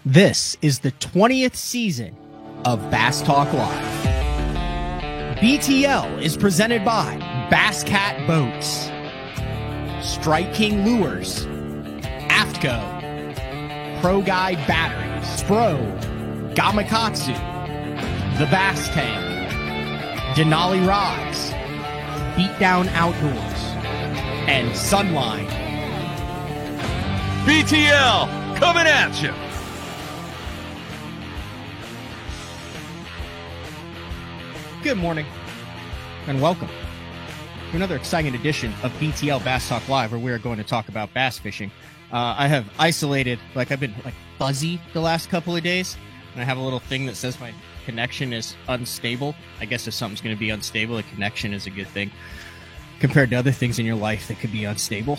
This is the 20th season of Bass Talk Live. BTL is presented by Bass Cat Boats, Strike King Lures, AFTCO, Pro Guide Batteries, Spro, Gamakatsu, The Bass Tank, Denali Rods, Beatdown Outdoors, and Sunline. BTL coming at you. Good morning and welcome to another exciting edition of BTL Bass Talk Live, where we are going to talk about bass fishing. I have isolated, I've been fuzzy the last couple of days, and I have a little thing that says my connection is unstable. I guess if something's going to be unstable, a connection is a good thing compared to other things in your life that could be unstable.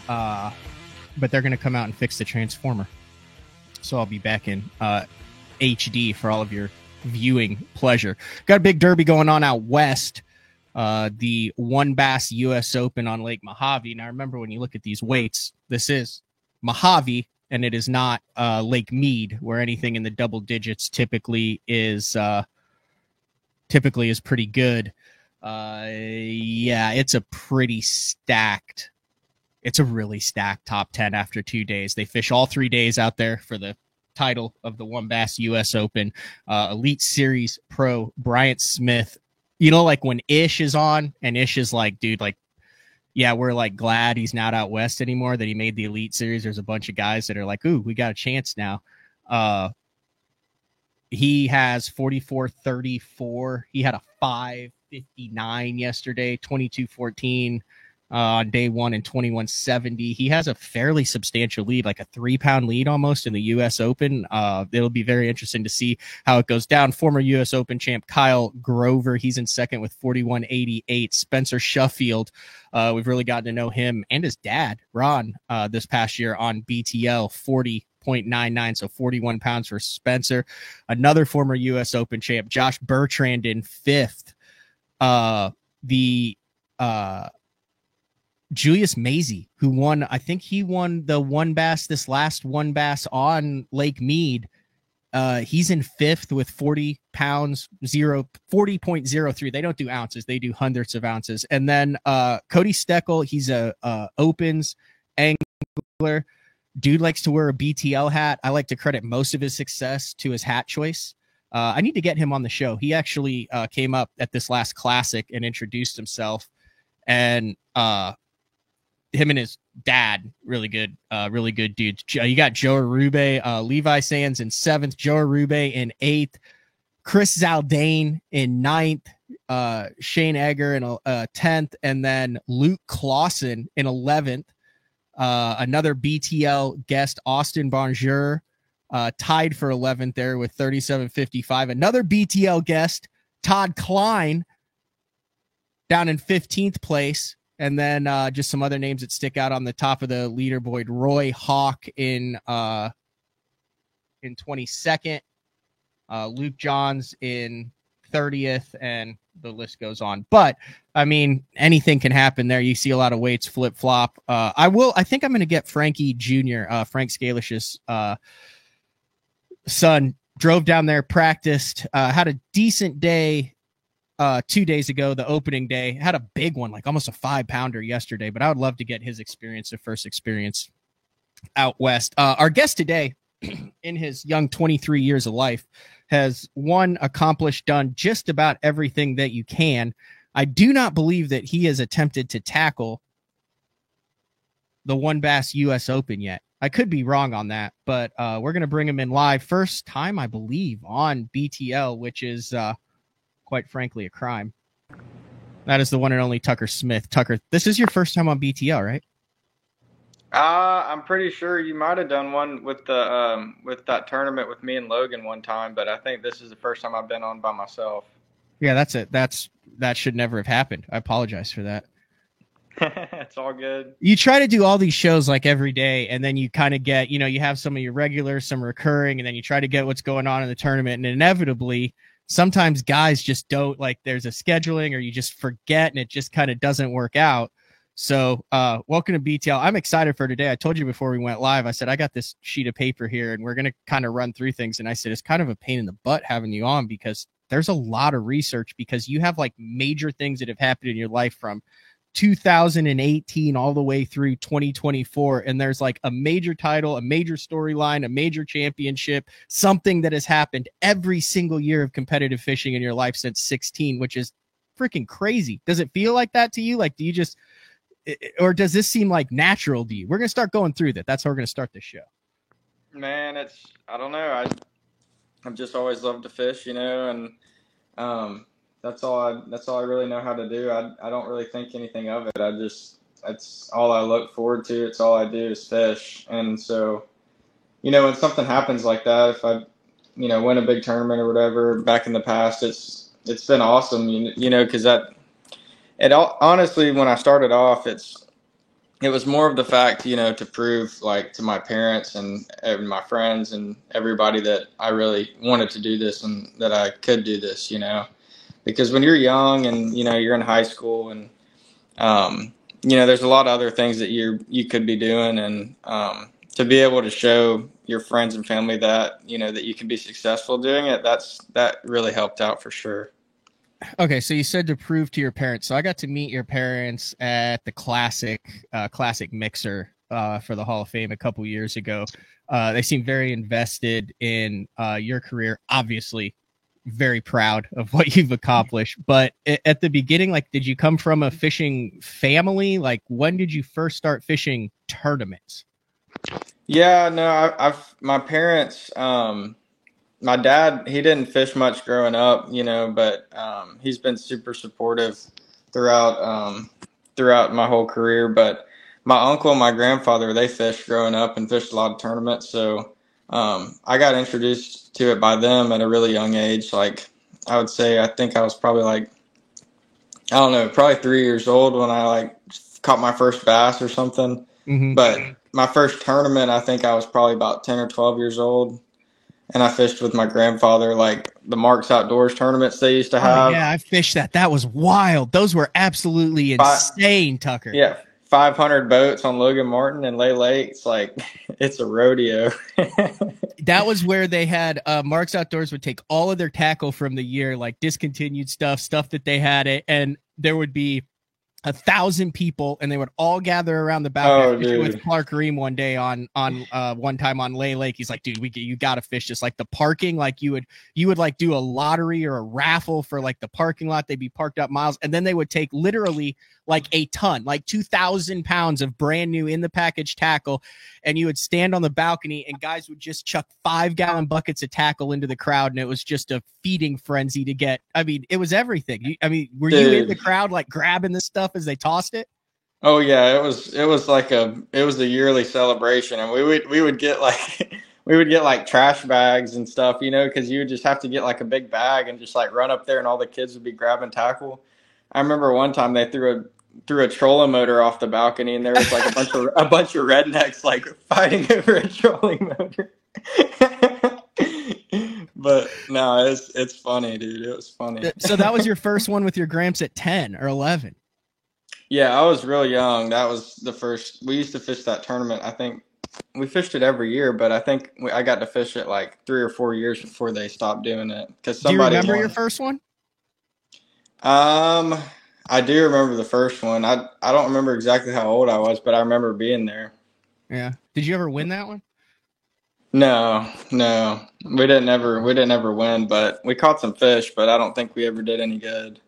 But they're going to come out and fix the transformer. So I'll be back in HD for all of your viewing pleasure. Got a big derby going on out west. The One Bass US Open on Lake Mojave. Now remember, when you look at these weights, this is Mojave and it is not Lake Mead, where anything in the double digits typically is pretty good. Yeah, it's a really stacked top 10 after 2 days. They fish all 3 days out there for the title of the One Bass US Open. Elite Series Pro Bryant Smith, when Ish is on and Ish is yeah, we're glad he's not out west anymore, that he made the Elite Series. There's a bunch of guys that are like, ooh, we got a chance now. He has 44-34. He had a 5.59 yesterday, 22-14 on day one, and 21.70. He has a fairly substantial lead, like a 3-pound lead almost in the U.S. Open. It'll be very interesting to see how it goes down. Former U.S. Open champ Kyle Grover, he's in second with 41.88. Spencer Sheffield, we've really gotten to know him and his dad, Ron, this past year on BTL, 40.99, so 41 pounds for Spencer. Another former U.S. Open champ, Josh Bertrand, in fifth. Julius Mazie, who won, I think he won the One Bass, this last One Bass on Lake Mead. He's in fifth with 40 pounds, 40.03. They don't do ounces. They do hundredths of ounces. And then Cody Steckel, he's a opens angler. Dude likes to wear a BTL hat. I like to credit most of his success to his hat choice. I need to get him on the show. He actually came up at this last classic and introduced himself. And him and his dad, really good dudes. You got Joe Arube, Levi Sands in seventh, Joe Arube in eighth, Chris Zaldane in ninth, Shane Egger in 10th, and then Luke Clausen in 11th. Another BTL guest, Austin Bonjour, tied for 11th there with 37.55. Another BTL guest, Todd Klein, down in 15th place. And then just some other names that stick out on the top of the leaderboard. Roy Hawk in 22nd, Luke Johns in 30th, and the list goes on. But I mean, anything can happen there. You see a lot of weights flip flop. I think I'm going to get Frankie Jr., Frank Scalish's son. Drove down there, practiced, had a decent day 2 days ago, the opening day. Had a big one, like almost a 5-pounder yesterday, but I would love to get his experience, the first experience out west. Our guest today, in his young 23 years of life, has accomplished, done just about everything that you can. I do not believe that he has attempted to tackle the One Bass US Open yet. I could be wrong on that, but we're going to bring him in live. First time, I believe, on BTL, which is quite frankly a crime. That is the one and only Tucker Smith. Tucker, this is your first time on BTL, right? I'm pretty sure you might have done one with the with that tournament with me and Logan one time, but I think this is the first time I've been on by myself. Yeah, that's it. That should never have happened. I apologize for that. It's all good. You try to do all these shows like every day, and then you kind of get, you have some of your regulars, some recurring, and then you try to get what's going on in the tournament, and inevitably sometimes guys just don't, there's a scheduling, or you just forget and it just kind of doesn't work out. So, welcome to BTL. I'm excited for today. I told you before we went live, I said, I got this sheet of paper here and we're going to kind of run through things. And I said, it's kind of a pain in the butt having you on because there's a lot of research because you have like major things that have happened in your life from 2018 all the way through 2024. And there's like a major title, a major storyline, a major championship, something that has happened every single year of competitive fishing in your life since 16, which is freaking crazy. Does it feel like that to you? Like, do you just, or does this seem like natural to you? We're going to start going through that. That's how we're going to start this show. Man, I don't know. I've just always loved to fish, and that's all I really know how to do. I don't really think anything of it. That's all I look forward to. It's all I do is fish. And so, when something happens like that, if I, win a big tournament or whatever back in the past, it's been awesome, because honestly, when I started off, it was more of the fact, to prove like to my parents and my friends and everybody that I really wanted to do this and that I could do this, because when you're young and, you're in high school and, there's a lot of other things that you could be doing. And, to be able to show your friends and family that, that you can be successful doing it, that really helped out for sure. Okay, so you said to prove to your parents. So I got to meet your parents at the classic mixer for the Hall of Fame a couple years ago. They seem very invested in your career. Obviously, very proud of what you've accomplished. But at the beginning, like, did you come from a fishing family? Like, when did you first start fishing tournaments? Yeah, no, my parents. My dad, he didn't fish much growing up, but he's been super supportive throughout my whole career. But my uncle and my grandfather, they fished growing up and fished a lot of tournaments. So I got introduced to it by them at a really young age. Like, I would say, I think I was probably like, I don't know, probably 3 years old when I like caught my first bass or something. Mm-hmm. But my first tournament, I think I was probably about 10 or 12 years old. And I fished with my grandfather, like the Marks Outdoors tournaments they used to have. Oh, yeah, I fished that. That was wild. Those were absolutely insane, Tucker. Yeah, 500 boats on Logan Martin and Lay Lake. It's like, it's a rodeo. That was where they had Marks Outdoors would take all of their tackle from the year, like discontinued stuff that they had it, and there would be 1,000 people, and they would all gather around the balcony. With Clark Ream one day on one time on Lay Lake. He's like, dude, you got to fish this. Like the parking, like you would like do a lottery or a raffle for like the parking lot. They'd be parked up miles, and then they would take literally like a ton, like 2,000 pounds of brand new in the package tackle, and you would stand on the balcony, and guys would just chuck 5-gallon buckets of tackle into the crowd, and it was just a feeding frenzy to get. I mean, it was everything. Were you in the crowd like grabbing this stuff as they tossed it? Oh yeah, it was a yearly celebration, and we would get like trash bags and stuff, because you would just have to get like a big bag and just like run up there, and all the kids would be grabbing tackle. I remember one time they threw a trolling motor off the balcony, and there was like a bunch of rednecks like fighting over a trolling motor. But no, it's funny, dude. It was funny. So that was your first one with your Gramps at 10 or 11? Yeah, I was real young. That was the first. We used to fish that tournament. I think we fished it every year, but I think I got to fish it like 3 or 4 years before they stopped doing it. Because somebody. Do you remember your first one? I do remember the first one. I don't remember exactly how old I was, but I remember being there. Yeah. Did you ever win that one? No. We didn't ever win, but we caught some fish, but I don't think we ever did any good.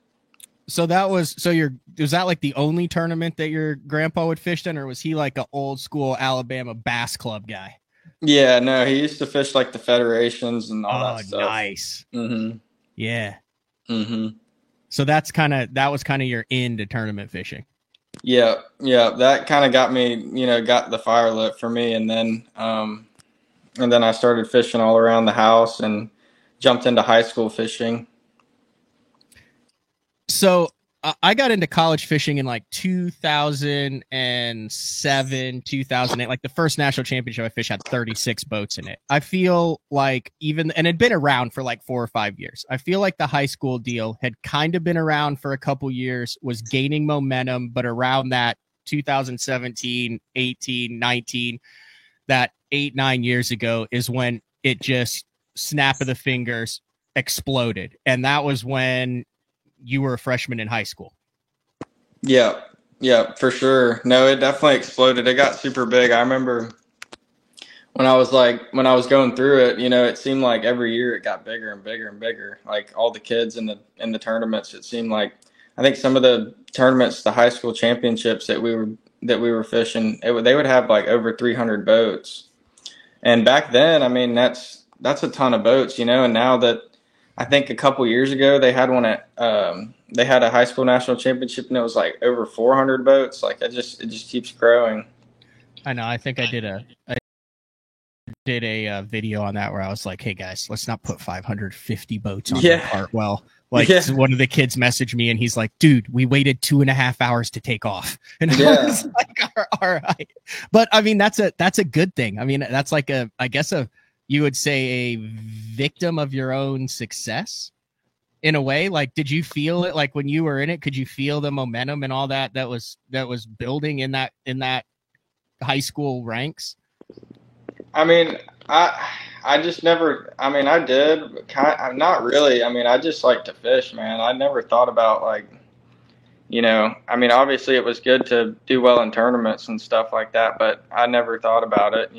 So was that like the only tournament that your grandpa would fish in, or was he like an old school Alabama Bass Club guy? Yeah, no, he used to fish like the federations and all that stuff. Nice. Mm-hmm. Yeah. Mm-hmm. So that was kind of your into tournament fishing. Yeah. That kind of got me, got the fire lit for me, and then I started fishing all around the house and jumped into high school fishing. So I got into college fishing in like 2007, 2008. Like the first national championship I fished had 36 boats in it. I feel like and it'd been around for like 4 or 5 years. I feel like the high school deal had kind of been around for a couple years, was gaining momentum, but around that 2017, 18, 19, that 8-9 years ago is when it just snap of the fingers exploded. And that was when you were a freshman in high school. Yeah. Yeah, for sure. No, it definitely exploded. It got super big. I remember when I was going through it, it seemed like every year it got bigger and bigger and bigger. Like all the kids in the tournaments, it seemed like I think some of the tournaments, the high school championships that we were fishing, they would have like over 300 boats. And back then, I mean, that's a ton of boats, and now that I think a couple years ago they had one at they had a high school national championship and it was like over 400 boats. Like it just keeps growing. I know. I think I did a video on that where I was like, hey guys, let's not put 550 boats on the Hartwell. Like one of the kids messaged me and he's like, dude, we waited 2.5 hours to take off. And I was like, all right. But I mean, that's a good thing. I mean, that's like you would say a victim of your own success in a way. Like, did you feel it like when you were in it? Could you feel the momentum and all that was building in that high school ranks? I mean, I just never, I mean, I did not really. I mean, I just like to fish, man. I never thought about like, I mean, obviously it was good to do well in tournaments and stuff like that, but I never thought about it.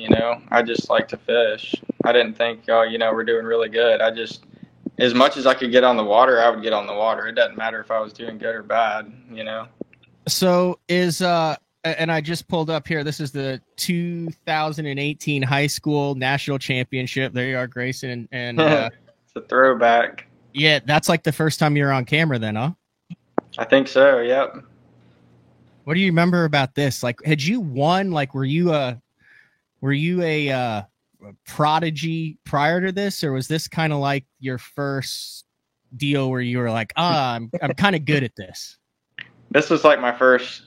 I just like to fish. I didn't think, we're doing really good. I just, as much as I could get on the water, I would get on the water. It doesn't matter if I was doing good or bad, So and I just pulled up here. This is the 2018 high school national championship. There you are, Grayson. And it's a throwback. Yeah, that's like the first time you were on camera then, huh? I think so, yep. What do you remember about this? Like, had you won? Like, were you a prodigy prior to this? Or was this kind of like your first deal where you were like, I'm kind of good at this? This was like my first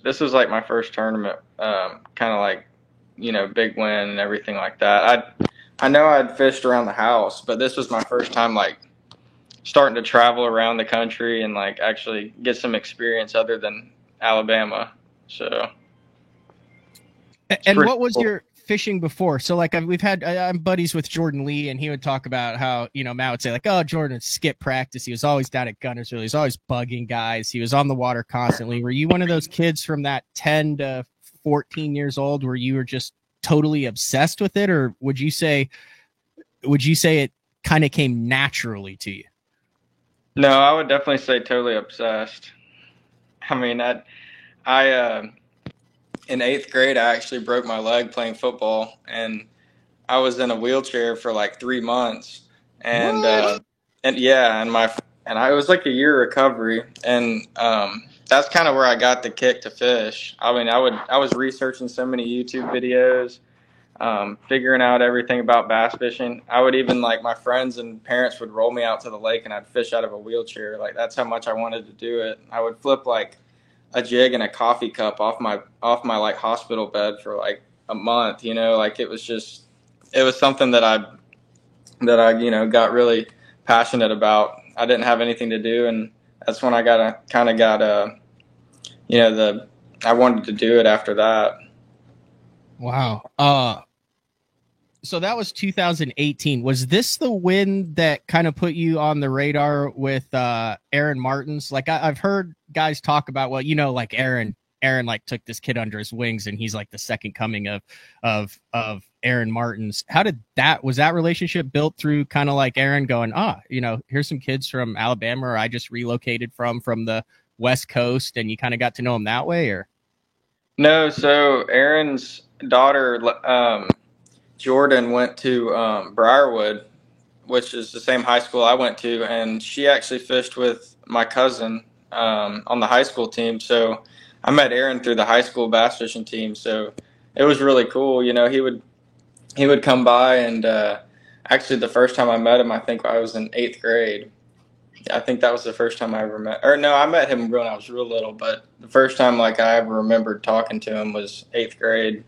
tournament, kind of like, big win and everything like that. I know I'd fished around the house, but this was my first time like starting to travel around the country and like actually get some experience other than Alabama. So. And what was cool. Your fishing before? So like I'm buddies with Jordan Lee, and he would talk about how Matt would say like, oh, Jordan skipped practice, he was always down at Guntersville, he was always bugging guys, he was on the water constantly. Were you one of those kids from that 10 to 14 years old where you were just totally obsessed with it, or would you say it kind of came naturally to you? No, I would definitely say totally obsessed. I mean, I in 8th grade, I actually broke my leg playing football, and I was in a wheelchair for like 3 months. And it was like a year recovery, and that's kind of where I got the kick to fish. I mean, I was researching so many YouTube videos, figuring out everything about bass fishing. I would even like my friends and parents would roll me out to the lake, and I'd fish out of a wheelchair. Like that's how much I wanted to do it. I would flip like a jig and a coffee cup off my like hospital bed for like a month, like it was something that I got really passionate about. I didn't have anything to do, and that's when I I wanted to do it after that. Wow. So that was 2018. Was this the win that kind of put you on the radar with Aaron Martens? Like I've heard guys talk about, well, like Aaron like took this kid under his wings and he's like the second coming of Aaron Martens. Was that relationship built through kind of like Aaron going, here's some kids from Alabama or I just relocated from the West Coast, and you kind of got to know them that way? Or no, so Aaron's daughter Jordan went to Briarwood, which is the same high school I went to, and she actually fished with my cousin on the high school team. So I met Aaron through the high school bass fishing team. So it was really cool. He would come by, and actually the first time I met him, I think I was in 8th grade. I think that was the first time I ever met, or no, I met him when I was real little, but the first time like I ever remembered talking to him was 8th grade.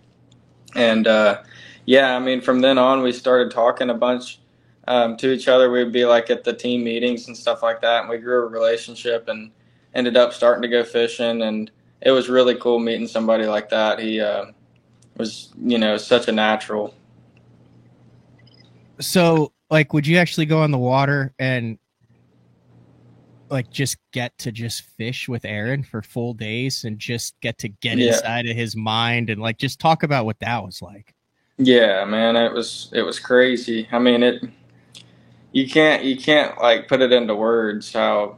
And I mean, from then on, we started talking a bunch to each other. We'd be like at the team meetings and stuff like that, and we grew a relationship and ended up starting to go fishing. And it was really cool meeting somebody like that. He was, such a natural. So, like, would you actually go on the water and like just get to just fish with Aaron for full days and just get to get inside of his mind and like just talk about what that was like? Yeah, man, it was crazy. I mean, you can't like put it into words how,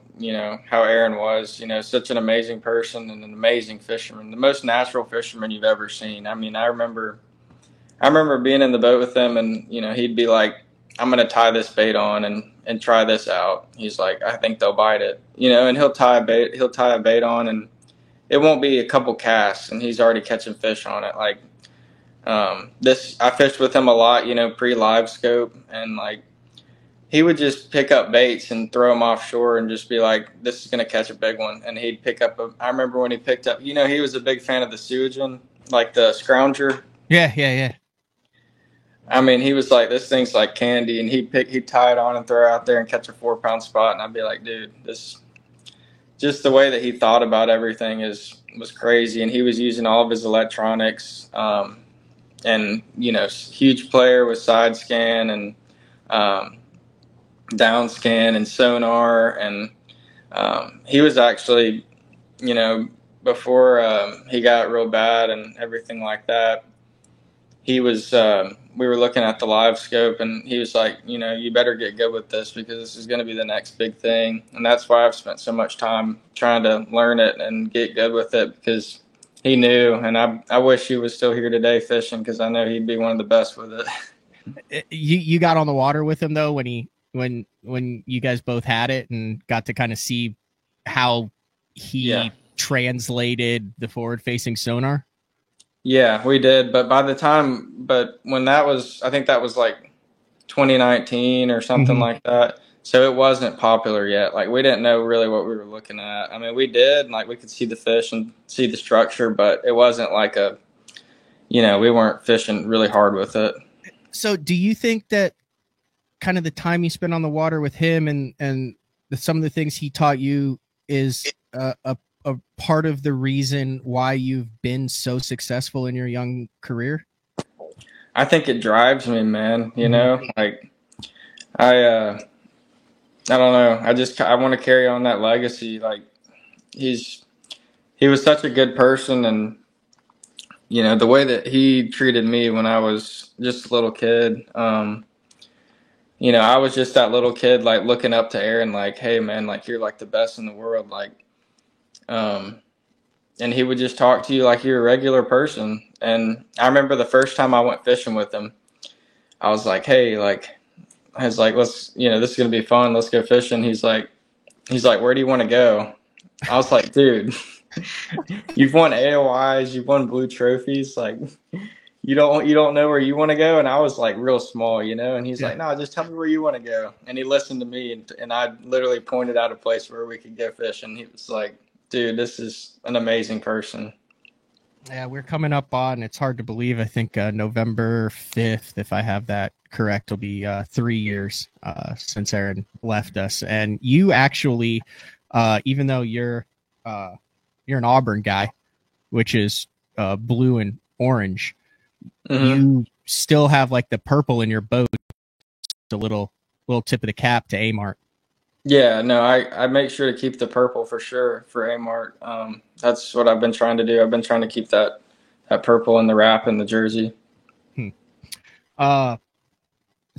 how Aaron was, such an amazing person and an amazing fisherman, the most natural fisherman you've ever seen. I mean, I remember being in the boat with him, and he'd be like, "I'm gonna tie this bait on and try this out." He's like, "I think they'll bite it," and he'll tie a bait on, and it won't be a couple casts, and he's already catching fish on it. Like I fished with him a lot, pre live scope, and like he would just pick up baits and throw them offshore and just be like, "This is gonna catch a big one," and he'd pick up I remember when he picked up, he was a big fan of the Suigen, like the Scrounger. Yeah. I mean, he was like, "This thing's like candy," and he'd tie it on and throw it out there and catch a 4-pound spot, and I'd be like, "Dude, this." Just the way that he thought about everything was crazy, and he was using all of his electronics, and huge player with side scan and down scan and sonar, and he was actually, before he got real bad and everything like that, he was we were looking at the live scope, and he was like, you better get good with this because this is going to be the next big thing. And that's why I've spent so much time trying to learn it and get good with it, because he knew, and I wish he was still here today fishing, because I know he'd be one of the best with it. You got on the water with him though when you guys both had it and got to kind of see how he translated the forward facing sonar? Yeah, we did. But when that was, I think that was like 2019 or something like that. So it wasn't popular yet. Like, we didn't know really what we were looking at. I mean, we did, and like we could see the fish and see the structure, but it wasn't like we weren't fishing really hard with it. So do you think that kind of the time you spent on the water with him and some of the things he taught you is a part of the reason why you've been so successful in your young career? I think it drives me, man. Like I don't know. I want to carry on that legacy. Like he was such a good person, and the way that he treated me when I was just a little kid. I was just that little kid, like looking up to Aaron, like, "Hey, man, like you're like the best in the world." Like, and he would just talk to you like you're a regular person. And I remember the first time I went fishing with him, I was like, "Hey, like," I was like, "Let's, this is gonna be fun. Let's go fishing." He's like, "Where do you want to go?" I was like, "Dude, you've won AOIs, you've won blue trophies, like you don't know where you want to go." And I was like real small, and he's like, "No, just tell me where you want to go." And he listened to me, and I literally pointed out a place where we could go fish, and he was like, "Dude, this is an amazing person." Yeah, we're coming up on, it's hard to believe, I think November 5th, if I have that correct, will be 3 years since Aaron left us. And you actually, even though you're an Auburn guy, which is blue and orange, you still have like the purple in your boat, the little tip of the cap to A-Mart. Yeah, no, I make sure to keep the purple for sure for A-Mart. That's what I've been trying to do. I've been trying to keep that purple in the wrap and the jersey. So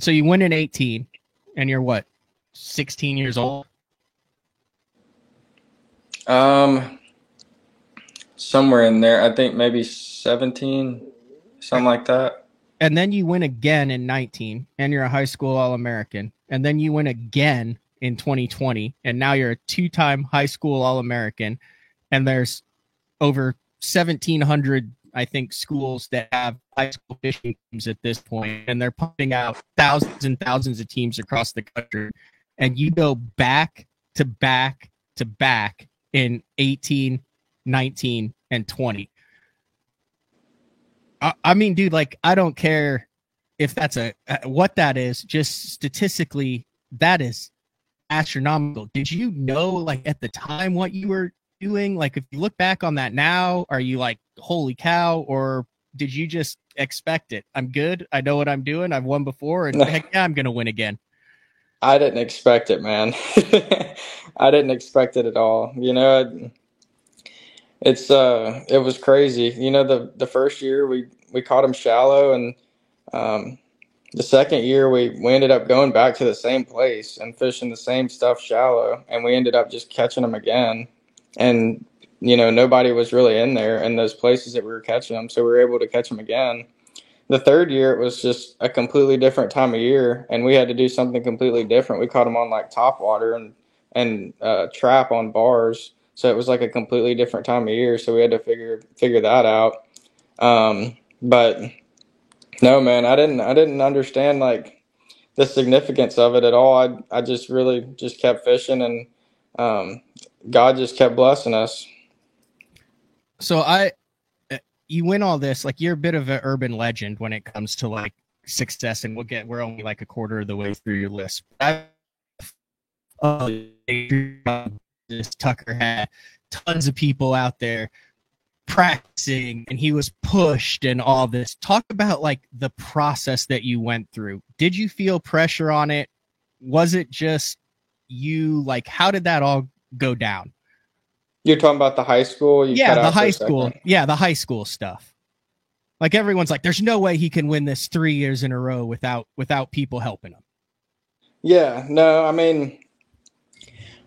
you win in 18, and you're what, 16 years old? Somewhere in there. I think maybe 17, something like that. And then you win again in 19, and you're a high school All-American. And then you win again in 2020, and now you're a 2-time high school All-American. And there's over 1,700, I think, schools that have high school fishing teams at this point, and they're pumping out thousands and thousands of teams across the country. And you go back to back to back in 18, 19, and 20. I mean, dude, like, I don't care if that's what that is. Just statistically, that is astronomical. Did you know, like, at the time what you were doing? Like, if you look back on that now, are you like, holy cow, or did you just expect it? I'm good. I know what I'm doing. I've won before, and heck yeah, I'm going to win again. I didn't expect it, man. I didn't expect it at all. It was crazy. The first year we caught them shallow, and um, the second year we ended up going back to the same place and fishing the same stuff shallow, and we ended up just catching them again. And nobody was really in there in those places that we were catching them, so we were able to catch them again. The third year, it was just a completely different time of year, and we had to do something completely different. We caught them on like top water and trap on bars, so it was like a completely different time of year. So we had to figure that out. But no, man, I didn't understand like the significance of it at all. I just really just kept fishing, and um, God just kept blessing us. So you win all this, like you're a bit of an urban legend when it comes to like success, and we're only like a quarter of the way through your list. This Tucker had tons of people out there practicing, and he was pushed and all this. Talk about like the process that you went through. Did you feel pressure on it? Was it just you? Like, how did that all go down? You're talking about the high school? You Yeah, cut the out for high a school. second. Yeah, the high school stuff. Like everyone's like, there's no way he can win this 3 years in a row without people helping him. Yeah, no, I mean,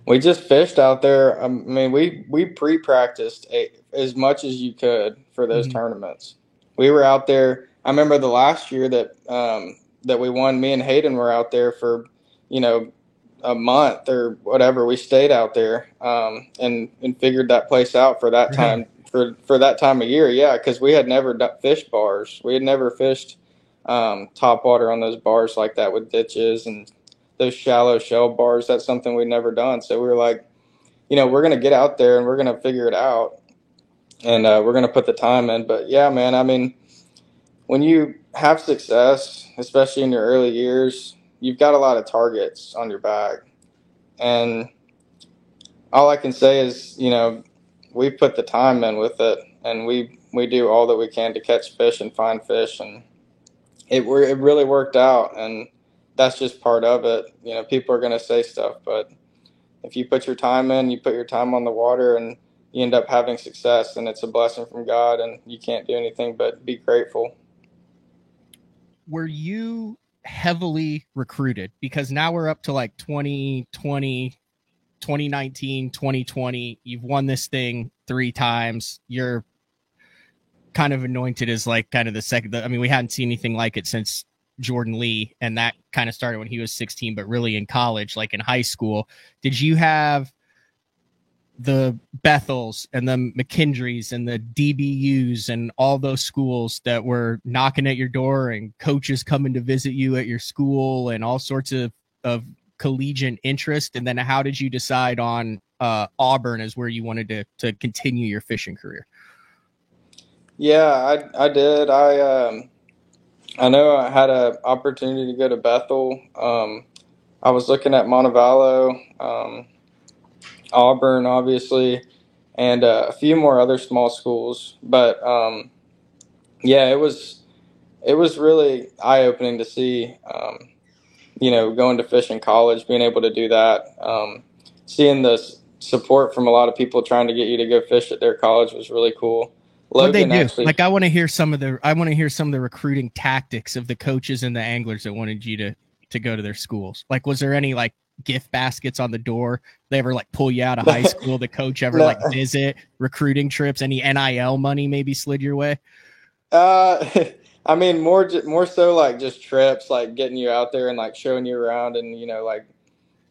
we just fished out there. I mean, we pre-practiced as much as you could for those Mm-hmm. tournaments. We were out there. I remember the last year that we won. Me and Hayden were out there for, you know, a month or whatever. We stayed out there and figured that place out for that Really? time for that time of year. Yeah, because we had never fished bars. We had never fished top water on those bars like that with ditches and those shallow shell bars. That's something we'd never done. So we were like, we're going to get out there and we're going to figure it out. And we're going to put the time in. But yeah, man, I mean, when you have success, especially in your early years, you've got a lot of targets on your back. And all I can say is, we put the time in with it, and we do all that we can to catch fish and find fish. And it really worked out. And that's just part of it. People are going to say stuff, but if you put your time in, you put your time on the water, and you end up having success, and it's a blessing from God, and you can't do anything but be grateful. Were you heavily recruited? Because now we're up to like 2020, 2019, 2020. You've won this thing 3 times. You're kind of anointed as like kind of the second. I mean, we hadn't seen anything like it since Jordan Lee, and that kind of started when he was 16, but really in college, like in high school. Did you have the Bethels and the McKendrees and the DBUs and all those schools that were knocking at your door and coaches coming to visit you at your school and all sorts of collegiate interest? And then how did you decide on Auburn as where you wanted to continue your fishing career? Yeah, I did. I know I had an opportunity to go to Bethel. I was looking at Montevallo, Auburn, obviously, and a few more other small schools. But yeah, it was really eye opening to see. Going to fish in college, being able to do that, seeing the support from a lot of people trying to get you to go fish at their college was really cool. What they Logan do? actually, Like, I want to hear some of the recruiting tactics of the coaches and the anglers that wanted you to go to their schools. Like, was there any like gift baskets on the door? They ever like pull you out of high school? The coach ever no, like visit recruiting trips? Any NIL money maybe slid your way? uh, I mean more so like just trips, like getting you out there and like showing you around and like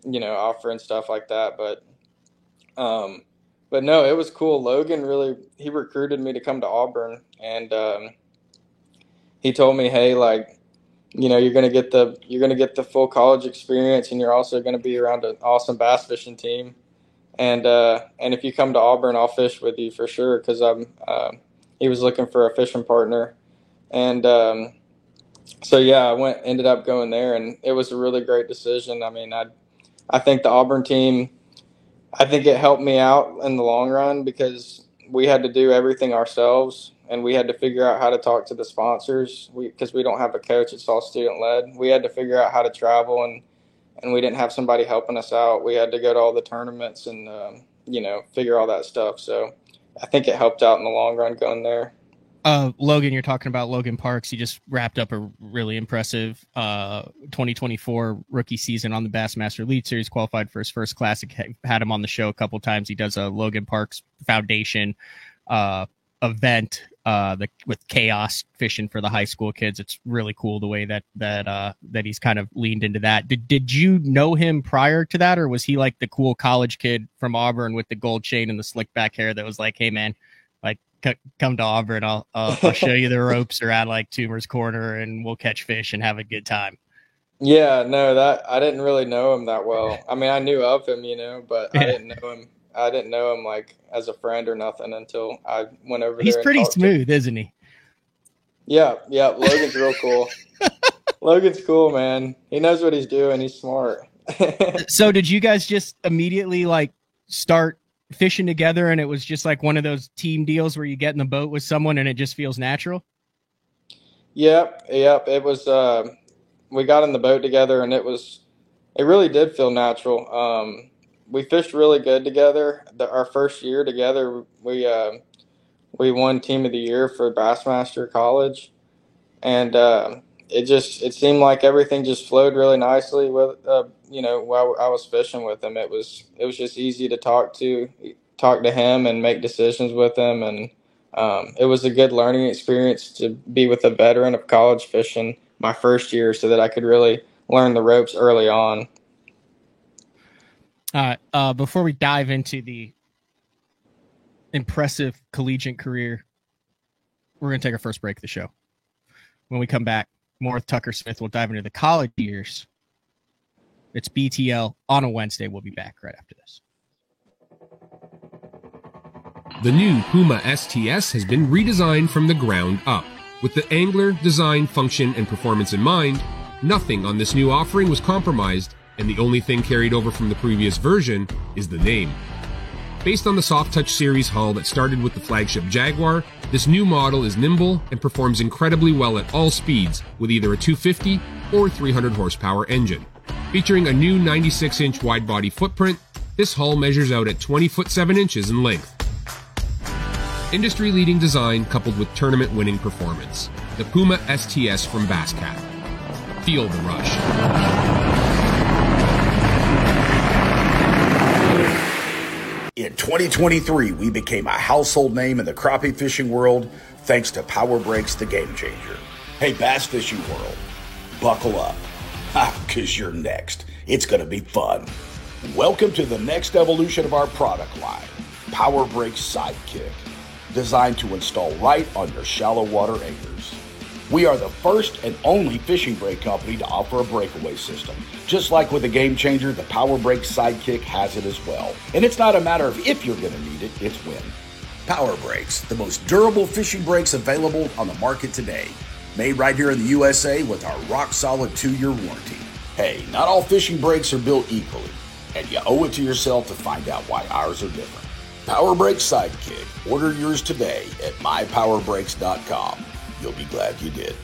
offering stuff like that. Um, but no, it was cool. Logan really he recruited me to come to Auburn, and he told me, hey, like you're gonna get the full college experience, and you're also gonna be around an awesome bass fishing team. And if you come to Auburn, I'll fish with you for sure because he was looking for a fishing partner, and so yeah, ended up going there, and it was a really great decision. I mean, I think the Auburn team I think it helped me out in the long run because we had to do everything ourselves, and we had to figure out how to talk to the sponsors. Because we don't have a coach, it's all student led. We had to figure out how to travel, and we didn't have somebody helping us out. We had to go to all the tournaments and figure all that stuff. So I think it helped out in the long run going there. Logan, you're talking about Logan Parks. He just wrapped up a really impressive 2024 rookie season on the Bassmaster Elite Series, qualified for his first classic. Had him on the show a couple times. He does a Logan Parks Foundation event with chaos fishing for the high school kids. It's really cool the way that he's kind of leaned into that. Did you know him prior to that, or was he like the cool college kid from Auburn with the gold chain and the slick back hair that was like, hey man, like, come to Auburn, I'll show you the ropes around like Toomer's Corner, and we'll catch fish and have a good time? Yeah, no, that I didn't really know him that well. I mean, I knew of him, but Yeah. I didn't know him. I didn't know him like as a friend or nothing until I went over there. He's pretty smooth, isn't he? Yeah. Logan's real cool. Logan's cool, man. He knows what he's doing. He's smart. So did you guys just immediately like start fishing together, and it was just like one of those team deals where you get in the boat with someone and it just feels natural? Yep. It was, we got in the boat together, and it really did feel natural. We fished really good together. Our first year together, we won Team of the Year for Bassmaster College, and it seemed like everything just flowed really nicely with while I was fishing with him. It was just easy to talk to him and make decisions with him, and it was a good learning experience to be with a veteran of college fishing my first year, so that I could really learn the ropes early on. Before we dive into the impressive collegiate career, we're going to take our first break of the show. When we come back, more with Tucker Smith. We'll dive into the college years. It's BTL on a Wednesday. We'll be back right after this. The new Puma STS has been redesigned from the ground up. With the angler, design, function, and performance in mind, nothing on this new offering was compromised, and the only thing carried over from the previous version is the name. Based on the Soft Touch series hull that started with the flagship Jaguar, this new model is nimble and performs incredibly well at all speeds with either a 250 or 300 horsepower engine. Featuring a new 96-inch wide-body footprint, this hull measures out at 20 foot 7 inches in length. Industry-leading design coupled with tournament-winning performance. The Puma STS from Basscat. Feel the rush. In 2023, we became a household name in the crappie fishing world thanks to Power Breaks, the game changer. Hey, bass fishing world, buckle up, because you're next. It's going to be fun. Welcome to the next evolution of our product line, Power Breaks Sidekick, designed to install right on your shallow water anchors. We are the first and only fishing brake company to offer a breakaway system. Just like with the Game Changer, the Power Breaks Sidekick has it as well. And it's not a matter of if you're going to need it, it's when. Power Breaks, the most durable fishing brakes available on the market today. Made right here in the USA with our rock-solid 2-year warranty. Hey, not all fishing brakes are built equally, and you owe it to yourself to find out why ours are different. Power Breaks Sidekick. Order yours today at mypowerbrakes.com. You'll be glad you did.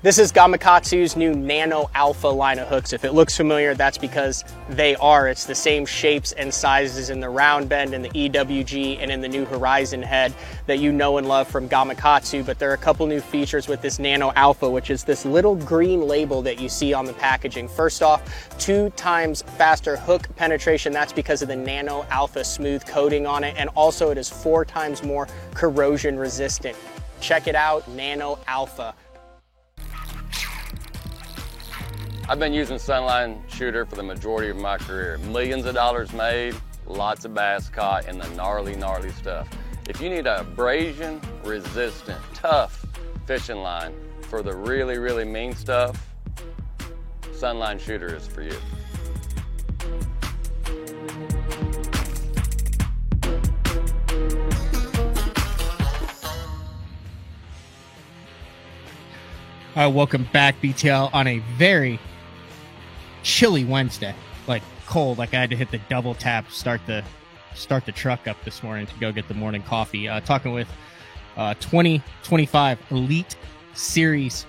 This is Gamakatsu's new Nano Alpha line of hooks. If it looks familiar, that's because they are. It's the same shapes and sizes in the round bend and the EWG and in the new Horizon head that you know and love from Gamakatsu, but there are a couple new features with this Nano Alpha, which is this little green label that you see on the packaging. First off, 2 times faster hook penetration. That's because of the Nano Alpha smooth coating on it, and also it is 4 times more corrosion resistant. Check it out, Nano Alpha. I've been using Sunline Shooter for the majority of my career. Millions of dollars made, lots of bass caught, and the gnarly stuff. If you need a abrasion resistant, tough fishing line for the really mean stuff, Sunline Shooter is for you. Welcome back, BTL, on a very chilly Wednesday. Like cold, like I had to hit the double tap, start the start the truck up this morning to go get the morning coffee. Talking with 2025 Elite Series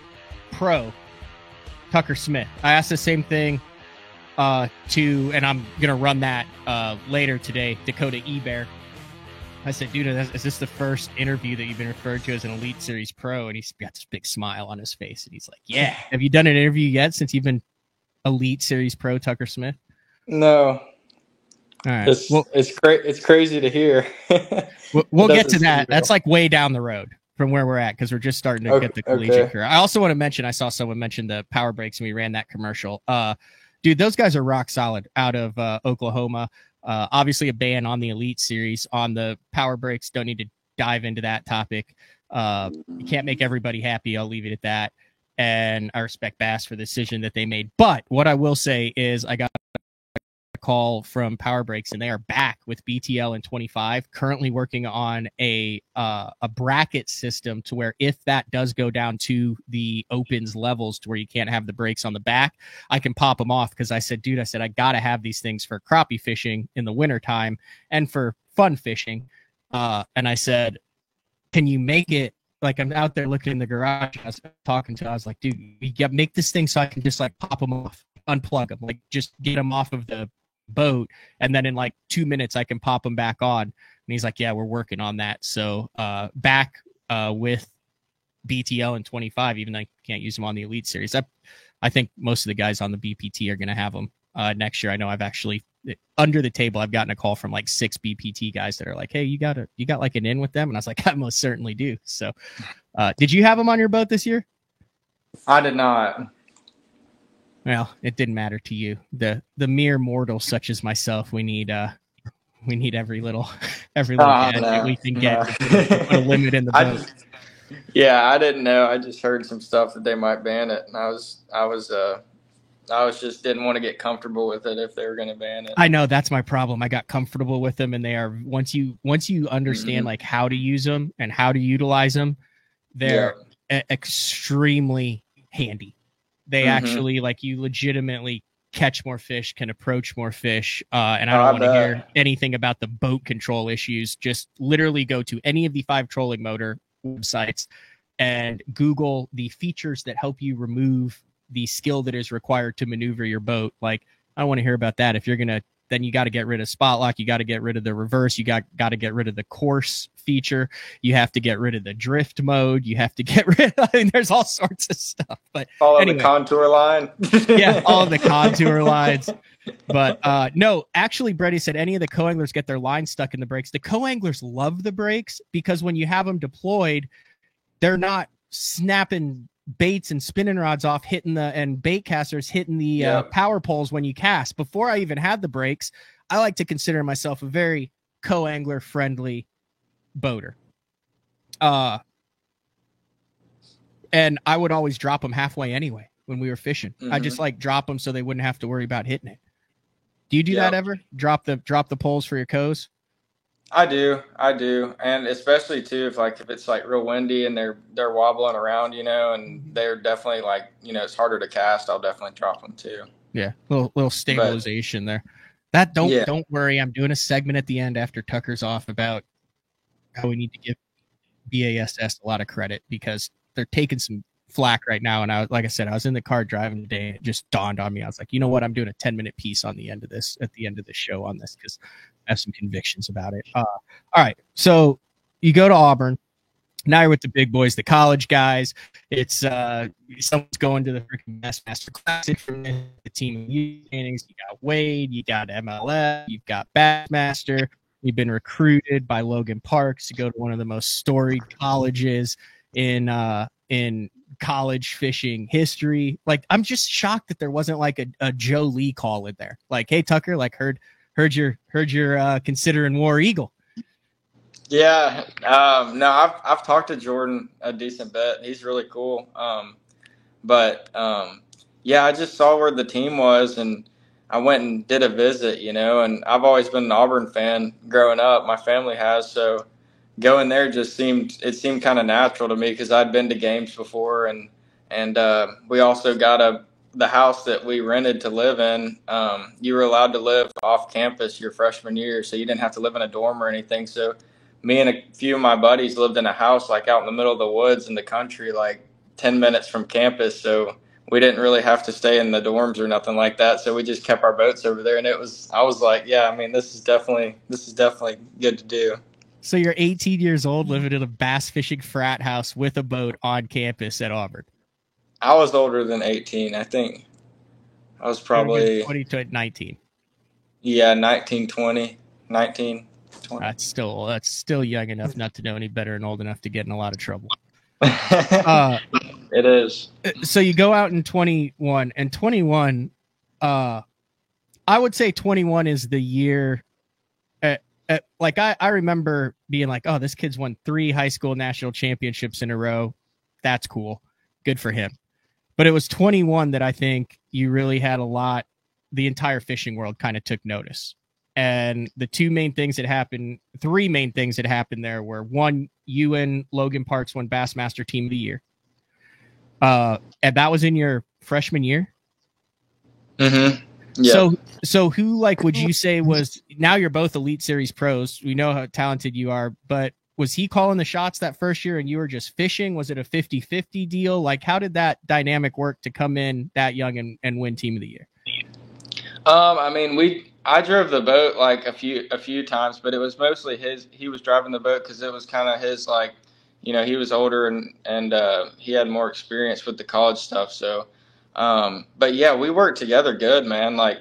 Pro Tucker Smith. I asked the same thing and I'm gonna run that later today, Dakota Ebear. I said, dude, is this the first interview that you've been referred to as an Elite Series Pro? And he's got this big smile on his face. And he's like, yeah. Have you done an interview yet since you've been Elite Series Pro Tucker Smith? No. All right. It's great. It's crazy to hear. We'll get to that. That's like way down the road from where we're at because we're just starting to get the collegiate career. I also want to mention, I saw someone mention the Power Breaks and we ran that commercial. Dude, those guys are rock solid out of Oklahoma. Obviously a ban on the Elite Series. On the Power Breaks, don't need to dive into that topic. You can't make everybody happy. I'll leave it at that. And I respect Bass for the decision that they made. But what I will say is I got a call from Power Breaks, and they are back with BTL in 25, currently working on a bracket system to where if that does go down to the opens levels to where you can't have the brakes on the back, I can pop them off because I said, dude, I got to have these things for crappie fishing in the wintertime and for fun fishing. And I said, can you make it like I'm out there looking in the garage? I was talking to, I was like, dude, you got make this thing so I can just like pop them off, unplug them, like just get them off of the boat, and then in like 2 minutes I can pop them back on. And he's like, yeah, we're working on that. So back with BTL in 25, even though I can't use them on the Elite Series. I think most of the guys on the BPT are going to have them next year. I know I've actually under the table I've gotten a call from like 6 BPT guys that are like, hey, you got like an in with them? And I was like, I most certainly do. So did you have them on your boat this year? I did not. Well, it didn't matter to you. The mere mortal such as myself, we need every little gadget we can get. Put a limit in the boat. I didn't know. I just heard some stuff that they might ban it, and I was just didn't want to get comfortable with it if they were going to ban it. I know that's my problem. I got comfortable with them, and they are once you understand like how to use them and how to utilize them, they're extremely handy. They actually like you legitimately catch more fish, can approach more fish. And I don't want to hear anything about the boat control issues. Just literally go to any of the 5 trolling motor websites and Google the features that help you remove the skill that is required to maneuver your boat. Like, I don't want to hear about that. If you're going to, then you got to get rid of spot lock. You got to get rid of the reverse. You got to get rid of the course feature. You have to get rid of the drift mode. You have to get rid of, I mean, there's all sorts of stuff, but anyway, the contour line. Yeah. All of the contour lines. But no, actually, Brady said any of the co-anglers get their line stuck in the brakes. The co-anglers love the brakes because when you have them deployed, they're not snapping baits and spinning rods off, and bait casters hitting the power poles when you cast. Before I even had the brakes, I like to consider myself a very co-angler friendly boater. And I would always drop them halfway anyway when we were fishing. I just like drop them so they wouldn't have to worry about hitting it. Do you do that ever? Drop the poles for your co's? I do, and especially too if it's like real windy and they're wobbling around, and they're definitely like, it's harder to cast. I'll definitely drop them too. Yeah, little stabilization there. That don't worry. I'm doing a segment at the end after Tucker's off about how we need to give BASS a lot of credit because they're taking some flack right now. And I was in the car driving today. And it just dawned on me. I was like, you know what? I'm doing a 10-minute piece on the end of this at the end of the show on this because I have some convictions about it. All right. So you go to Auburn. Now you're with the big boys, the college guys. It's someone's going to the freaking Bassmaster Classic from the team of trainings. You got Wade, you got MLF, you've got Bassmaster. You've been recruited by Logan Parks to go to one of the most storied colleges in college fishing history. Like, I'm just shocked that there wasn't like a Joe Lee call in there. Like, hey Tucker, like heard you're considering War Eagle. Yeah. No, I've talked to Jordan a decent bit. He's really cool. But I just saw where the team was and I went and did a visit, and I've always been an Auburn fan growing up. My family has, so going there just seemed kind of natural to me because I'd been to games before and we also got the house that we rented to live in, you were allowed to live off campus your freshman year, so you didn't have to live in a dorm or anything. So me and a few of my buddies lived in a house like out in the middle of the woods in the country, like 10 minutes from campus. So we didn't really have to stay in the dorms or nothing like that. So we just kept our boats over there, and I was like, yeah, I mean, this is definitely good to do. So you're 18 years old, living in a bass fishing frat house with a boat on campus at Auburn. I was older than 18. I think I was probably 20 to 19. Yeah, 19, 20. That's still young enough not to know any better and old enough to get in a lot of trouble. It is. So you go out in 21, and 21, I would say 21 is the year. Like I remember being like, oh, this kid's won 3 high school national championships in a row. That's cool. Good for him. But it was 21 that I think you really had the entire fishing world kind of took notice. And the 3 main things that happened there were, one, you and Logan Parks won Bassmaster Team of the Year. And that was in your freshman year. Mm-hmm. Yeah. So who, like, would you say was, now you're both Elite Series pros. We know how talented you are, but was he calling the shots that first year and you were just fishing? Was it a 50-50 deal? Like, how did that dynamic work to come in that young and win Team of the Year? I mean, I drove the boat like a few times, but it was mostly he was driving the boat because it was kind of his, like, you know, he was older and he had more experience with the college stuff. So, but yeah, we worked together good, man. Like,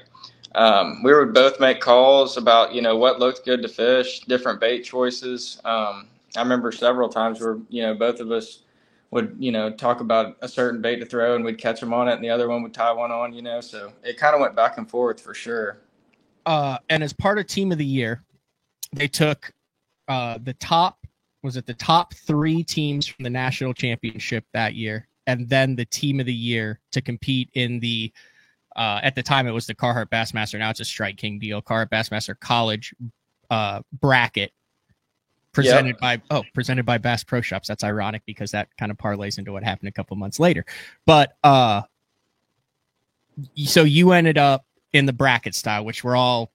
we would both make calls about, you know, what looked good to fish, different bait choices. I remember several times where, you know, both of us would, you know, talk about a certain bait to throw and we'd catch them on it and the other one would tie one on, you know, so it kind of went back and forth for sure. And as part of Team of the Year, they took the top 3 teams from the national championship that year, and then the Team of the Year to compete in the at the time it was the Carhartt Bassmaster. Now it's a Strike King deal. Carhartt Bassmaster College bracket presented by Bass Pro Shops. That's ironic because that kind of parlays into what happened a couple months later. But so you ended up in the bracket style, which we're all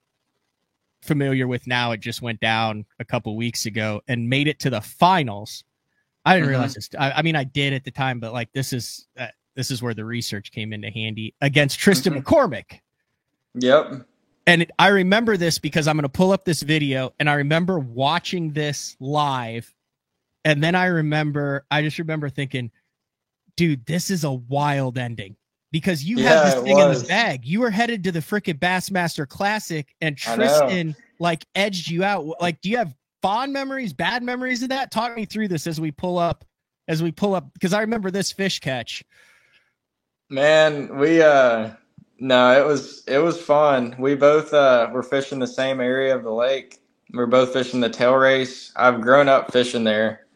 familiar with now. It just went down a couple weeks ago and made it to the finals. I didn't realize this. I mean, I did at the time, but like this is where the research came into handy, against Tristan McCormick. Yep. And I remember this because I'm going to pull up this video, and I remember watching this live. And then I just remember thinking, dude, this is a wild ending, because you had this thing in the bag. You were headed to the frickin' Bassmaster Classic, and Tristan like edged you out. Like, do you have fond memories, bad memories of that? Talk me through this as we pull up, because I remember this fish catch. Man, no, it was fun. We both were fishing the same area of the lake. We were both fishing the tail race. I've grown up fishing there,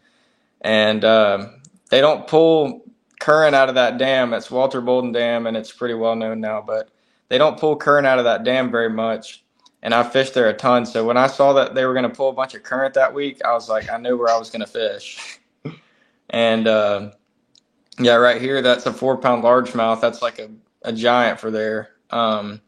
and they don't pull current out of that dam. It's Walter Bolden Dam, and it's pretty well known now, but they don't pull current out of that dam very much. And I fished there a ton. So when I saw that they were going to pull a bunch of current that week, I was like, I knew where I was going to fish. And yeah, right here, that's a 4-pound largemouth. That's like a giant for there. Or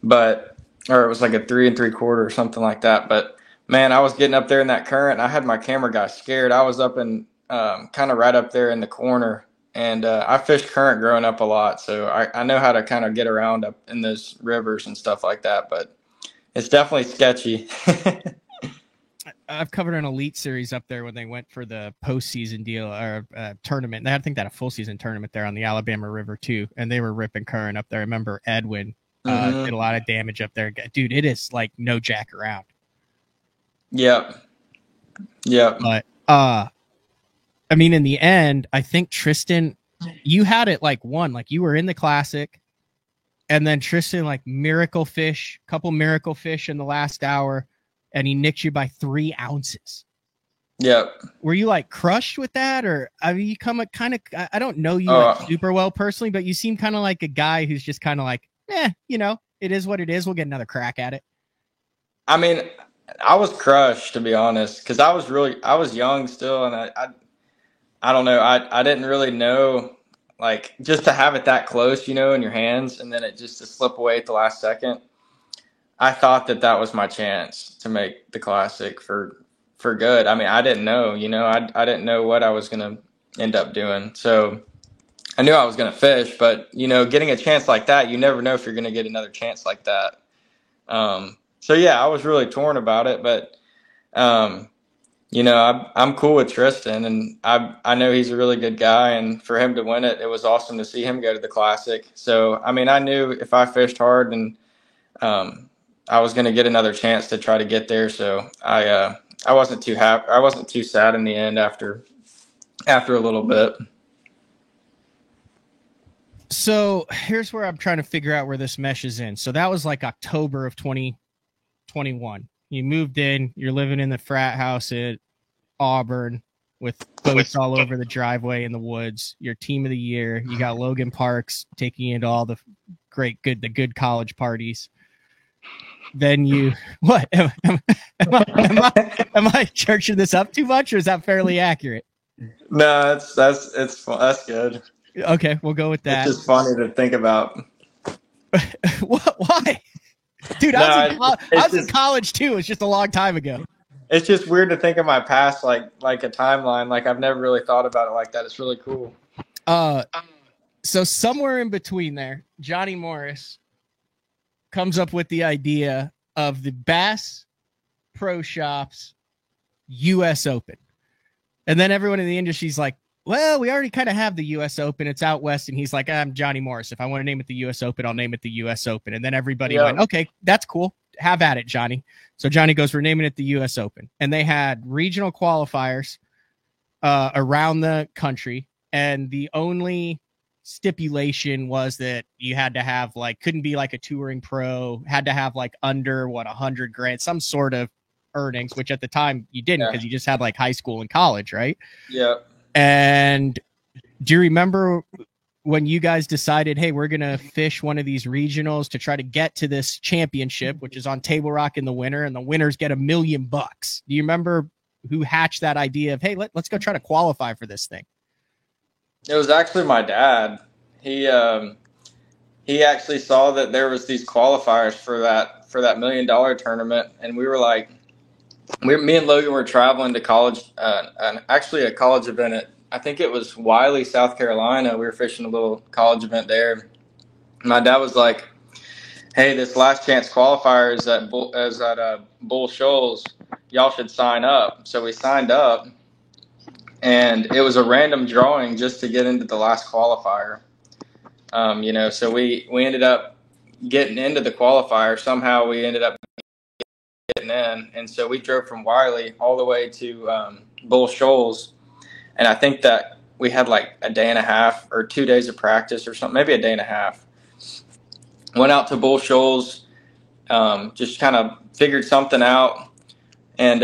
it was like a 3 3/4 or something like that. But man, I was getting up there in that current, and I had my camera guy scared. I was up in kind of right up there in the corner, and I fished current growing up a lot, so I know how to kind of get around up in those rivers and stuff like that. But it's definitely sketchy. I've covered an Elite Series up there when they went for the postseason deal or tournament. I think that a full season tournament there on the Alabama River too, and they were ripping current up there. I remember Edwin did a lot of damage up there. Dude, it is like no jack around. Yep. But I mean, in the end, I think Tristan, you had it like you were in the Classic, and then Tristan couple miracle fish in the last hour, and he nicked you by 3 ounces. Yep. Were you like crushed with that? Or I mean, you come kind of, I don't know you super well personally, but you seem kind of like a guy who's just kind of like, you know, it is what it is. We'll get another crack at it. I mean, I was crushed, to be honest, because I was young still, and I don't know. I didn't really know like just to have it that close, you know, in your hands, and then it just to slip away at the last second. I thought that was my chance to make the Classic for good. I mean, I didn't know, you know, I didn't know what I was going to end up doing. So I knew I was going to fish, but, you know, getting a chance like that, you never know if you're going to get another chance like that. So, yeah, I was really torn about it, but, you know, I'm cool with Tristan, and I know he's a really good guy, and for him to win it, it was awesome to see him go to the Classic. So, I mean, I knew if I fished hard and I was going to get another chance to try to get there. So I wasn't too happy. I wasn't too sad in the end after a little bit. So here's where I'm trying to figure out where this meshes in. So that was like October of 2021. You moved in, you're living in the frat house at Auburn with boats all over the driveway in the woods. Your team of the year. You got Logan Parks taking you into all the good college parties. Then you what? Am I churching this up too much, or is that fairly accurate? No, that's good. Okay, we'll go with that. It's just funny to think about. What? Why? Dude, I was in college too. It's just a long time ago. It's just weird to think of my past like a timeline. Like I've never really thought about it like that. It's really cool. So somewhere in between there, Johnny Morris comes up with the idea of the Bass Pro Shops U.S. Open. And then everyone in the industry's like, well, we already kind of have the U.S. Open. It's out west. And he's like, I'm Johnny Morris. If I want to name it the U.S. Open, I'll name it the U.S. Open. And then everybody went, okay, that's cool. Have at it, Johnny. So Johnny goes, we're naming it the U.S. Open. And they had regional qualifiers around the country. And the only stipulation was that you had to have couldn't be like a touring pro, had to have under $100,000, some sort of earnings, which at the time you didn't because you just had high school and college, right? Yeah. And do you remember when you guys decided, hey, we're going to fish one of these regionals to try to get to this championship, which is on Table Rock in the winter, and the winners get $1 million? Do you remember who hatched that idea of, hey, let's go try to qualify for this thing? It was actually my dad. He actually saw that there was these qualifiers for that $1 million tournament, and we were like, me and Logan were traveling to college, actually a college event at, I think it was Wiley, South Carolina. We were fishing a little college event there. My dad was like, hey, this last chance qualifier is at Bull Shoals. Y'all should sign up. So we signed up. And it was a random drawing just to get into the last qualifier. You know, so we ended up getting into the qualifier. Somehow we ended up getting in. And so we drove from Wiley all the way to Bull Shoals. And I think that we had a day and a half or 2 days of practice or something, maybe a day and a half. Went out to Bull Shoals, just kind of figured something out. And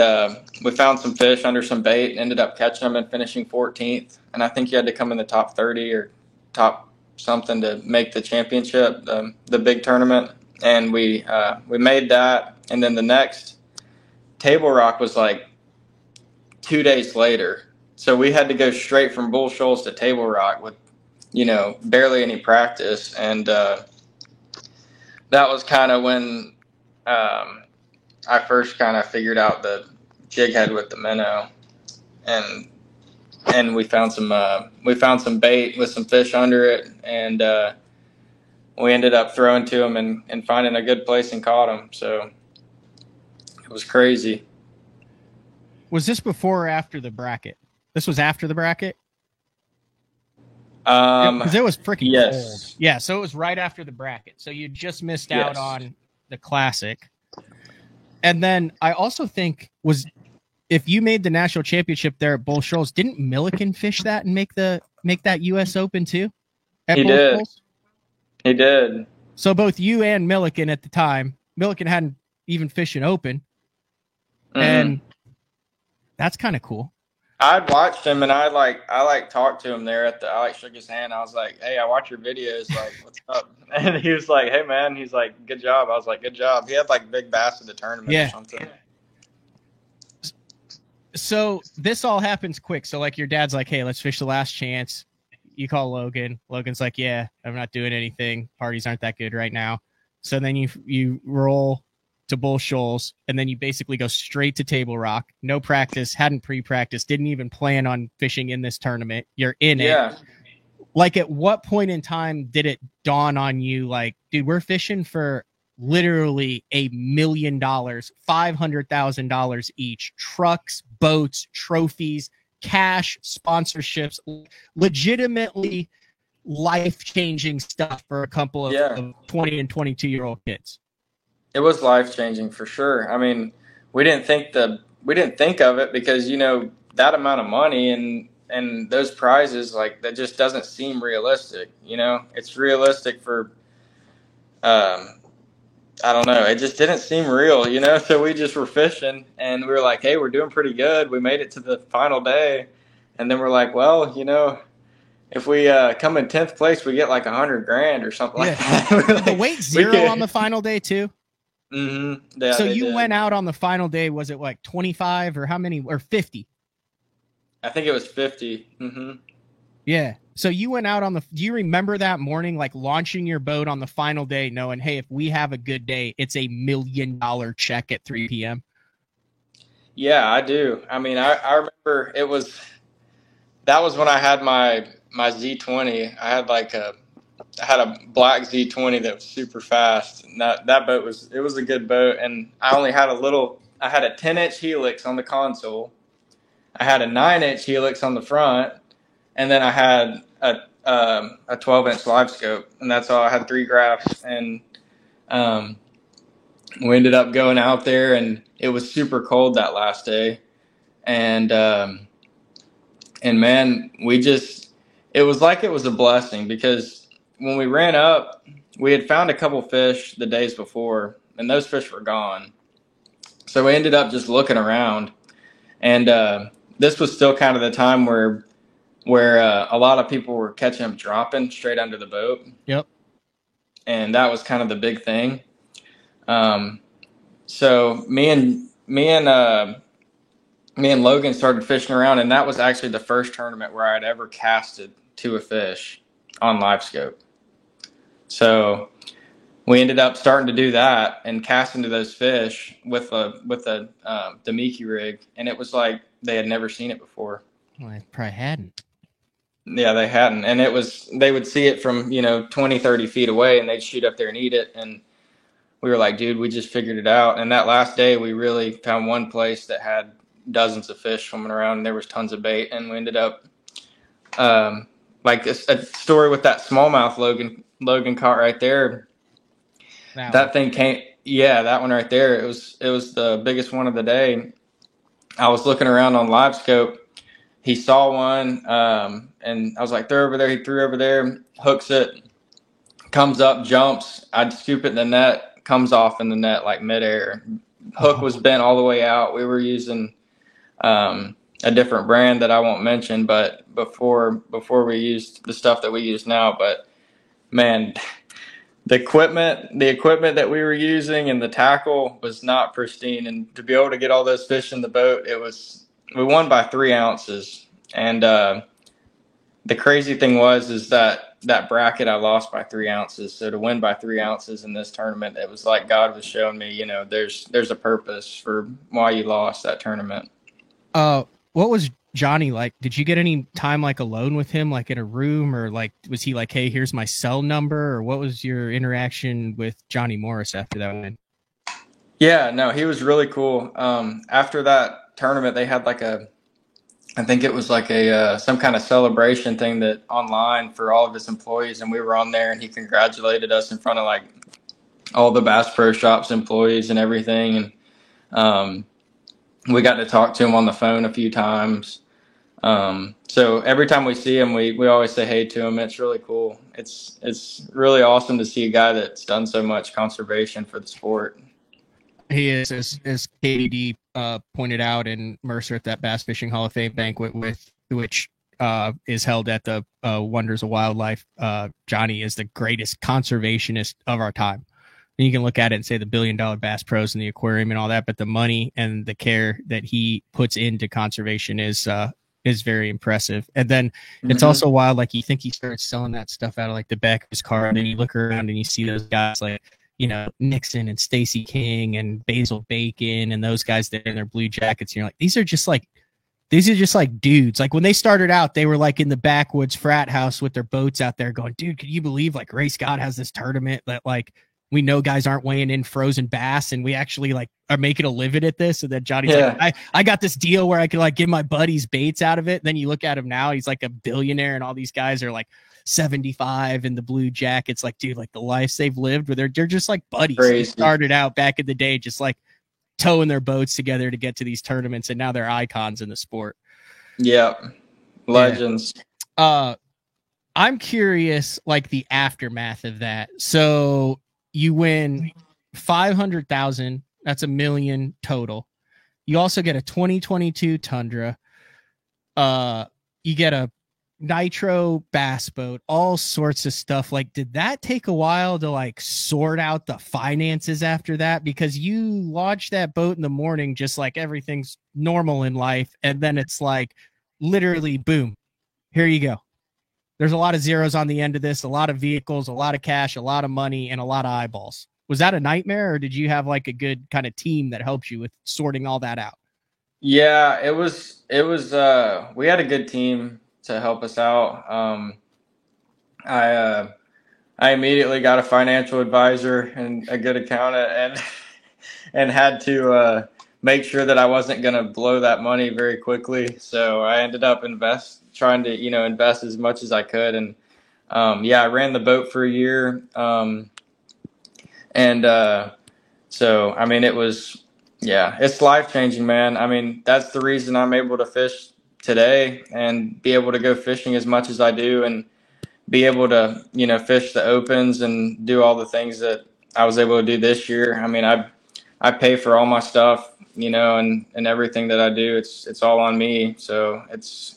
we found some fish under some bait and ended up catching them and finishing 14th. And I think you had to come in the top 30 or top something to make the championship, the big tournament. And we made that. And then the next Table Rock was 2 days later. So we had to go straight from Bull Shoals to Table Rock with, barely any practice. And that was kind of when I first kind of figured out the jig head with the minnow, and we found some bait with some fish under it, and we ended up throwing to them and finding a good place and caught them. So it was crazy. Was this before or after the bracket? This was after the bracket? Because it was freaking cold. Yes. Yeah, so it was right after the bracket. So you just missed out on the Classic. And then I also think if you made the national championship there at Bull Shoals, didn't Milliken fish that and make that U.S. Open too? He did. He did. So both you and Milliken at the time, Milliken hadn't even fished an Open, and that's kind of cool. I'd watched him, and I talked to him there I shook his hand. I was like, hey, I watch your videos. What's up? And he was like, hey, man. He's like, good job. I was like, good job. He had big bass at the tournament or something. So this all happens quick. So your dad's like, hey, let's fish the last chance. you call Logan. Logan's like, yeah, I'm not doing anything. Parties aren't that good right now. So then you roll to Bull Shoals, and then you basically go straight to Table Rock. No practice, hadn't pre-practiced, didn't even plan on fishing in this tournament. You're in it. Like, at what point in time did it dawn on you, like, dude, we're fishing for literally $1 million, $500,000 each, trucks, boats, trophies, cash, sponsorships, legitimately life-changing stuff for a couple of 20 and 22-year-old kids. It was life-changing for sure. I mean, we didn't think of it because, you know, that amount of money and those prizes, like, that just doesn't seem realistic. You know, it's realistic for I don't know. It just didn't seem real, you know? So we just were fishing, and we were like, hey, we're doing pretty good. We made it to the final day. And then we're like, well, you know, if we come in 10th place, we get like $100,000 or something like that. Like, the weight zero on the final day too? Mm-hmm. Yeah, so you went out on the final day, was it like 25 or how many, or 50? I think it was 50. Mm-hmm. Yeah. So you went out do you remember that morning, like launching your boat on the final day, knowing, hey, if we have a good day, it's $1 million check at 3 p.m.? Yeah, I do. I mean, I remember that was when I had my Z20. I had a black Z20 that was super fast. And that boat was a good boat. And I only had I had a 10-inch helix on the console. I had a 9-inch helix on the front. And then I had a 12-inch live scope, and that's all. I had 3 graphs, and we ended up going out there, and it was super cold that last day, and man, it was like it was a blessing, because when we ran up, we had found a couple fish the days before, and those fish were gone. So we ended up just looking around, and this was still kind of the time where a lot of people were catching them dropping straight under the boat. Yep. And that was kind of the big thing. So me and Logan started fishing around, and that was actually the first tournament where I'd ever casted to a fish on live scope. So we ended up starting to do that and casting to those fish with a Demiki rig, and it was like they had never seen it before. Well, I probably hadn't. Yeah, they hadn't. And they would see it from, 20, 30 feet away, and they'd shoot up there and eat it. And we were like, dude, we just figured it out. And that last day, we really found one place that had dozens of fish swimming around, and there was tons of bait. And we ended up, like a story with that smallmouth Logan caught right there. That thing came, that one right there. It was the biggest one of the day. I was looking around on live scope. He saw one, and I was like, throw over there. He threw over there, hooks it, comes up, jumps. I'd scoop it in the net, comes off in the net like midair. Hook was bent all the way out. We were using a different brand that I won't mention, but before we used the stuff that we use now. But man, the equipment that we were using and the tackle was not pristine. And to be able to get all those fish in the boat, we won by 3 ounces. And the crazy thing is that bracket I lost by 3 ounces. So to win by 3 ounces in this tournament, it was like God was showing me, there's a purpose for why you lost that tournament. What was Johnny like? Did you get any time like alone with him, like in a room, or like was he like, hey, here's my cell number, or what was your interaction with Johnny Morris after that win? Yeah, no, he was really cool. After that tournament, they had I think it was like some kind of celebration thing that online for all of his employees, and we were on there, and he congratulated us in front of like all the Bass Pro Shops employees and everything, and we got to talk to him on the phone a few times. So every time we see him, we always say hey to him. It's really cool. It's really awesome to see a guy that's done so much conservation for the sport. He is, as KDD pointed out, and Mercer at that Bass Fishing Hall of Fame banquet, which is held at the Wonders of Wildlife. Johnny is the greatest conservationist of our time. And you can look at it and say the $1 billion Bass Pros and the aquarium and all that, but the money and the care that he puts into conservation is is very impressive. And then it's also wild. Like, you think he started selling that stuff out of like the back of his car, and then you look around and you see those guys like, you know, Nixon and Stacey King and Basil Bacon and those guys there in their blue jackets. And you're like, these are just like dudes. Like, when they started out, they were like in the backwoods frat house with their boats out there going, dude, could you believe like Ray Scott has this tournament that like we know guys aren't weighing in frozen bass, and we actually like are making a living at this. And then Johnny's like, I got this deal where I could like give my buddies baits out of it. And then you look at him now, he's like a billionaire, and all these guys are like 75 in the blue jackets. Like, dude, like the lives they've lived, where they're just like buddies. They started out back in the day just like towing their boats together to get to these tournaments, and now they're icons in the sport. Yeah, legends. I'm curious, like the aftermath of that. So you win 500,000. That's $1 million total. You also get a 2022 Tundra. You get a nitro bass boat, all sorts of stuff. Like, did that take a while to like sort out the finances after that? Because you launch that boat in the morning, just like everything's normal in life. And then it's like literally, boom, here you go. There's a lot of zeros on the end of this, a lot of vehicles, a lot of cash, a lot of money, and a lot of eyeballs. Was that a nightmare, or did you have like a good kind of team that helped you with sorting all that out? Yeah, it was, we had a good team to help us out. I immediately got a financial advisor and a good accountant, and had to make sure that I wasn't going to blow that money very quickly. So I ended up trying to invest as much as I could. And I ran the boat for a year. So I mean, it's life-changing, man. I mean, that's the reason I'm able to fish today and be able to go fishing as much as I do, and be able to, fish the opens and do all the things that I was able to do this year. I mean, I pay for all my stuff, and everything that I do, it's all on me. So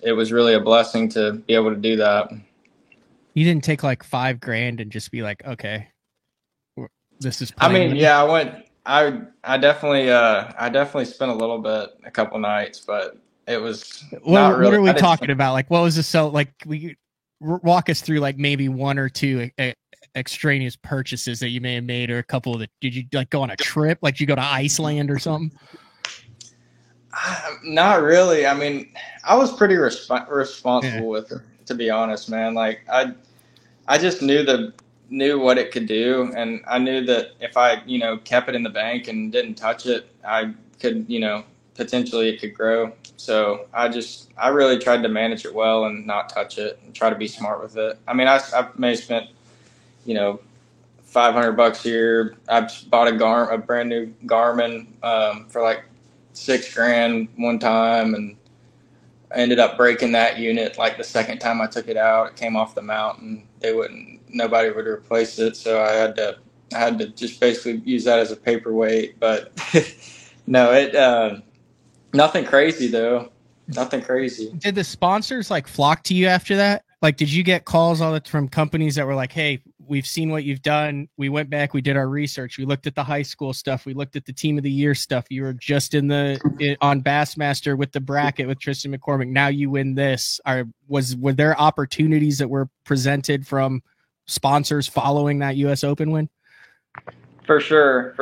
it was really a blessing to be able to do that. You didn't take like $5,000 and just be like, okay, this is. I mean, yeah, I definitely spent a couple nights, but it was not really. What are we talking about? Like, what was this? So like, we walk us through like maybe one or two extraneous purchases that you may have made, or a couple of did you like go on a trip? Like, did you go to Iceland or something? Not really. I mean, I was pretty responsible with it, to be honest, man. Like, I just knew what it could do, and I knew that if I kept it in the bank and didn't touch it, I could potentially it could grow. So I really tried to manage it well and not touch it and try to be smart with it. I mean, I may have spent $500 here. I bought a brand new Garmin for like $6,000 one time, and I ended up breaking that unit like the second time I took it out. It came off the mount, and nobody would replace it, so I had to just basically use that as a paperweight. But no, nothing crazy though. Nothing crazy. Did the sponsors like flock to you after that? Like, did you get calls from companies that were like, hey, we've seen what you've done. We went back, we did our research. We looked at the high school stuff. We looked at the team of the year stuff. You were just on Bassmaster with the bracket with Tristan McCormick. Now you win this. Were there opportunities that were presented from sponsors following that US Open win? For sure.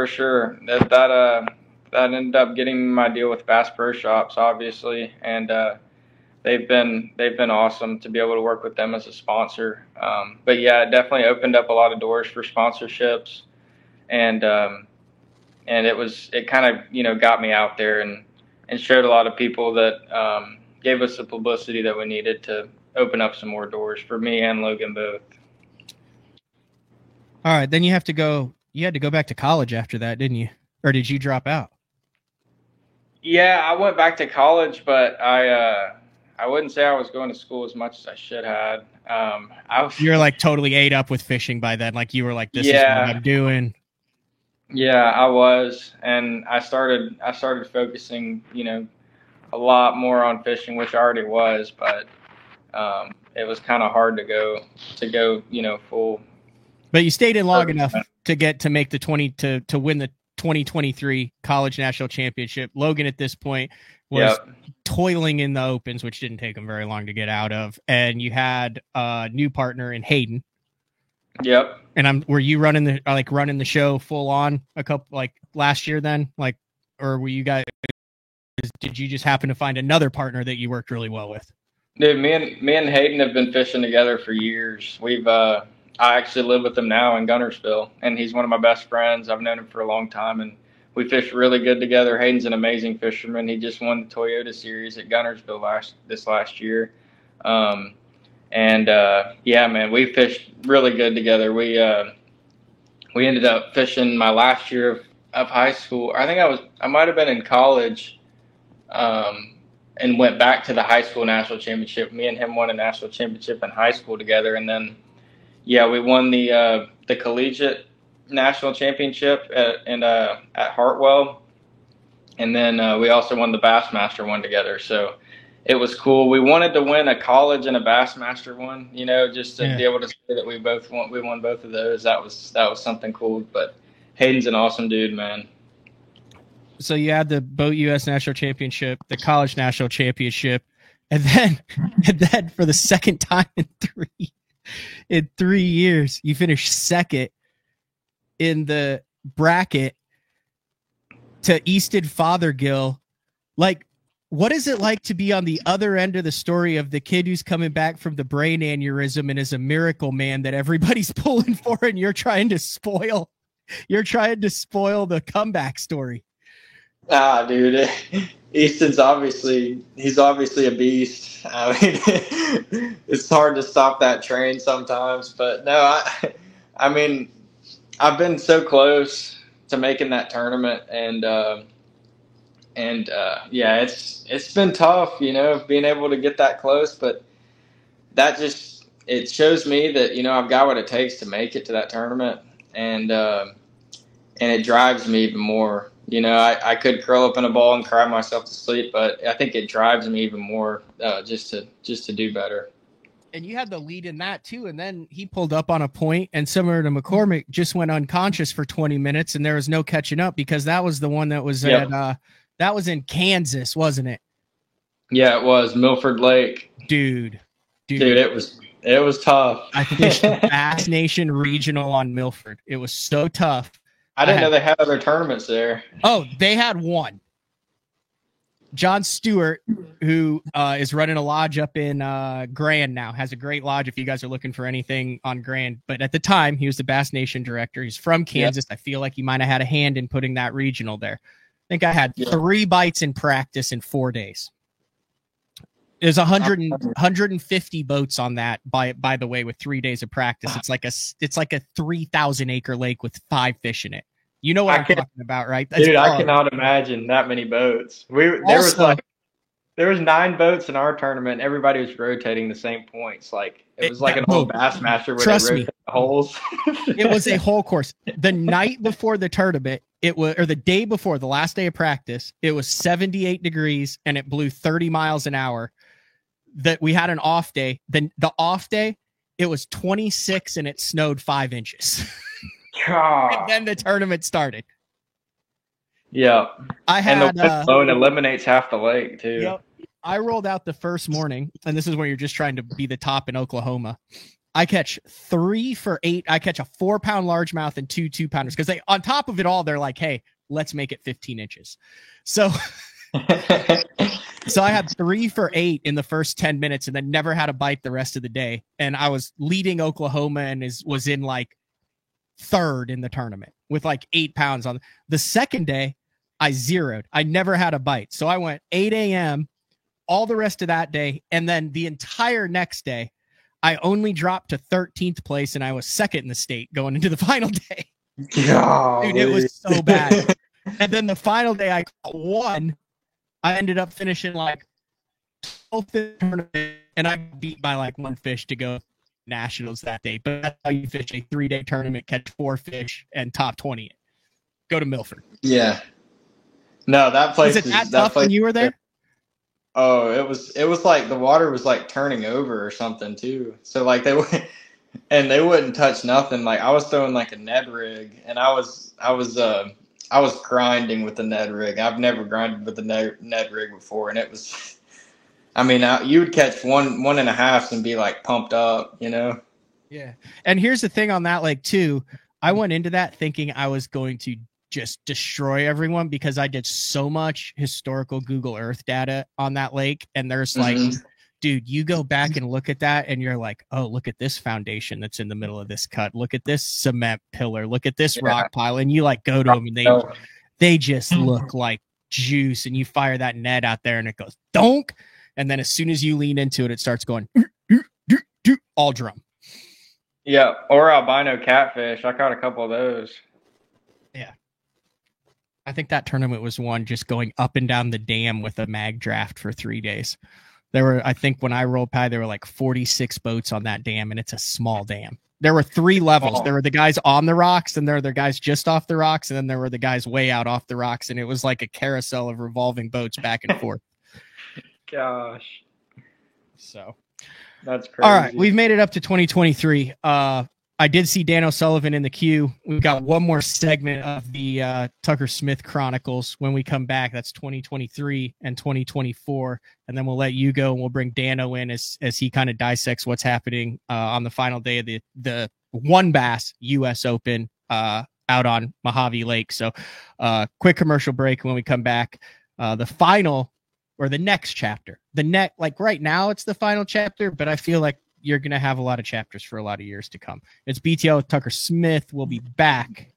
That ended up getting my deal with Bass Pro Shops, obviously, and they've been awesome to be able to work with them as a sponsor. But yeah, it definitely opened up a lot of doors for sponsorships, and it kind of got me out there and showed a lot of people that gave us the publicity that we needed to open up some more doors for me and Logan both. All right, then you had to go back to college after that, didn't you? Or did you drop out? Yeah, I went back to college, but I wouldn't say I was going to school as much as I should have. You were like totally ate up with fishing by then. Like, you were like, this is what I'm doing. Yeah, I was. And I started focusing, a lot more on fishing, which I already was, but it was kind of hard to go, full. But you stayed in long enough to make the 20 to win 2023 college national championship. Logan at this point was toiling in the opens, which didn't take him very long to get out of. And you had a new partner in Hayden. Yep. And were you running the show full on last year then? Or were you guys, did you just happen to find another partner that you worked really well with? Dude, me and Hayden have been fishing together for years. I actually live with him now in Guntersville, and he's one of my best friends. I've known him for a long time, and we fish really good together. Hayden's an amazing fisherman. He just won the Toyota Series at Guntersville this last year. Yeah, man, we fished really good together. We ended up fishing my last year of high school. I think I might have been in college, and went back to the high school national championship. Me and him won a national championship in high school together, and then we won the collegiate national championship at Hartwell, and then we also won the Bassmaster one together. So it was cool. We wanted to win a college and a Bassmaster one, just to be able to say that we won both of those. That was something cool. But Hayden's an awesome dude, man. So you had the Boat US National Championship, the College National Championship, and then for the second time in 3 years, you finished second in the bracket to Easton Fothergill. What is it like to be on the other end of the story of the kid who's coming back from the brain aneurysm and is a miracle man that everybody's pulling for, and you're trying to spoil the comeback story? Dude, Easton's obviously a beast. I mean, it's hard to stop that train sometimes, but no, I mean, I've been so close to making that tournament, and it's been tough, being able to get that close, but it shows me that, I've got what it takes to make it to that tournament, and it drives me even more. I could curl up in a ball and cry myself to sleep, but I think it drives me even more just to do better. And you had the lead in that too, and then he pulled up on a point, and similar to McCormick, just went unconscious for 20 minutes, and there was no catching up because that was the one that was that was in Kansas, wasn't it? Yeah, it was Milford Lake. Dude, it was tough. I fished the Bass Nation Regional on Milford. It was so tough. I didn't know they had other tournaments there. Oh, they had one. John Stewart, who is running a lodge up in Grand now, has a great lodge if you guys are looking for anything on Grand. But at the time, he was the Bass Nation director. He's from Kansas. Yep. I feel like he might have had a hand in putting that regional there. I think I had 3 bites in practice in 4 days. There's 150 boats on that, by the way, with 3 days of practice. It's like a 3,000 acre lake with 5 fish in it. You know what I'm talking about, right? Dude, I cannot imagine that many boats. There was 9 boats in our tournament. Everybody was rotating the same points. It was like an old Bassmaster where they rotate the holes. It was a whole course. The night before the tournament, the day before, the last day of practice, it was 78 degrees and it blew 30 miles an hour. That we had an off day. Then the off day, it was 26 and it snowed 5 inches. And then the tournament started. Yeah. And the wind eliminates half the lake too. Yep. I rolled out the first morning, and this is where you're just trying to be the top in Oklahoma. I catch 3 for 8. I catch a 4-pound largemouth and 2 2-pounders because on top of it all, they're like, hey, let's make it 15 inches. So I had 3 for 8 in the first 10 minutes and then never had a bite the rest of the day. And I was leading Oklahoma and was in 3rd in the tournament with 8 pounds on. The second day, I zeroed. I never had a bite. So I went 8 a.m. all the rest of that day. And then the entire next day, I only dropped to 13th place and I was second in the state going into the final day. Golly. Dude, it was so bad. And then the final day I caught 1. I ended up finishing 12th tournament and I beat by 1 fish to go nationals that day. But that's how you fish a 3-day tournament, catch 4 fish and top 20 it. Go to Milford. Yeah. No, that place was it that tough when you were there? Oh, it was like the water was turning over or something too. So they wouldn't touch nothing. I was throwing a Ned rig and I was I was grinding with the Ned rig. I've never grinded with the Ned rig before, and it was. I mean, you would catch 1.5 and be like pumped up, you know. Yeah, and here's the thing on that lake too. I went into that thinking I was going to just destroy everyone because I did so much historical Google Earth data on that lake, and there's like. Dude, you go back and look at that and you're like, oh, look at this foundation that's in the middle of this cut. Look at this cement pillar. Look at this rock pile. And you like go to them and they just look like juice. And you fire that net out there and it goes donk. And then as soon as you lean into it, it starts going all drum. Yeah. Or albino catfish. I caught a couple of those. Yeah. I think that tournament was one just going up and down the dam with a mag draft for 3 days. There were, I think when I rolled pie, there were like 46 boats on that dam, and it's a small dam. There were 3 levels. There were the guys on the rocks, and there were the guys just off the rocks, and then there were the guys way out off the rocks, and it was like a carousel of revolving boats back and forth. Gosh. So that's crazy. All right, we've made it up to 2023. I did see Dan O'Sullivan in the queue. We've got one more segment of the Tucker Smith Chronicles. When we come back, that's 2023 and 2024. And then we'll let you go and we'll bring Dano in as he kind of dissects what's happening on the final day of the WON Bass US Open out on Mojave Lake. So quick commercial break. When we come back, the final or the next chapter, like right now it's the final chapter, but I feel like you're going to have a lot of chapters for a lot of years to come. It's BTL with Tucker Smith. We'll be back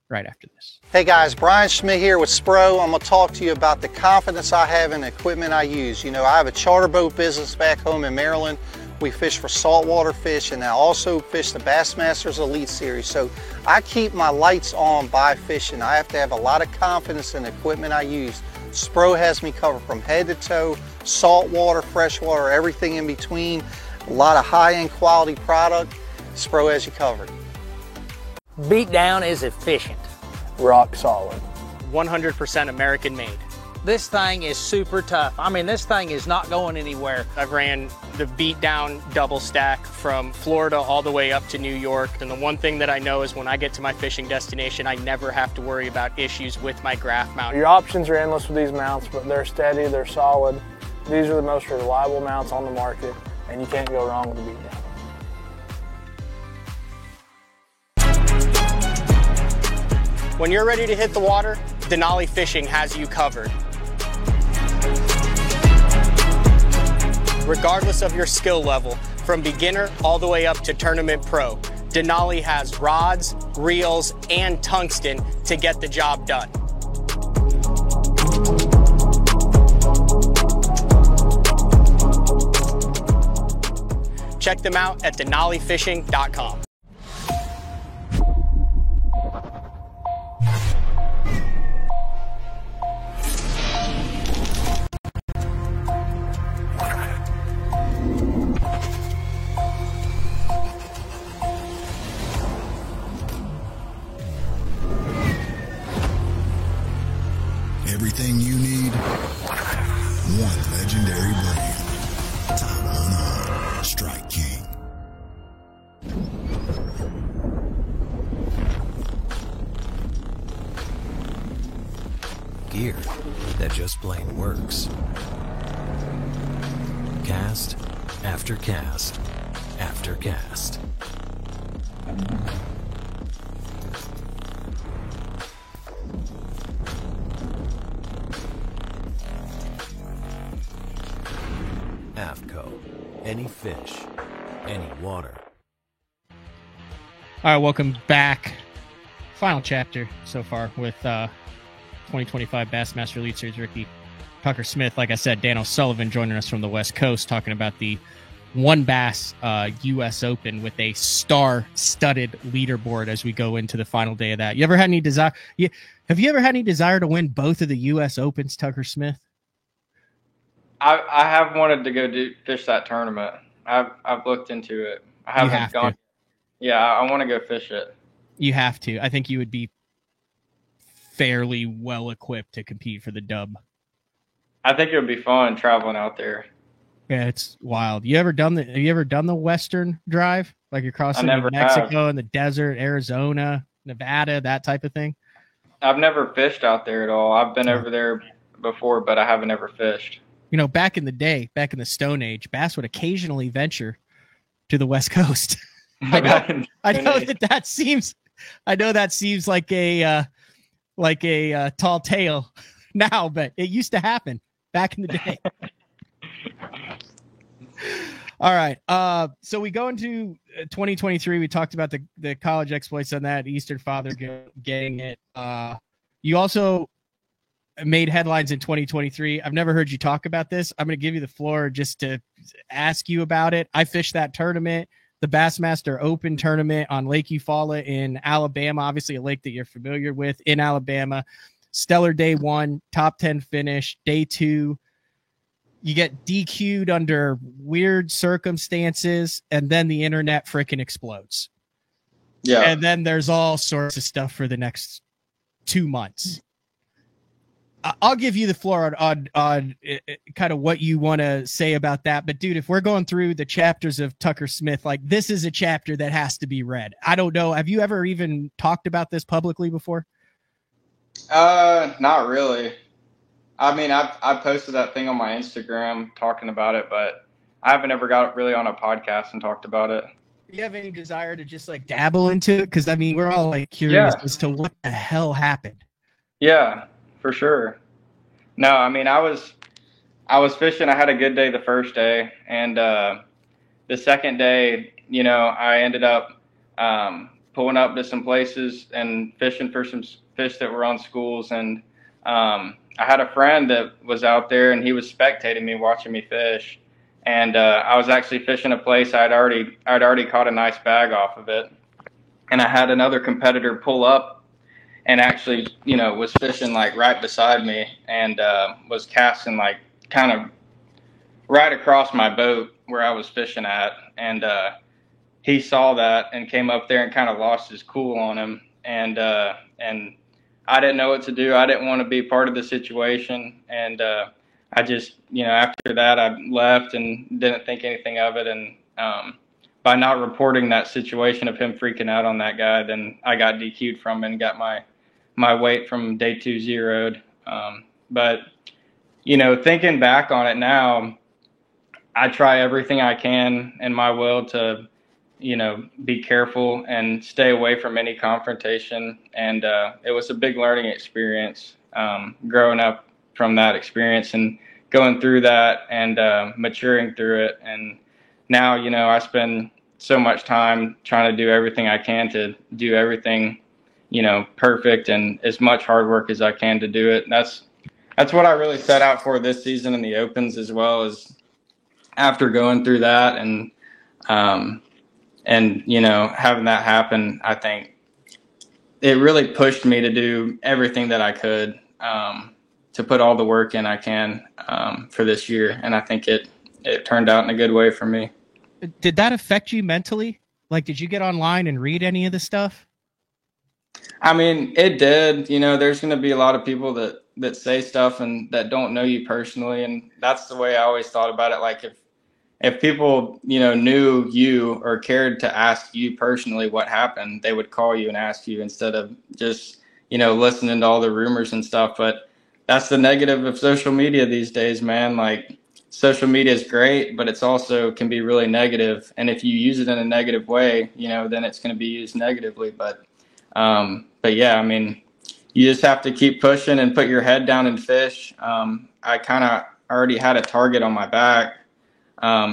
right after this. Hey guys, Brian Schmidt here with Spro. I'm going to talk to you about the confidence I have in the equipment I use. You know, I have a charter boat business back home in Maryland. We fish for saltwater fish, and I also fish the Bassmasters Elite Series. So I keep my lights on by fishing. I have to have a lot of confidence in the equipment I use. Spro has me covered from head to toe, saltwater, freshwater, everything in between. A lot of high-end quality product. Spro has you covered. Beatdown is efficient. Rock solid. 100% American made. This thing is super tough. I mean, this thing is not going anywhere. I've ran the Beatdown double stack from Florida all the way up to New York. And the one thing that I know is when I get to my fishing destination, I never have to worry about issues with my graph mount. Your options are endless with these mounts, but they're steady, they're solid. These are the most reliable mounts on the market, and you can't go wrong with the Beatdown. When you're ready to hit the water, Denali Fishing has you covered. Regardless of your skill level, from beginner all the way up to tournament pro, Denali has rods, reels, and tungsten to get the job done. Check them out at denalifishing.com. Everything you need, one legendary brand. Top on Strike King. Gear that just plain works. Cast after cast after cast. AFTCO. Any fish, any water. All right, welcome back. Final chapter so far with 2025 Bassmaster Elite Series rookie Tucker Smith. Like I said, Dan O'Sullivan joining us from the West Coast, talking about the WON Bass U.S. Open with a star-studded leaderboard as we go into the final day of that. You ever had any desire? Have you ever had any desire to win both of the U.S. Opens, Tucker Smith? I have wanted to go fish that tournament. I've looked into it. I haven't gone. Yeah, I want to go fish it. You have to. I think you would be fairly well equipped to compete for the dub. I think it would be fun traveling out there. Yeah, it's wild. Have you ever done the Western Drive? Like you're crossing Mexico and the desert, Arizona, Nevada, that type of thing? I've never fished out there at all. I've been over there before, but I haven't ever fished. You know, back in the day, back in the Stone Age, bass would occasionally venture to the West Coast. I know that seems like a tall tale now, but it used to happen back in the day. All right. So we go into 2023. We talked about the college exploits on that, Eastern Father getting it. You also made headlines in 2023. I've never heard you talk about this. I'm going to give you the floor just to ask you about it. I fished that tournament, the Bassmaster Open tournament on Lake Eufaula in Alabama, obviously a lake that you're familiar with in Alabama. Stellar day 1, top 10 finish. Day 2, you get DQ'd under weird circumstances, and then the internet freaking explodes. Yeah. And then there's all sorts of stuff for the next 2 months. I'll give you the floor on kind of what you want to say about that. But, dude, if we're going through the chapters of Tucker Smith, like, this is a chapter that has to be read. I don't know. Have you ever even talked about this publicly before? Not really. I mean, I posted that thing on my Instagram talking about it, but I haven't ever got really on a podcast and talked about it. Do you have any desire to just, like, dabble into it? Because, I mean, we're all, like, curious as to what the hell happened. Yeah. For sure. No, I mean, I was fishing. I had a good day the first day, and the second day, you know, I ended up pulling up to some places and fishing for some fish that were on schools. And I had a friend that was out there, and he was spectating me, watching me fish. And I was actually fishing a place I'd already caught a nice bag off of it, and I had another competitor pull up and actually, you know, was fishing like right beside me, and was casting like kind of right across my boat where I was fishing at. And he saw that and came up there and kind of lost his cool on him. And I didn't know what to do. I didn't want to be part of the situation. And I just, you know, after that, I left and didn't think anything of it. And by not reporting that situation of him freaking out on that guy, then I got DQ'd from it and got my weight from day 2 zeroed. But, you know, thinking back on it now, I try everything I can in my will to, you know, be careful and stay away from any confrontation. And it was a big learning experience, growing up from that experience and going through that and maturing through it. And now, you know, I spend so much time trying to do everything I can to do everything, you know, perfect, and as much hard work as I can to do it. And that's what I really set out for this season in the Opens, as well as after going through that and you know, having that happen. I think it really pushed me to do everything that I could to put all the work in I can for this year, and I think it turned out in a good way for me. Did that affect you mentally? Like, did you get online and read any of the stuff? I mean, it did. You know, there's going to be a lot of people that say stuff and that don't know you personally. And that's the way I always thought about it. Like, if people, you know, knew you or cared to ask you personally what happened, they would call you and ask you instead of just, you know, listening to all the rumors and stuff. But that's the negative of social media these days, man. Like, social media is great, but it's also can be really negative. And if you use it in a negative way, you know, then it's going to be used negatively. But yeah, I mean, you just have to keep pushing and put your head down and fish. I kind of already had a target on my back.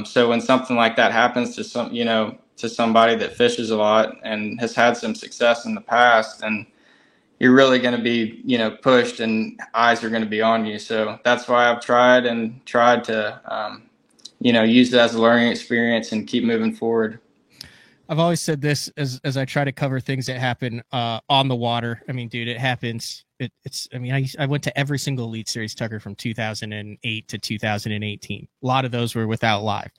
So when something like that happens to to somebody that fishes a lot and has had some success in the past, and you're really going to be, you know, pushed and eyes are going to be on you. So that's why I've tried to, you know, use it as a learning experience and keep moving forward. I've always said this as I try to cover things that happen on the water. I mean, dude, it happens. I went to every single Elite Series, Tucker, from 2008 to 2018. A lot of those were without live.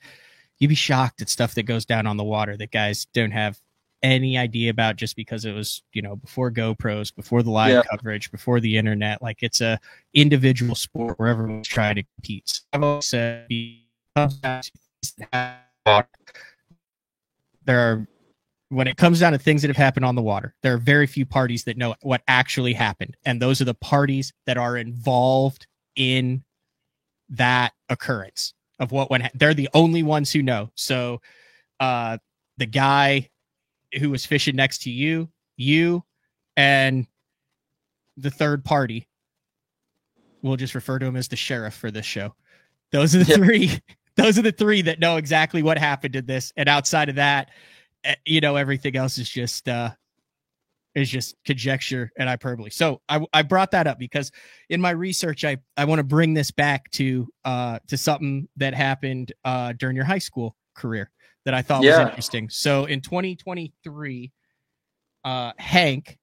You'd be shocked at stuff that goes down on the water that guys don't have any idea about, just because it was, you know, before GoPros, before the live coverage, before the internet. Like, it's a individual sport where everyone's trying to compete. So I've always said, there are when it comes down to things that have happened on the water, there are very few parties that know what actually happened. And those are the parties that are involved in that occurrence of what went. They're the only ones who know. So the guy who was fishing next to you, and the third party, we'll just refer to him as the sheriff for this show. Those are the three. Those are the three that know exactly what happened in this. And outside of that, everything else is just conjecture and hyperbole. So I brought that up because in my research, I want to bring this back to something that happened during your high school career that I thought was interesting. So in 2023, Hank,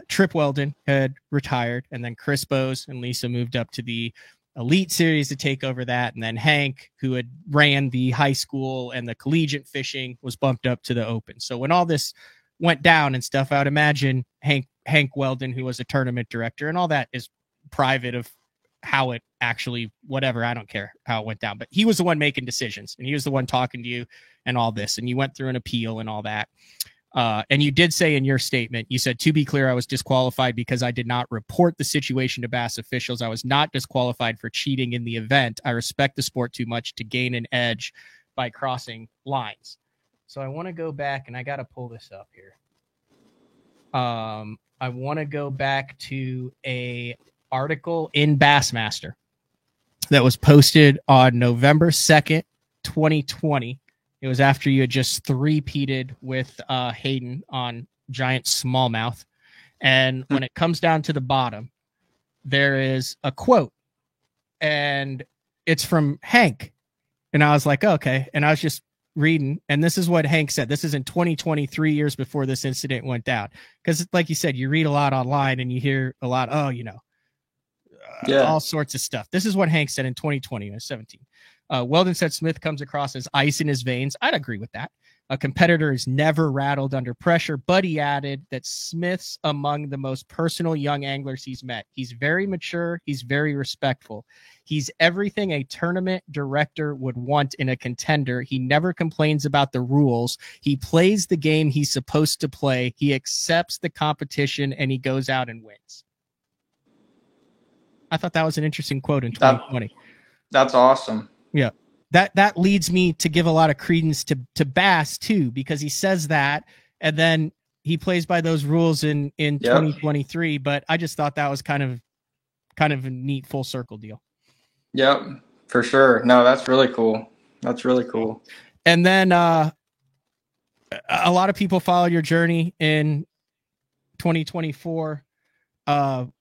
Trip Weldon had retired, and then Chris Bowes and Lisa moved up to the Elite Series to take over that. And then Hank, who had ran the high school and the collegiate fishing, was bumped up to the Open. So when all this went down and stuff, I would imagine Hank Weldon, who was a tournament director, and all that is private of how it actually, whatever, I don't care how it went down, but he was the one making decisions, and he was the one talking to you and all this, and you went through an appeal and all that. And you did say in your statement, you said, to be clear, I was disqualified because I did not report the situation to Bass officials. I was not disqualified for cheating in the event. I respect the sport too much to gain an edge by crossing lines. So I want to go back, and I got to pull this up here. I want to go back to a article in Bassmaster that was posted on November 2nd, 2020. It was after you had just three-peated with Hayden on giant smallmouth. And when it comes down to the bottom, there is a quote, and it's from Hank. And I was like, okay. And I was just reading, and this is what Hank said. This is in 2020, 3 years before this incident went down. Because like you said, you read a lot online and you hear a lot, all sorts of stuff. This is what Hank said in 2020, 17. Weldon said Smith comes across as ice in his veins. I'd agree with that. A competitor is never rattled under pressure, but he added that Smith's among the most personal young anglers he's met. He's very mature. He's very respectful. He's everything a tournament director would want in a contender. He never complains about the rules. He plays the game he's supposed to play. He accepts the competition, and he goes out and wins. I thought that was an interesting quote in 2020. That's awesome. Yeah. That leads me to give a lot of credence to Bass too, because he says that, and then he plays by those rules in 2023. But I just thought that was kind of a neat full circle deal. Yep, for sure. No, that's really cool. That's really cool. And then a lot of people followed your journey in 2024.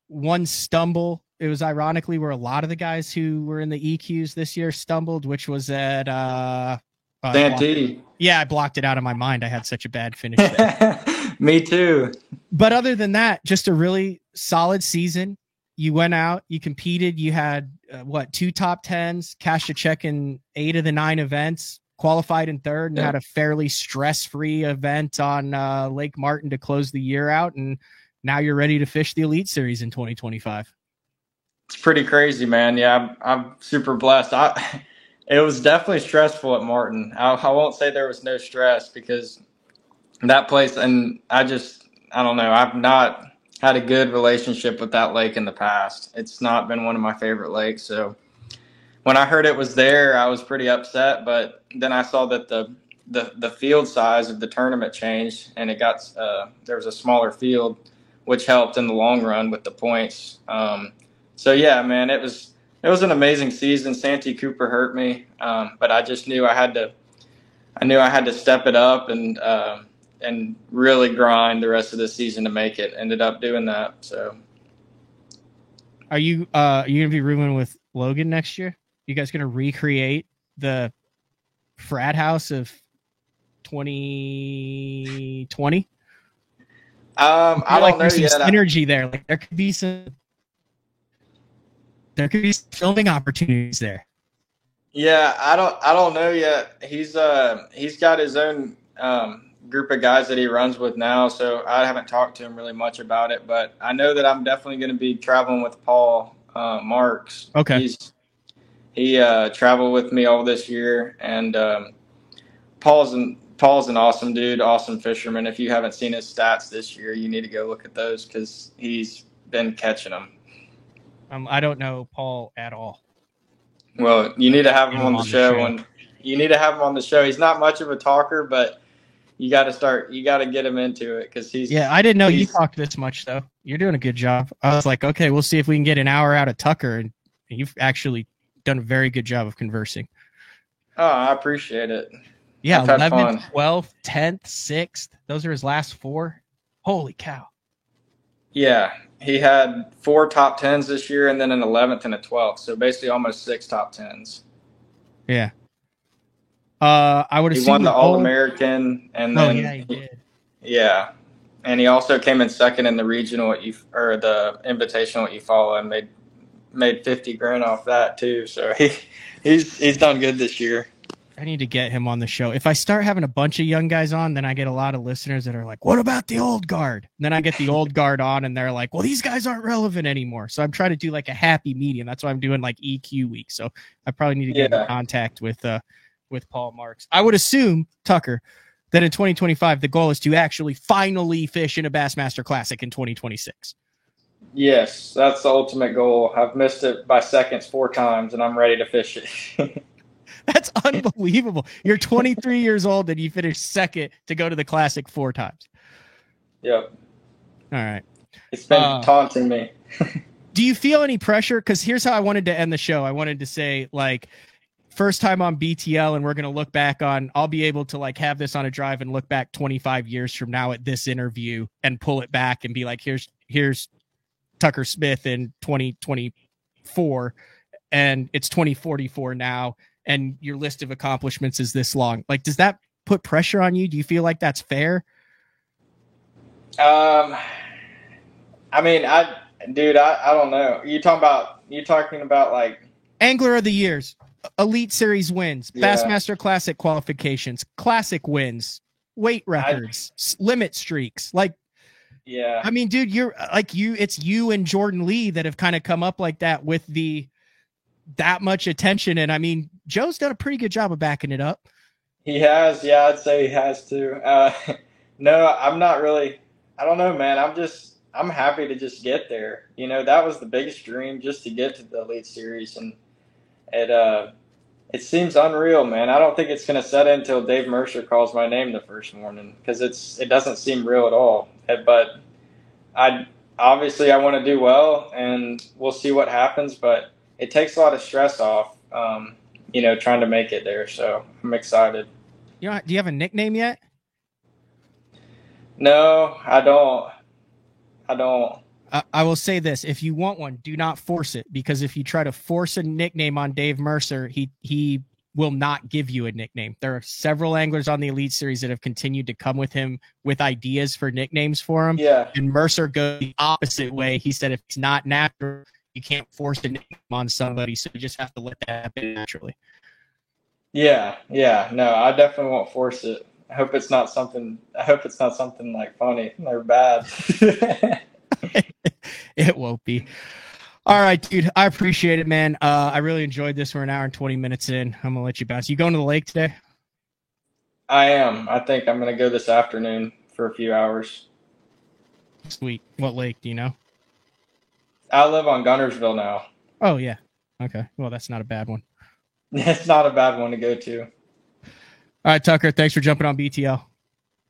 One stumble. It was ironically where a lot of the guys who were in the EQs this year stumbled, which was at Santee. Yeah, I blocked it out of my mind. I had such a bad finish there. Me too. But other than that, just a really solid season. You went out, you competed, you had 2 top 10s, cashed a check in 8 of the 9 events, qualified in third, and had a fairly stress-free event on Lake Martin to close the year out. And now you're ready to fish the Elite Series in 2025. It's pretty crazy, man. Yeah, I'm super blessed. It was definitely stressful at Martin. I won't say there was no stress, because that place, and I don't know, I've not had a good relationship with that lake in the past. It's not been one of my favorite lakes. So when I heard it was there, I was pretty upset. But then I saw that the field size of the tournament changed, and it got there was a smaller field, which helped in the long run with the points. So yeah, man, it was an amazing season. Santee Cooper hurt me, but I just knew I had to step it up and really grind the rest of the season to make it. Ended up doing that. So, are you gonna be rooming with Logan next year? You guys gonna recreate the frat house of 2020? I don't know yet. Synergy there. Like there could be some filming opportunities there. Yeah, I don't know yet. He's got his own group of guys that he runs with now, so I haven't talked to him really much about it. But I know that I'm definitely going to be traveling with Paul Marks. Okay. He traveled with me all this year, and Paul's Paul's an awesome dude, awesome fisherman. If you haven't seen his stats this year, you need to go look at those because he's been catching them. I don't know Paul at all. Well, you need to have him on the show. You need to have him on the show. He's not much of a talker, but you got to get him into it because he's. Yeah, I didn't know you talked this much though. You're doing a good job. I was like, okay, we'll see if we can get an hour out of Tucker, and you've actually done a very good job of conversing. Oh, I appreciate it. Yeah, 11th, 12th, 10th, 6th. Those are his last 4. Holy cow. Yeah, he had 4 top 10s this year and then an 11th and a 12th. So basically almost 6 top 10s. Yeah. I would assume he won the All-American and then he did. Yeah. And he also came in second in the regional or the invitational at Eufaula and made 50 grand off that too. So he's done good this year. I need to get him on the show. If I start having a bunch of young guys on, then I get a lot of listeners that are like, what about the old guard? And then I get the old guard on and they're like, well, these guys aren't relevant anymore. So I'm trying to do like a happy medium. That's why I'm doing like EQ week. So I probably need to get in contact with Paul Marks. I would assume, Tucker, that in 2025, the goal is to actually finally fish in a Bassmaster Classic in 2026. Yes, that's the ultimate goal. I've missed it by seconds 4 times and I'm ready to fish it. That's unbelievable. You're 23 years old and you finished second to go to the Classic 4 times. Yep. All right. It's been taunting me. Do you feel any pressure? Because here's how I wanted to end the show. I wanted to say, like, first time on BTL, and we're going to look back on, I'll be able to like have this on a drive and look back 25 years from now at this interview and pull it back and be like, here's Tucker Smith in 2024 and it's 2044 now. And your list of accomplishments is this long. Like, does that put pressure on you? Do you feel like that's fair? I mean, I don't know. You talking about like Angler of the Years, Elite Series wins, Bassmaster Classic qualifications, Classic wins, weight records, limit streaks. Like, yeah. I mean, dude, it's you and Jordan Lee that have kind of come up like that with that much attention. And I mean, Joe's done a pretty good job of backing it up. He has. Yeah, I'd say he has too. No, I'm not really, I don't know, man. I'm happy to just get there. You know, that was the biggest dream, just to get to the Elite Series. And it seems unreal, man. I don't think it's going to set in until Dave Mercer calls my name the first morning because it doesn't seem real at all. But I want to do well and we'll see what happens, but it takes a lot of stress off, trying to make it there. So I'm excited. Do you have a nickname yet? No, I don't. I will say this. If you want one, do not force it, because if you try to force a nickname on Dave Mercer, he will not give you a nickname. There are several anglers on the Elite Series that have continued to come with him with ideas for nicknames for him. Yeah. And Mercer goes the opposite way. He said if it's not natural, you can't force a nickname on somebody, so you just have to let that happen naturally. Yeah. No, I definitely won't force it. I hope it's not something like funny or bad. It won't be. All right, dude. I appreciate it, man. I really enjoyed this. We're an hour and 20 minutes in. I'm gonna let you bounce. You going to the lake today? I am. I think I'm gonna go this afternoon for a few hours. Sweet. What lake do you know? I live on Gunnersville now. Oh yeah. Okay. Well, that's not a bad one. It's not a bad one to go to. All right, Tucker. Thanks for jumping on BTL.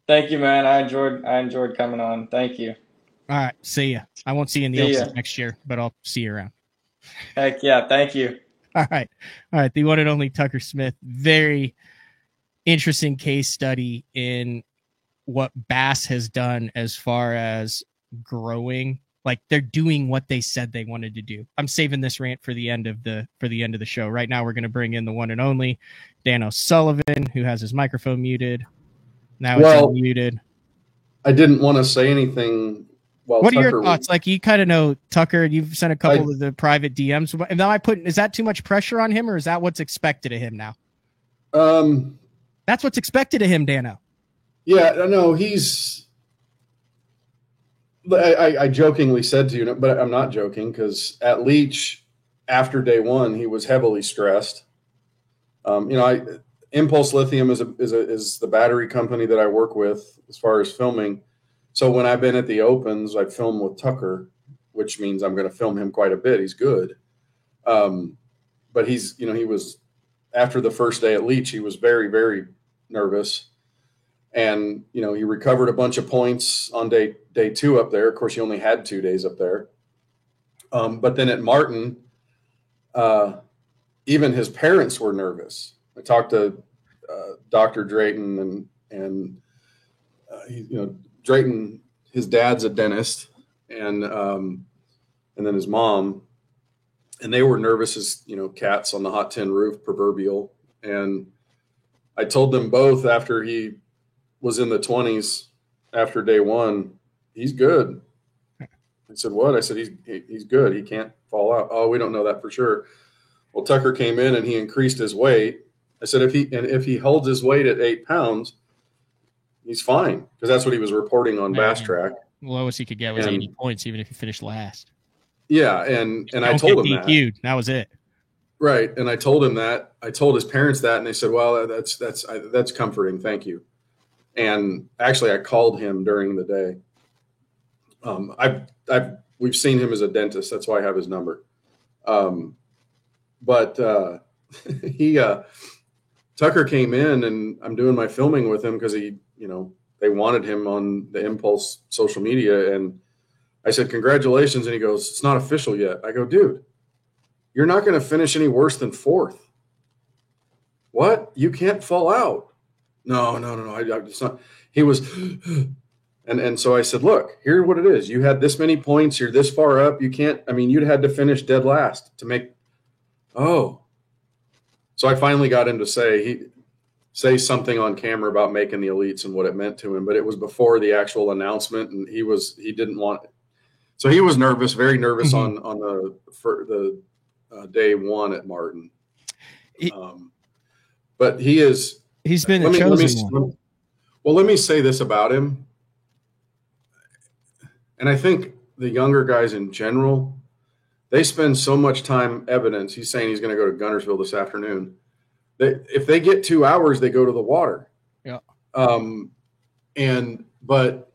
Thank you, man. I enjoyed coming on. Thank you. All right. See ya. I won't see you in the Ilse next year, but I'll see you around. Heck yeah. Thank you. All right. The one and only Tucker Smith. Very interesting case study in what Bass has done as far as growing. Like, they're doing what they said they wanted to do. I'm saving this rant for the end of the show. Right now, we're going to bring in the one and only Dan O'Sullivan, who has his microphone muted. Now it's unmuted. I didn't want to say anything. What are your thoughts? Like, you kind of know Tucker. You've sent a couple of the private DMs. And now is that too much pressure on him, or is that what's expected of him now? That's what's expected of him, Dano. Yeah, no, I jokingly said to you, but I'm not joking, because at Leach, after day one, he was heavily stressed. In Impulse Lithium is the battery company that I work with as far as filming. So when I've been at the Opens, I film with Tucker, which means I'm going to film him quite a bit. He's good. But he's, he was, after the first day at Leech, he was very, very nervous. And, he recovered a bunch of points on day 2 up there. Of course, he only had 2 days up there. But then at Martin, even his parents were nervous. I talked to Dr. Drayton and Drayton, his dad's a dentist, and then his mom, and they were nervous as cats on the hot tin roof, proverbial. And I told them both after he was in the 20s after day 1, he's good. I said, what? I said, he's good. He can't fall out. Oh, we don't know that for sure. Well, Tucker came in and he increased his weight. I said, if he holds his weight at 8 pounds, he's fine, because that's what he was reporting on Bass Track. The lowest he could get was 80 points, even if he finished last. Yeah, and I told him that. That was it. Right, and I told him that. I told his parents that, and they said, "Well, that's comforting. Thank you." And actually, I called him during the day. We've seen him as a dentist. That's why I have his number. But Tucker came in, and I'm doing my filming with him because they wanted him on the Impulse social media. And I said, "Congratulations." And he goes, "It's not official yet." I go, "Dude, you're not going to finish any worse than 4th. What? You can't fall out." No. It's not. He was, and so I said, "Look, here's what it is. You had this many points. You're this far up. You can't, you'd had to finish dead last to make, oh." So I finally got him to say something on camera about making the elites and what it meant to him, but it was before the actual announcement, and he didn't want it. So he was nervous, very nervous on the day 1 at Martin. But he's been a chosen one. Well, let me say this about him. And I think the younger guys in general, they spend so much time evidence. He's saying he's going to go to Guntersville this afternoon. If they get 2 hours, they go to the water. Yeah. But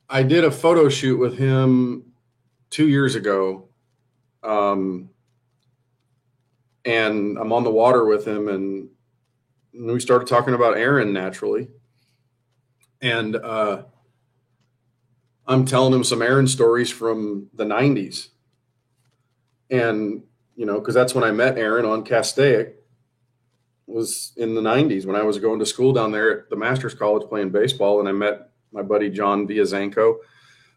I did a photo shoot with him 2 years ago. And I'm on the water with him, and we started talking about Aaron naturally. And I'm telling him some Aaron stories from the 90s. And, because that's when I met Aaron on Castaic, was in the 90s when I was going to school down there at the Masters College playing baseball. And I met my buddy John Viazanko,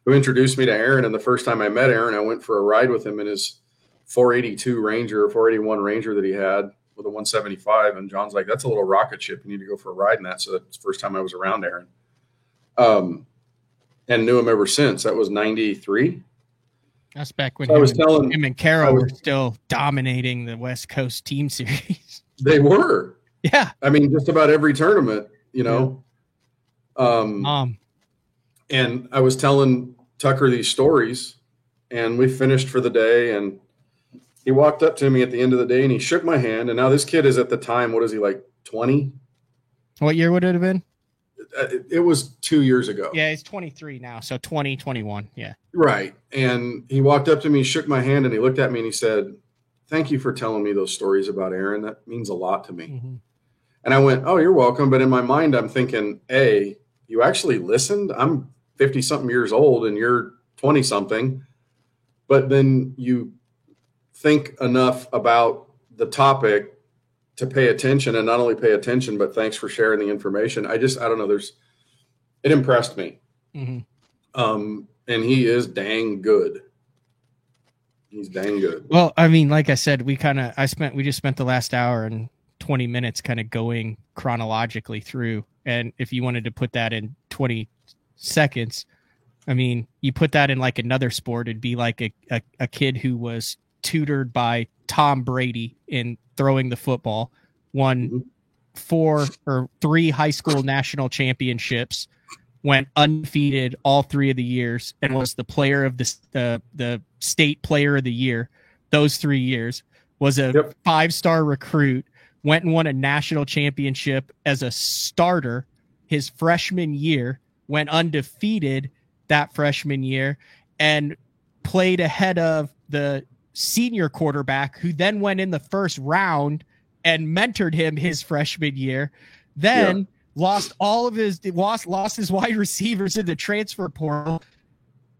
who introduced me to Aaron. And the first time I met Aaron, I went for a ride with him in his 482 Ranger or 481 Ranger that he had with a 175. And John's like, "That's a little rocket ship. You need to go for a ride in that." So that's the first time I was around Aaron. And knew him ever since. That was 93. That's back when him and Carroll were still dominating the West Coast Team Series. They were. Yeah. Just about every tournament, Yeah. And I was telling Tucker these stories, and we finished for the day, and he walked up to me at the end of the day and he shook my hand. And now this kid is at the time, what is he, like 20? What year would it have been? It was 2 years ago. Yeah, he's 23 now. So 2021. Yeah. Right. And he walked up to me, shook my hand, and he looked at me and he said, "Thank you for telling me those stories about Aaron. That means a lot to me." Mm-hmm. And I went, "Oh, you're welcome." But in my mind, I'm thinking, A, you actually listened? I'm 50 something years old and you're 20 something. But then you think enough about the topic to pay attention, and not only pay attention, but thanks for sharing the information. I don't know. It impressed me. Mm-hmm. And he is dang good. He's dang good. Well, like I said, we just spent the last hour and 20 minutes kind of going chronologically through. And if you wanted to put that in 20 seconds, you put that in like another sport, it'd be like a kid who was tutored by Tom Brady in throwing the football, won 4 or 3 high school national championships, went undefeated all 3 of the years, and was the player of the state player of the year those 3 years, was a 5-star recruit, went and won a national championship as a starter his freshman year, went undefeated that freshman year, and played ahead of the senior quarterback who then went in the first round and mentored him his freshman year, then lost his wide receivers in the transfer portal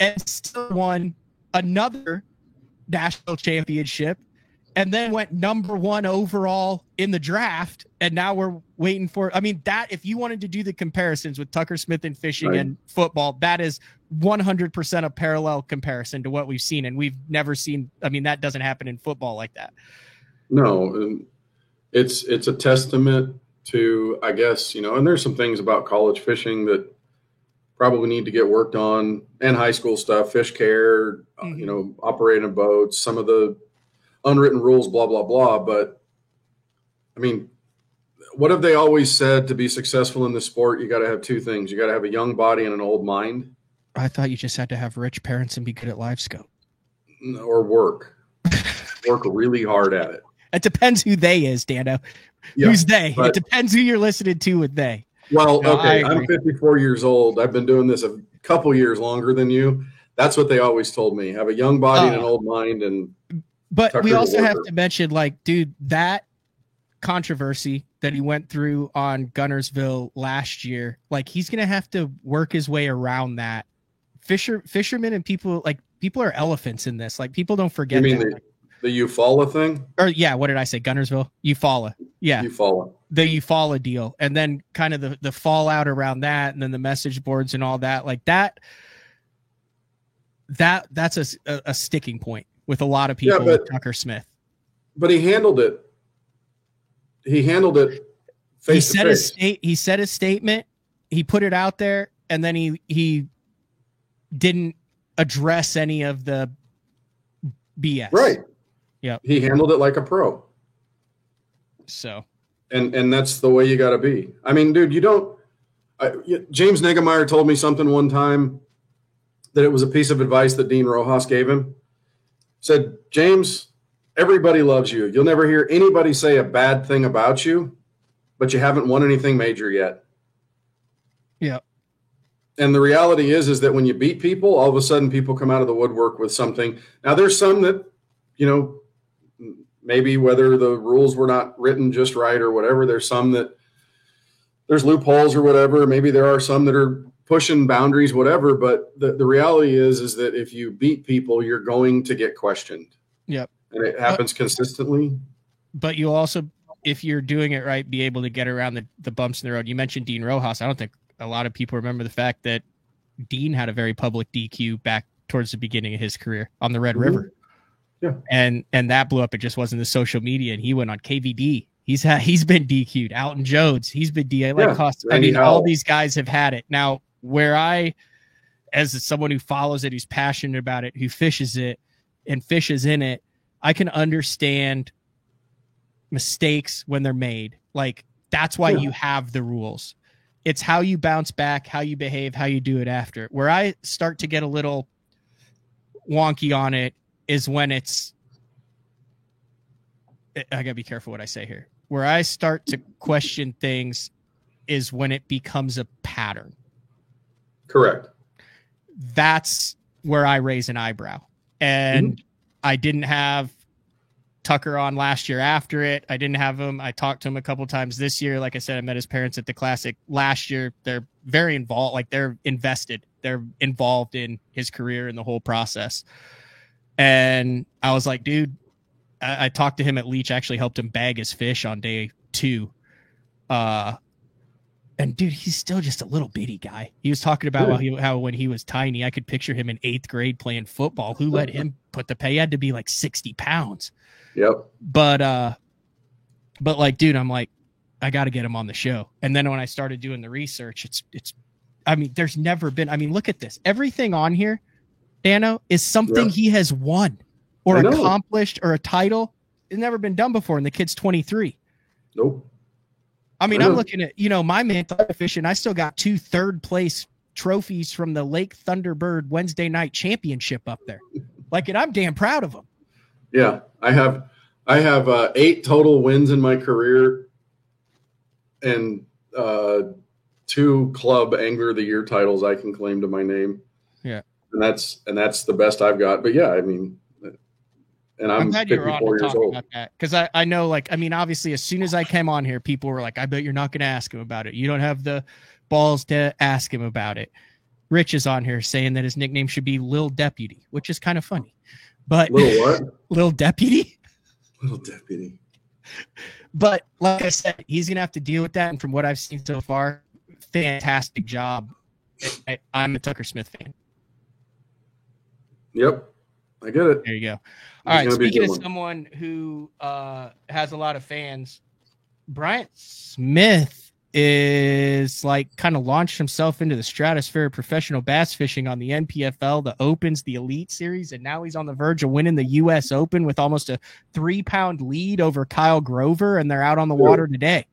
and still won another national championship, and then went number 1 overall in the draft. And now we're waiting for, I mean, that if you wanted to do the comparisons with Tucker Smith and fishing and football, that is 100% a parallel comparison to what we've seen. And we've never seen, I mean, that doesn't happen in football like that. No, and it's a testament to, I guess, you know, and there's some things about college fishing that probably need to get worked on, and high school stuff, fish care, you know, operating boats, some of the unwritten rules, blah, blah, blah. But I mean, what have they always said? To be successful in the sport, you got to have two things. You got to have a young body and an old mind. I thought you just had to have rich parents and be good at live scope. Or work really hard at it. It depends who they is, Dano. Yeah, who's they? It depends who you're listening to with they. Well, no, okay, I'm 54 years old. I've been doing this a couple years longer than you. That's what they always told me. Have a young body and an old mind. But we also have to mention, like, dude, that controversy that he went through on Gunnersville last year, like, he's going to have to work his way around that. Fishermen and people are elephants in this. Like, people don't forget. You mean the Eufaula thing? Or yeah, what did I say? Gunnersville? Eufaula. Yeah. Eufaula. The Eufaula deal. And then kind of the fallout around that, and then the message boards and all that. Like that's a sticking point with a lot of people with Tucker Smith. But he handled it. He handled it face to face. He said his statement, he put it out there, and then he didn't address any of the BS. Right. Yeah. He handled it like a pro. So. And that's the way you got to be. I mean, dude, James Niggemeyer told me something one time that it was a piece of advice that Dean Rojas gave him. Said, James, everybody loves you. You'll never hear anybody say a bad thing about you, but you haven't won anything major yet. Yeah. And the reality is that when you beat people, all of a sudden people come out of the woodwork with something. Now, there's some that, you know, maybe whether the rules were not written just right or whatever, there's some that there's loopholes or whatever. Maybe there are some that are pushing boundaries, whatever. But the reality is that if you beat people, you're going to get questioned. Yep. And it happens consistently. But you also, if you're doing it right, be able to get around the bumps in the road. You mentioned Dean Rojas. I don't think a lot of people remember the fact that Dean had a very public DQ back towards the beginning of his career on the Red River. Yeah. And that blew up. It just wasn't the social media, and he went on KVD. He's been DQ'd. Alton Jones, he's been DA. I mean, all these guys have had it. Now, where I, as someone who follows it, who's passionate about it, who fishes it and fishes in it, I can understand mistakes when they're made. Like, that's why you have the rules. It's how you bounce back, how you behave, how you do it after. Where I start to get a little wonky on it is when I gotta be careful what I say here. Where I start to question things is when it becomes a pattern. Correct. That's where I raise an eyebrow. And I didn't have Tucker on last year after it. I didn't have him. I talked to him a couple times this year. Like I said, I met his parents at the Classic last year. They're very involved. Like, they're invested. They're involved in his career and the whole process. And I was like, dude, I talked to him at Leech, actually helped him bag his fish on day 2. And dude, he's still just a little bitty guy. He was talking about how when he was tiny, I could picture him in 8th grade playing football. Who let him put the pay? He had to be like 60 pounds. Yep. But like, dude, I'm like, I got to get him on the show. And then when I started doing the research, it's, I mean, there's never been, I mean, look at this. Everything on here, Dano, is something he has won or accomplished, or a title. It's never been done before. And the kid's 23. Nope. I mean, I'm looking at, my man fishing. I still got 2 third-place trophies from the Lake Thunderbird Wednesday night championship up there. Like, and I'm damn proud of them. Yeah, I have I have 8 total wins in my career and 2 club Angler of the Year titles I can claim to my name. Yeah. And that's the best I've got. But yeah, I mean, and I'm glad you're on 54 to years talk old. about that, because I know, like, I mean, obviously, as soon as I came on here, people were like, I bet you're not going to ask him about it. You don't have the balls to ask him about it. Rich is on here saying that his nickname should be Lil Deputy, which is kind of funny. But Little what? Lil Deputy? Little Deputy. But like I said, he's going to have to deal with that. And from what I've seen so far, fantastic job. I'm a Tucker Smith fan. Yep. I get it. There you go. All right. Speaking of someone who has a lot of fans, Bryant Smith is like kind of launched himself into the stratosphere of professional bass fishing on the NPFL, the Opens, the Elite Series, and now he's on the verge of winning the U.S. Open with almost a 3-pound lead over Kyle Grover, and they're out on the water today.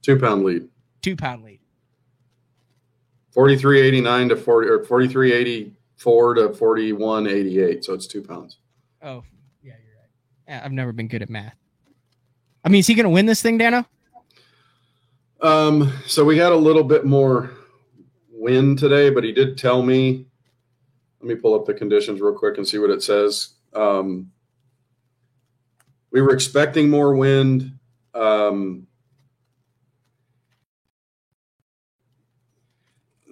2-pound lead. 2-pound lead. 43.89 to 40 or 43.84 to 41.88. So it's 2 pounds. Oh, yeah, you're right. Yeah, I've never been good at math. I mean, is he going to win this thing, Dano? So we had a little bit more wind today, but he did tell me, let me pull up the conditions real quick and see what it says. We were expecting more wind.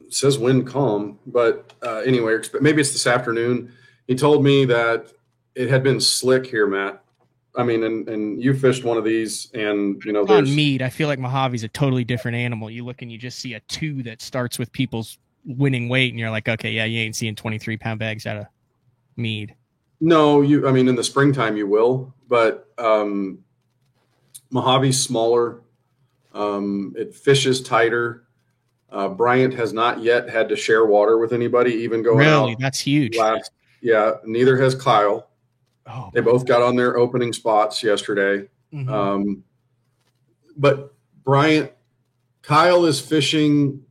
It says wind calm, but anyway, maybe it's this afternoon. He told me that it had been slick here, Matt. I mean, and you fished one of these, and you know, on mead, I feel like Mojave's a totally different animal. You look and you just see a 2 that starts with people's winning weight, and you're like, okay, yeah, you ain't seeing 23-pound bags out of mead. No, I mean, in the springtime you will, but Mojave's smaller. It fishes tighter. Bryant has not yet had to share water with anybody, even going out. Really, that's huge. Yeah, neither has Kyle. Oh, they both got on their opening spots yesterday. Mm-hmm. But Kyle is fishing.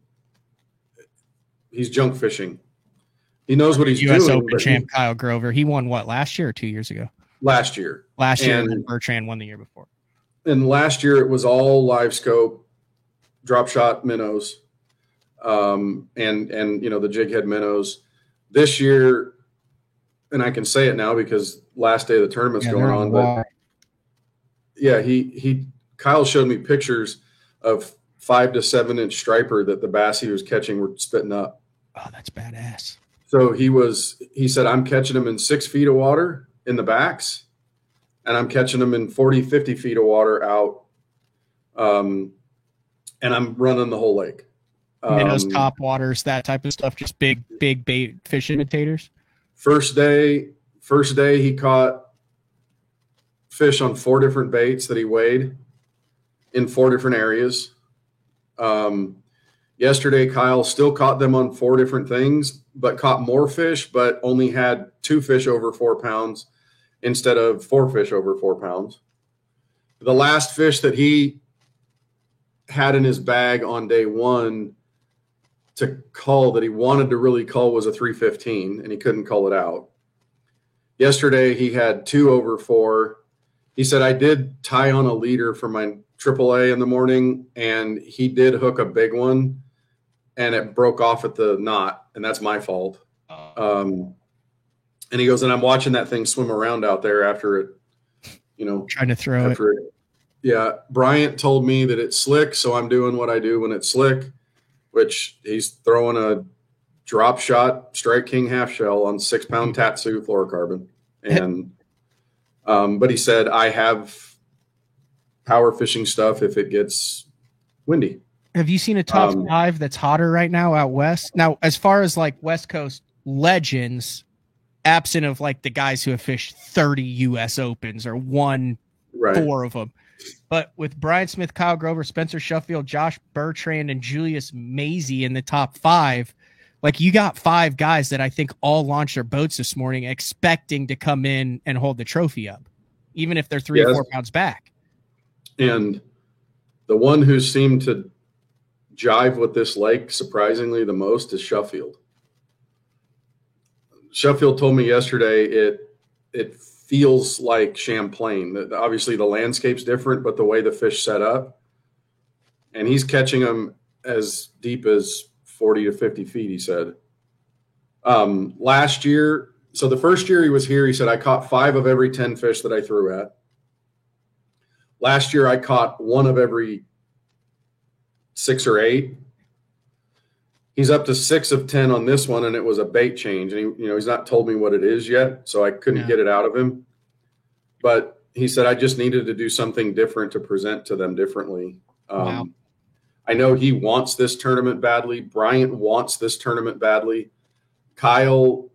He's junk fishing. He knows what he's doing. U.S. Open champ Kyle Grover. He won what, last year or 2 years ago? Last year. And Bertrand won the year before. And last year it was all live scope, drop shot minnows, and you know, the jig head minnows. This year, and I can say it now because last day of the tournament's going on, but yeah, Kyle showed me pictures of 5 to 7 inch striper that the bass he was catching were spitting up. Oh, that's badass. So he said, I'm catching them in 6 feet of water in the backs, and I'm catching them in 40, 50 feet of water out. And I'm running the whole lake. Minnows, top waters, that type of stuff, just big bait fish imitators. First day he caught fish on 4 different baits that he weighed in 4 different areas. Yesterday, Kyle still caught them on 4 different things, but caught more fish, but only had 2 fish over 4 pounds instead of 4 fish over 4 pounds. The last fish that he had in his bag on day 1 to cull that he wanted to really cull was a 315, and he couldn't cull it out. Yesterday, he had 2 over 4. He said, I did tie on a leader for my AAA in the morning, and he did hook a big one, and it broke off at the knot, and that's my fault. And he goes, and I'm watching that thing swim around out there after it, you know. Trying to throw it. Yeah, Bryant told me that it's slick, so I'm doing what I do when it's slick, which he's throwing a drop shot Strike King half shell on 6-pound Tatsu fluorocarbon. And but he said, I have power fishing stuff if it gets windy. Have you seen a top 5 that's hotter right now out west? Now, as far as like West Coast legends, absent of like the guys who have fished 30 U.S. Opens or won 4 of them. But with Bryant Smith, Kyle Grover, Spencer Sheffield, Josh Bertrand, and Julius Mazie in the top 5, like you got 5 guys that I think all launched their boats this morning expecting to come in and hold the trophy up, even if they're 3 or 4 pounds back. And the one who seemed to jive with this lake surprisingly the most is Sheffield. Sheffield told me yesterday it feels like Champlain. Obviously, the landscape's different, but the way the fish set up, and he's catching them as deep as 40 to 50 feet, he said. Last year, so the first year he was here, he said, I caught 5 of every 10 fish that I threw at. Last year, I caught 1 of every 6 or 8. He's up to 6 of 10 on this one, and it was a bait change. And he's not told me what it is yet, so I couldn't get it out of him. But he said I just needed to do something different to present to them differently. Wow. I know he wants this tournament badly. Bryant wants this tournament badly. Kyle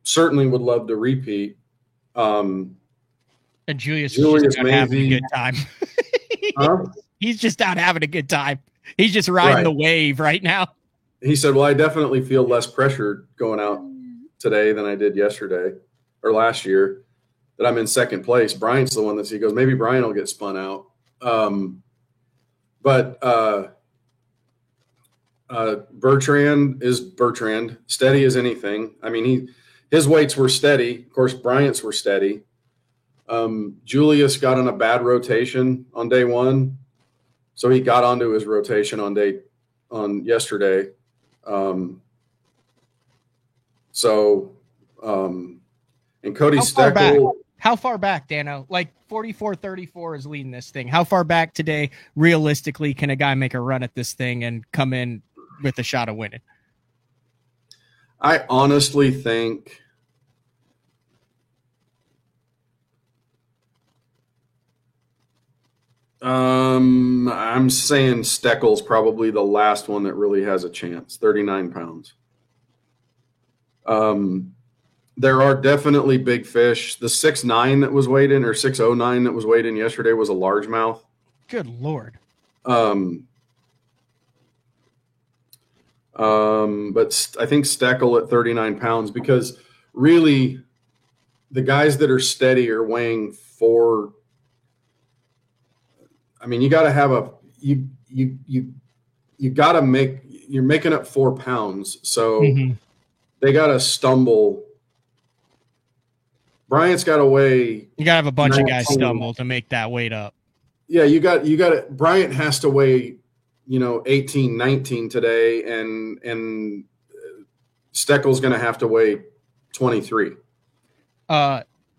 certainly would love to repeat. And Julius is just out having a good time. He's just out having a good time. He's just riding the wave right now. He said, well, I definitely feel less pressure going out today than I did yesterday or last year, that I'm in second place. Bryant's the one he goes, maybe Brian will get spun out. But Bertrand is Bertrand, steady as anything. I mean, his weights were steady. Of course, Bryant's were steady. Julius got on a bad rotation on day 1. So he got onto his rotation on yesterday. And Cody Steckel. How far back, Dano? Like 44-34 is leading this thing. How far back today, realistically, can a guy make a run at this thing and come in with a shot of winning? I honestly think I'm saying Steckel's probably the last one that really has a chance, 39 pounds. There are definitely big fish. The 6'9" that was weighed in, or 6'09" that was weighed in yesterday was a largemouth. Good Lord. But I think Steckel at 39 pounds, because really the guys that are steady are weighing 4. I mean, you got to have you got to you're making up 4 pounds. So they got to stumble. Bryant's got to weigh. You got to have a bunch 19. of guys stumble to make that weight up. Yeah, you got it. Bryant has to weigh, 18, 19 today, and Steckel's going to have to weigh 23.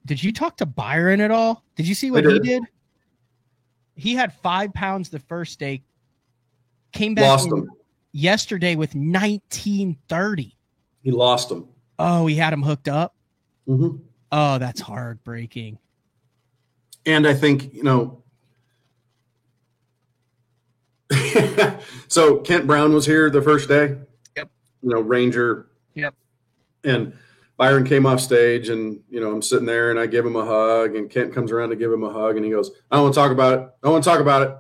Did you talk to Byron at all? Did you see what he did? He had 5 pounds the first day. Came back yesterday with 1930. He lost him. Oh, he had him hooked up? Mm-hmm. Oh, that's heartbreaking. And I think, so Kent Brown was here the first day. Yep. Ranger. Yep. And Byron came off stage, and, I'm sitting there, and I give him a hug, and Kent comes around to give him a hug, and he goes, I don't want to talk about it. I want to talk about it.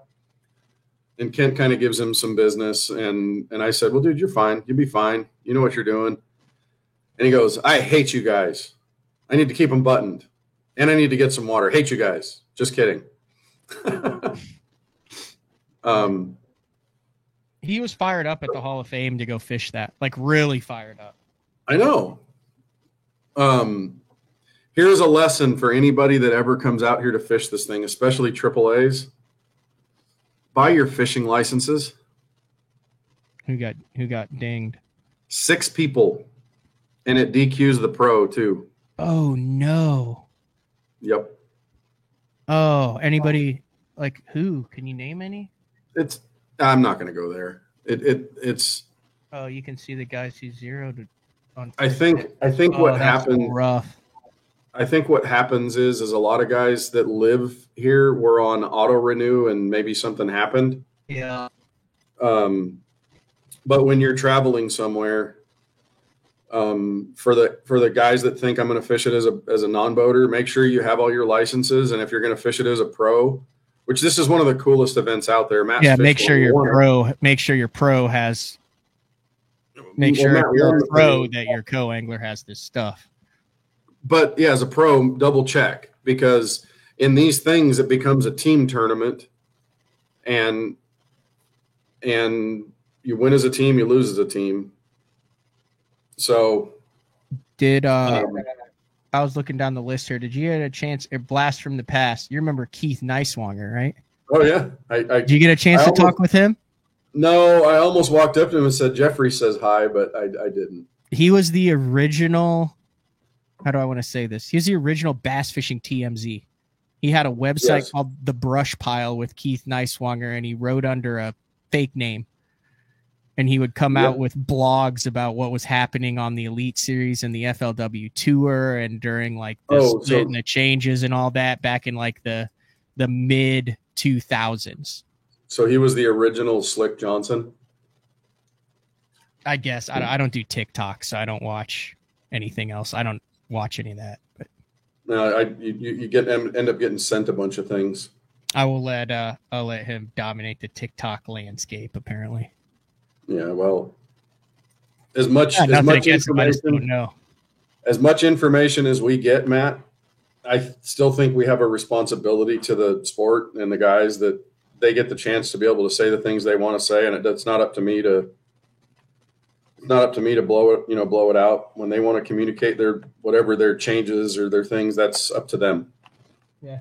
And Kent kind of gives him some business, and I said, well, dude, you're fine. You'll be fine. You know what you're doing. And he goes, I hate you guys. I need to keep them buttoned, and I need to get some water. Hate you guys. Just kidding. He was fired up at the Hall of Fame to go fish that, like really fired up. I know. Here's a lesson for anybody that ever comes out here to fish this thing, especially AAAs. Buy your fishing licenses. Who got dinged? 6 people, and it DQs the pro too. Oh no. Yep. Oh, anybody like who? Can you name any? I'm not going to go there. It's. Oh, you can see the guys who zeroed on. I think what happened. Rough. I think what happens is a lot of guys that live here were on auto renew, and maybe something happened. Yeah. But when you're traveling somewhere, for the guys that think I'm going to fish it as a non-boater, make sure you have all your licenses, and if you're going to fish it as a pro, which this is one of the coolest events out there. Make sure your pro. Make sure your pro has. Make sure if you're a pro that your co-angler has this stuff. But yeah, as a pro, double check, because in these things it becomes a team tournament, and you win as a team, you lose as a team. So did I was looking down the list here. Did you get a chance? A blast from the past. You remember Keith Neiswanger, right? Oh yeah. Did you get a chance to talk with him? No, I almost walked up to him and said, Jeffrey says hi, but I didn't. He was the original. How do I want to say this? He was the original bass fishing TMZ. He had a website called The Brush Pile with Keith Neiswanger, and he wrote under a fake name. And he would come out with blogs about what was happening on the Elite Series and the FLW Tour, and during like the split and the changes and all that back in like the mid 2000s. So he was the original Slick Johnson. I guess I don't do TikTok, so I don't watch anything else. I don't watch any of that. But no, you end up getting sent a bunch of things. I'll let him dominate the TikTok landscape. Apparently. Yeah, well, as much information as we get, Matt, I still think we have a responsibility to the sport and the guys that they get the chance to be able to say the things they want to say, and it's not up to me to blow it out. When they want to communicate their changes or their things, that's up to them. Yeah.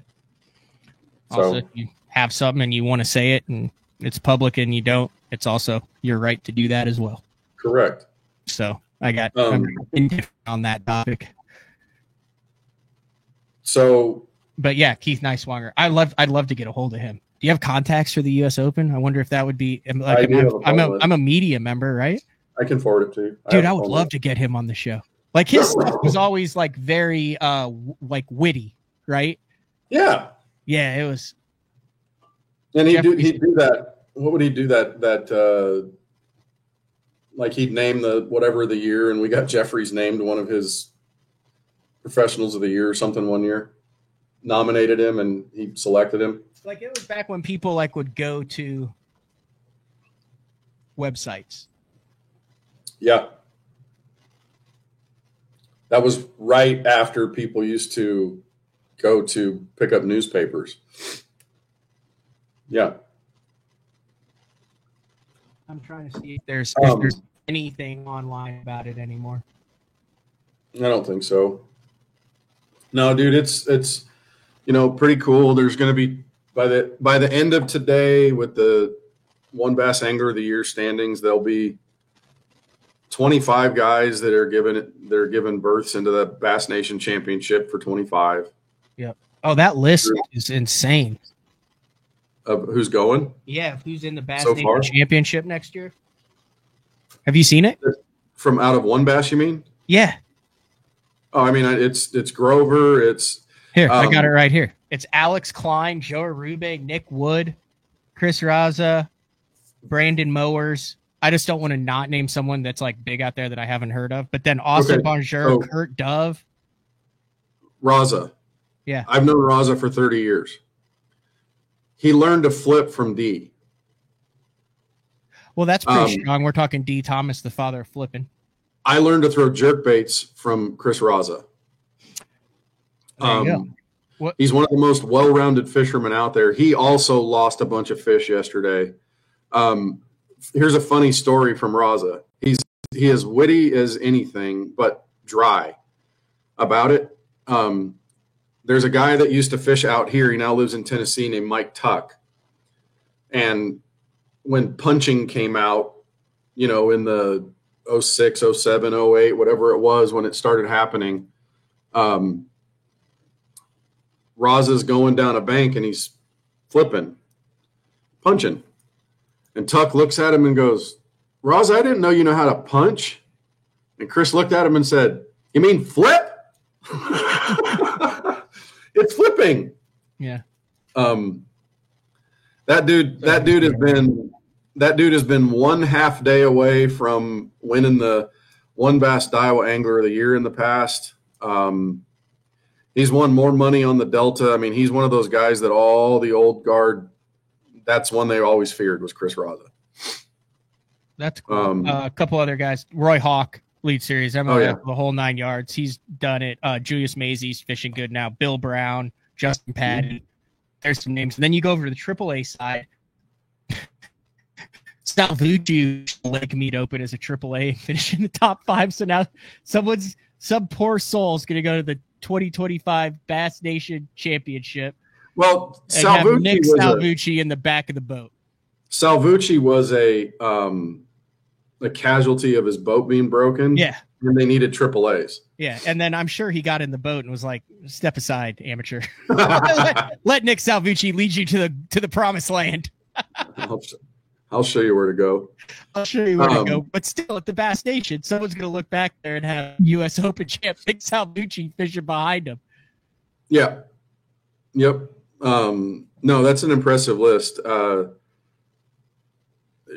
Also, if you have something and you want to say it and it's public and you don't, it's also your right to do that as well. Correct. So I'm indifferent on that topic. So, but yeah, Keith Neiswanger. I'd love to get a hold of him. Do you have contacts for the U.S. Open? I wonder if that would be. Like, I'm a media member, right? I can forward it to you. Dude, I would love to get him on the show. Like his stuff was always like very like witty, right? Yeah. Yeah, it was. And he'd do that. What would he do that like he'd name the whatever the year, and we got Jeffries named one of his professionals of the year or something one year, nominated him and he selected him. Like it was back when people like would go to websites. Yeah. That was right after people used to go to pick up newspapers. Yeah. I'm trying to see if there's anything online about it anymore. I don't think so. No, dude, it's pretty cool. There's going to be by the end of today with the One Bass Angler of the Year standings, there'll be 25 guys that are given berths into the Bass Nation Championship for 25. Yep. Oh, that list is insane. Of who's going? Yeah, who's in the Bass Nation Championship next year? Have you seen it? From out of One Bass, you mean? Yeah. Oh, I mean, it's Grover. It's here. I got it right here. It's Alex Klein, Joe Arube, Nick Wood, Chris Raza, Brandon Mowers. I just don't want to not name someone that's like big out there that I haven't heard of. But then Austin Bonjour, Kurt Dove. Raza. Yeah. I've known Raza for 30 years. He learned to flip from D. Well, that's pretty strong. We're talking D. Thomas, the father of flipping. I learned to throw jerk baits from Chris Raza. There you go. He's one of the most well-rounded fishermen out there. He also lost a bunch of fish yesterday. Here's a funny story from Raza. He is witty as anything, but dry about it. There's a guy that used to fish out here. He now lives in Tennessee named Mike Tuck. And when punching came out, in the 06, 07, 08, whatever it was, when it started happening, Raza's going down a bank and he's flipping, punching. And Tuck looks at him and goes, Raza, I didn't know you know how to punch. And Chris looked at him and said, you mean flip? It's flipping. Yeah. That dude has been 1/2 day away from winning the One Bass Daiwa Angler of the Year in the past. He's won more money on the Delta. I mean, he's one of those guys that all the old guard, that's one they always feared was Chris Raza. That's cool. A couple other guys. Roy Hawk, Lead Series, the whole 9 yards. He's done it. Julius Mazy's fishing good now. Bill Brown, Justin Patton. There's some names. And then you go over to the AAA side. Salvucci Lake Mead Open as a AAA, finishing the top 5. So now someone's Some poor soul's going to go to the 2025 Bass Nation Championship. Well, and have Nick was Salvucci in the back of the boat. Salvucci was a casualty of his boat being broken. Yeah. And they needed AAAs. Yeah. And then I'm sure he got in the boat and was like, step aside, amateur. let Nick Salvucci lead you to the promised land. I'll show you where to go. I'll show you where to go. But still, at the Bass Nation, someone's going to look back there and have U.S. Open champ Nick Salvucci fishing behind him. Yeah. Yep. No, that's an impressive list.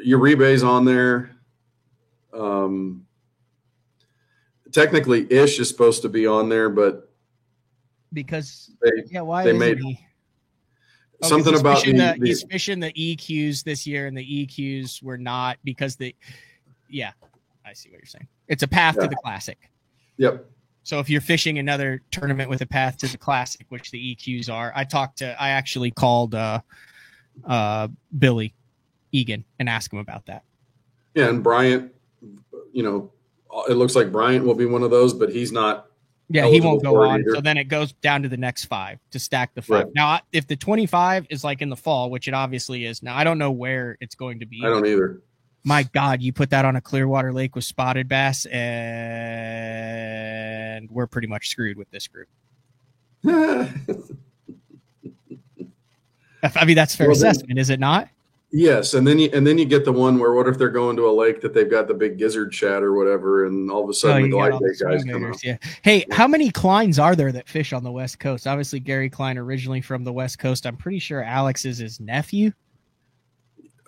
Uribe's on there. Technically, Ish is supposed to be on there, but because why they made he? Something about he's fishing the EQs this year, and the EQs were not because I see what you're saying. It's a path to the Classic. Yep. So if you're fishing another tournament with a path to the Classic, which the EQs are, I actually called Billy Egan and asked him about that. Yeah, and Bryant, it looks like Bryant will be one of those, but he's not. Yeah, he won't go on. So then it goes down to the next 5 to stack the 5. Right. Now, if the 25 is like in the fall, which it obviously is, now I don't know where it's going to be. I don't either. My God, you put that on a Clearwater Lake with spotted bass, and we're pretty much screwed with this group. I mean, that's fair assessment, is it not? Yes, and then you get the one where what if they're going to a lake that they've got the big gizzard shad or whatever, and all of a sudden the glide bait guys come out. Yeah. Hey, how many Kleins are there that fish on the West Coast? Obviously, Gary Klein originally from the West Coast. I'm pretty sure Alex is his nephew.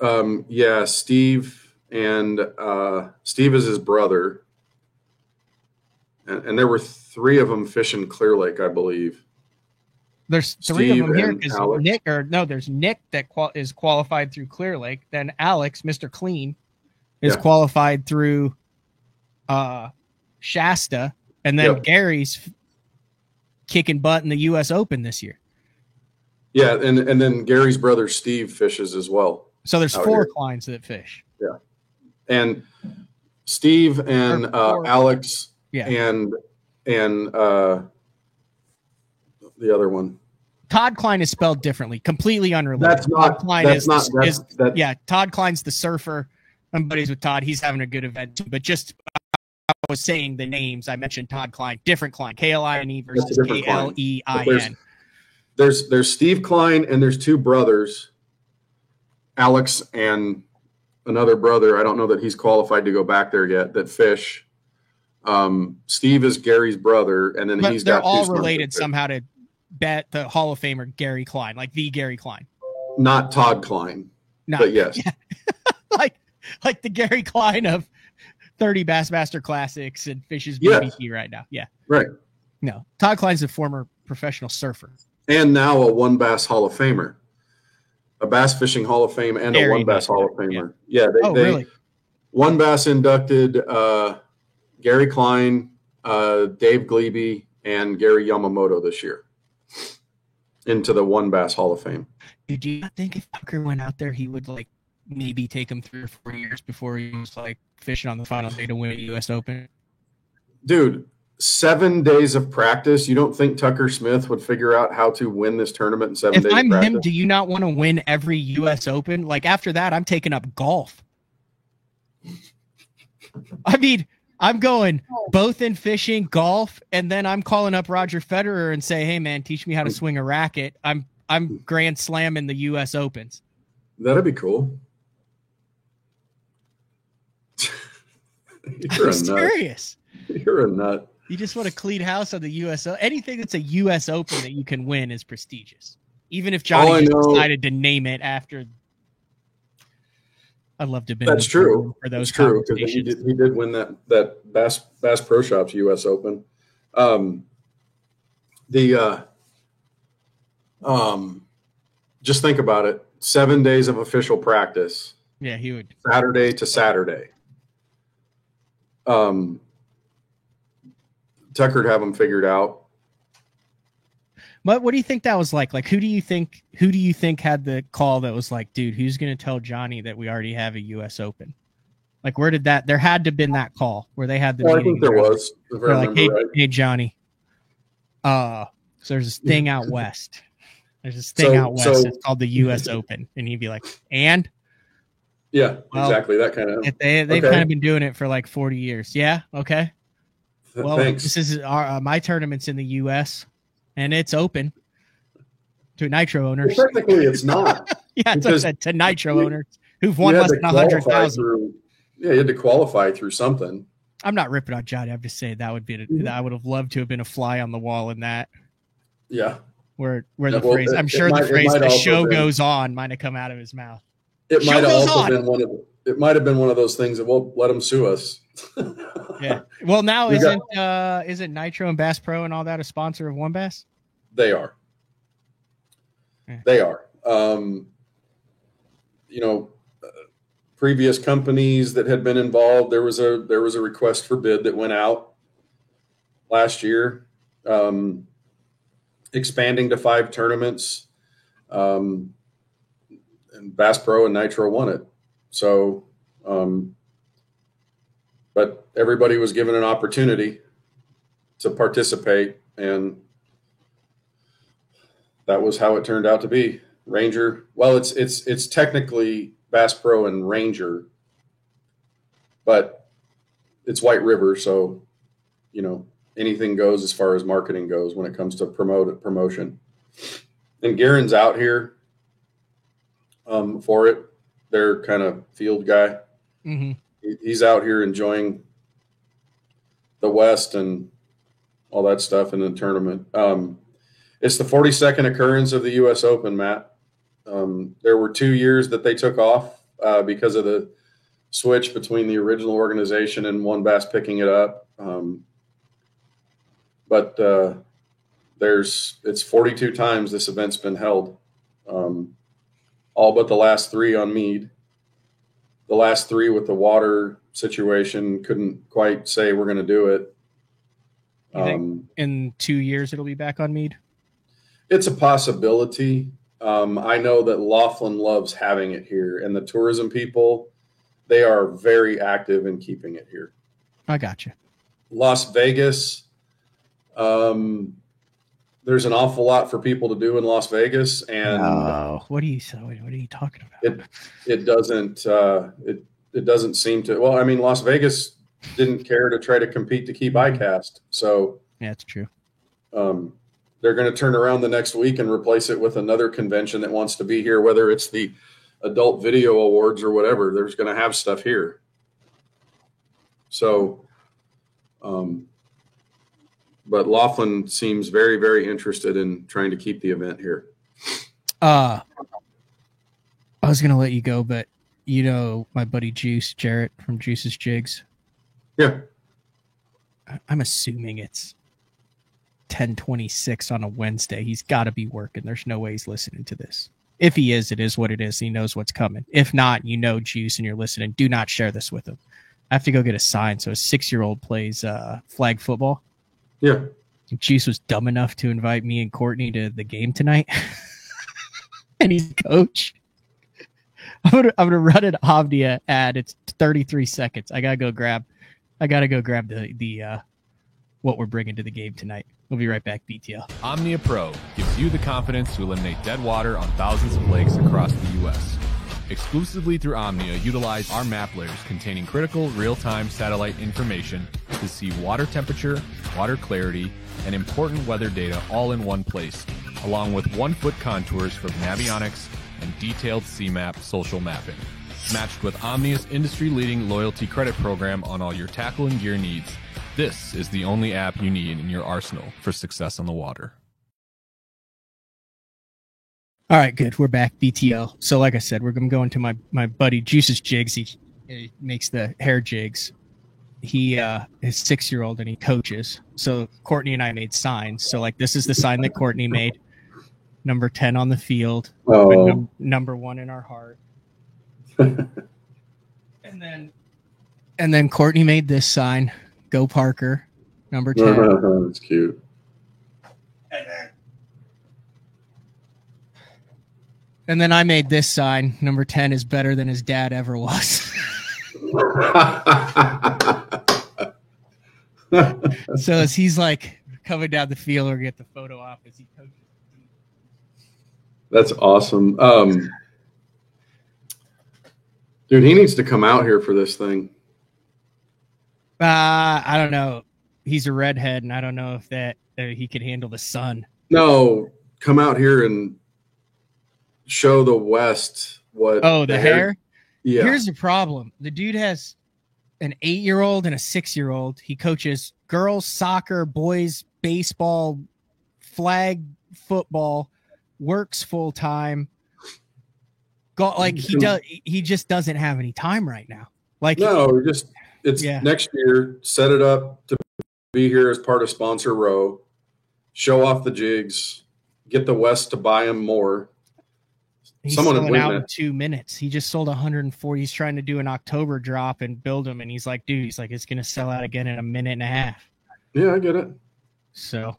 Yeah, Steve and Steve is his brother, and there were 3 of them fishing Clear Lake, I believe. There's 3 of them here because there's Nick that is qualified through Clear Lake. Then Alex, Mr. Clean, is qualified through Shasta, and then Gary's kicking butt in the U.S. Open this year. Yeah, and then Gary's brother Steve fishes as well. So there's 4 Kleins that fish. Yeah, and Steve and Alex, and the other one. Todd Klein is spelled differently, completely unrelated. That's not. Todd Klein's the surfer. I'm buddies with Todd. He's having a good event too. But just I was saying the names. I mentioned Todd Klein, different Klein, K-L-I-N-E versus K-L-E-I-N. There's Steve Klein and there's 2 brothers, Alex and another brother. I don't know that he's qualified to go back there yet. That fish. Steve is Gary's brother, and then they're all related somehow to bet the Hall of Famer Gary Klein, like the Gary Klein. Not Todd Klein, but yes. Yeah. like the Gary Klein of 30 Bassmaster Classics and fishes BBT right now. Yeah. Right. No, Todd Klein's a former professional surfer. And now a One Bass Hall of Famer. A Bass Fishing Hall of Fame and a One Bass Hall of Famer. Yeah, really? One Bass inducted Gary Klein, Dave Glebe, and Gary Yamamoto this year into the One Bass Hall of Fame. Did you not think if Tucker went out there, he would like maybe take him 3 or 4 years before he was like fishing on the final day to win a U.S. Open? Dude, 7 days of practice. You don't think Tucker Smith would figure out how to win this tournament in 7 days? If I'm of practice? him, do you not want to win every U.S. Open? Like after that, I'm taking up golf. I mean, I'm going both in fishing, golf, and then I'm calling up Roger Federer and say, "Hey, man, teach me how to swing a racket." I'm Grand Slamming the U.S. Opens. That'd be cool. I'm serious. You're a nut. You just want to clean house on the U.S. Anything that's a U.S. Open that you can win is prestigious. Even if Johnny decided to name it after. I'd love to be. That's true. For those That's true because he did win that Bass Pro Shops U.S. Open. Just think about it. 7 days of official practice. Yeah, he would. Saturday to Saturday. Tucker'd have them figured out. What do you think that was like? Like, who do you think had the call that was like, dude, who's going to tell Johnny that we already have a U.S. Open? Like, where did that? There had to have been that call where they had the. Well, I think there was. If I They're like, remember right. hey, Johnny. So there's this thing out west. There's this thing out west. It's called the U.S. Open, and he'd be like, and. Yeah, Well, exactly. That kind of. They've okay. kind of been doing it for like 40 years. Yeah. Okay. Well, Thanks. this is my tournament's in the U.S. and it's open to Nitro owners. Well, technically, it's not. Yeah, it's to Nitro owners who've won less than 100,000. Yeah, you had to qualify through something. I'm not ripping on Johnny. I'm just saying that would be. I would have loved to have been a fly on the wall in that. Yeah. Where the phrase? I'm sure the phrase "the show goes on" might have come out of his mouth. It might have also been one of. It might have been one of those things that won't let them sue us. Yeah. Well, now isn't Nitro and Bass Pro and all that a sponsor of One Bass? They are. Yeah. They are. Previous companies that had been involved, there was a request for bid that went out last year, expanding to 5 tournaments, and Bass Pro and Nitro won it. So, but everybody was given an opportunity to participate, and that was how it turned out to be. Ranger, well, it's technically Bass Pro and Ranger, but it's White River, so anything goes as far as marketing goes when it comes to promotion. And Garen's out here for it. Their kind of field guy. Mm-hmm. He's out here enjoying the West and all that stuff in the tournament. It's the 42nd occurrence of the U.S. Open, Matt. There were 2 years that they took off because of the switch between the original organization and One Bass picking it up. But it's 42 times this event's been held. All but the last 3 on Mead. The last 3 with the water situation couldn't quite say we're going to do it. You think in 2 years it'll be back on Mead? It's a possibility. I know that Laughlin loves having it here, and the tourism people, they are very active in keeping it here. I got you. Las Vegas, there's an awful lot for people to do in Las Vegas, and what are you talking about? It doesn't seem to. Well, I mean, Las Vegas didn't care to try to compete to keep ICAST, so yeah, it's true. They're going to turn around the next week and replace it with another convention that wants to be here, whether it's the Adult Video Awards or whatever. There's going to have stuff here. So, but Laughlin seems very, very interested in trying to keep the event here. I was going to let you go, but my buddy Juice, Jarrett from Juice's Jigs. Yeah. I'm assuming it's 10:26 on a Wednesday. He's got to be working. There's no way he's listening to this. If he is, it is what it is. He knows what's coming. If not, Juice, and you're listening, do not share this with him. I have to go get a sign. So a 6-year-old plays flag football. Yeah. Juice was dumb enough to invite me and Courtney to the game tonight. And he's coach. I'm gonna run an Omnia ad. It's 33 seconds. I gotta go grab the what we're bringing to the game tonight. We'll be right back, BTL. Omnia Pro gives you the confidence to eliminate dead water on thousands of lakes across the U.S. Exclusively through Omnia, utilize our map layers containing critical real-time satellite information to see water temperature, water clarity, and important weather data all in one place, along with 1-foot contours from Navionics and detailed CMAP social mapping. Matched with Omnia's industry-leading loyalty credit program on all your tackle and gear needs, this is the only app you need in your arsenal for success on the water. All right, good. We're back, BTL. So like I said, we're going to go into my buddy Juice's Jigs. He makes the hair jigs. He is 6-year-old and he coaches. So Courtney and I made signs. So like this is the sign that Courtney made. Number 10 on the field. Oh. Number 1 in our heart. And then Courtney made this sign. Go Parker, number 10. That's cute. And then I made this sign. Number 10 is better than his dad ever was. So as he's like coming down the field, or get the photo op as he coaches. That's awesome. Dude, he needs to come out here for this thing. I don't know. He's a redhead, and I don't know if that he could handle the sun. No, come out here and show the West what. Oh, the hair? Yeah. Here's the problem. The dude has an 8-year-old and a 6-year-old. He coaches girls soccer, boys baseball, flag football, works full time. He just doesn't have any time right now. Like, no, it's next year. Set it up to be here as part of Sponsor Row. Show off the jigs. Get the West to buy him more. He's selling out in 2 minutes. He just sold 140. He's trying to do an October drop and build them, and he's like, it's going to sell out again in a minute and a half. Yeah, I get it. So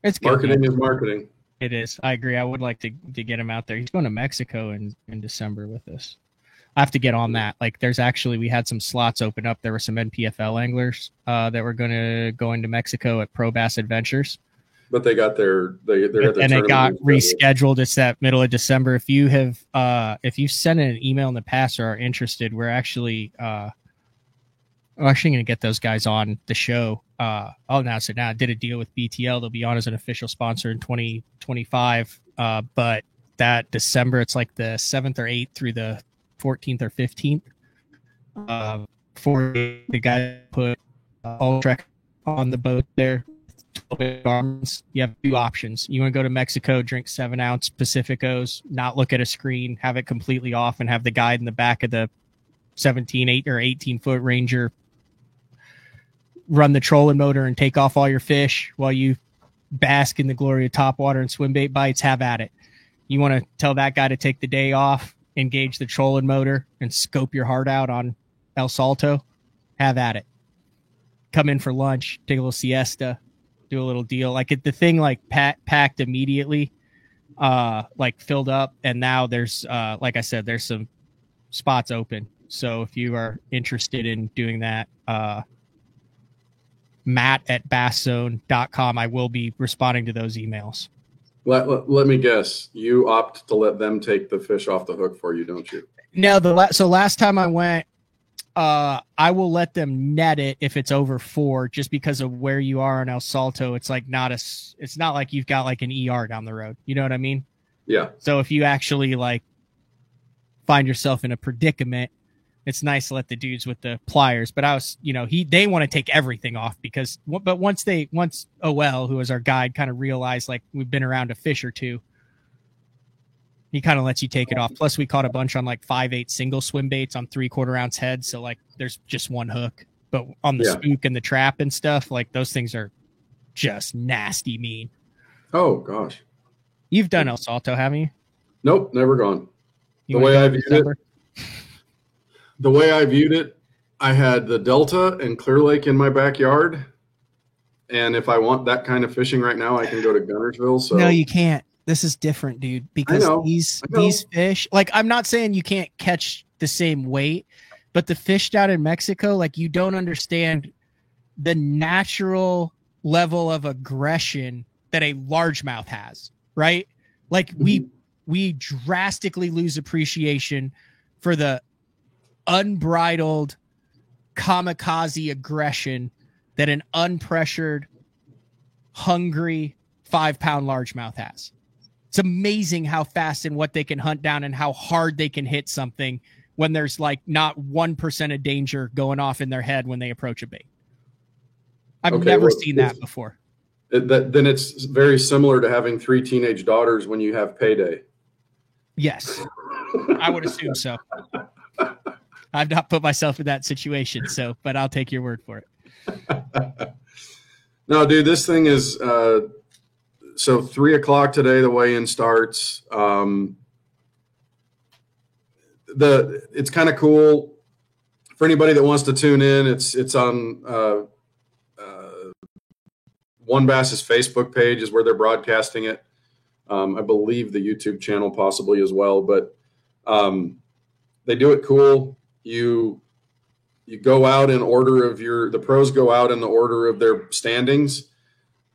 it's good. Marketing is marketing. It is. I agree. I would like to get him out there. He's going to Mexico in December with us. I have to get on that. Like, we had some slots open up. There were some NPFL anglers that were going to go into Mexico at Pro Bass Adventures. But they got their and it got rescheduled. It's that middle of December. If you have if you've sent an email in the past or are interested, we're actually going to get those guys on the show. I'll announce it now. I did a deal with BTL. They'll be on as an official sponsor in 2025. But that December, it's like the 7th or 8th through the 14th or 15th. For the guy put Ultrek on the boat there. You have 2 options. You want to go to Mexico, drink 7-ounce Pacificos, not look at a screen, have it completely off, and have the guide in the back of the 18-foot Ranger run the trolling motor and take off all your fish while you bask in the glory of topwater and swim bait bites. Have at it. You want to tell that guy to take the day off, engage the trolling motor, and scope your heart out on El Salto. Have at it. Come in for lunch, take a little siesta, do a little deal. Like the thing packed immediately, filled up, and now there's like I said, there's some spots open. So if you are interested in doing that, Matt@basszone.com. I will be responding to those emails. Let me guess. You opt to let them take the fish off the hook for you, don't you? No, last time I went, I will let them net it if it's over 4, just because of where you are in El Salto. It's like it's not like you've got like an ER down the road. You know what I mean? Yeah. So if you actually find yourself in a predicament, it's nice to let the dudes with the pliers. But they want to take everything off but once OL, who is our guide, kind of realized we've been around a fish or two, he kind of lets you take it off. Plus, we caught a bunch on 5/8 single swim baits on 3/4 ounce heads. So there's just one hook. But on the spook and the trap and stuff, those things are just nasty mean. Oh gosh, you've done El Salto, haven't you? Nope, never gone. The way I viewed it, I had the Delta and Clear Lake in my backyard, and if I want that kind of fishing right now, I can go to Guntersville. So no, you can't. This is different, dude, because these fish, I'm not saying you can't catch the same weight, but the fish down in Mexico, you don't understand the natural level of aggression that a largemouth has, right? We drastically lose appreciation for the unbridled kamikaze aggression that an unpressured, hungry 5-pound largemouth has. It's amazing how fast and what they can hunt down and how hard they can hit something when there's not 1% of danger going off in their head when they approach a bait. I've never seen that before. Then it's very similar to having 3 teenage daughters when you have payday. Yes, I would assume so. I've not put myself in that situation, but I'll take your word for it. No, dude, this thing is so 3:00 today. The weigh-in starts. It's kind of cool for anybody that wants to tune in. It's on One Bass's Facebook page is where they're broadcasting it. I believe the YouTube channel possibly as well, but they do it cool. You you go out in order of the pros go out in the order of their standings,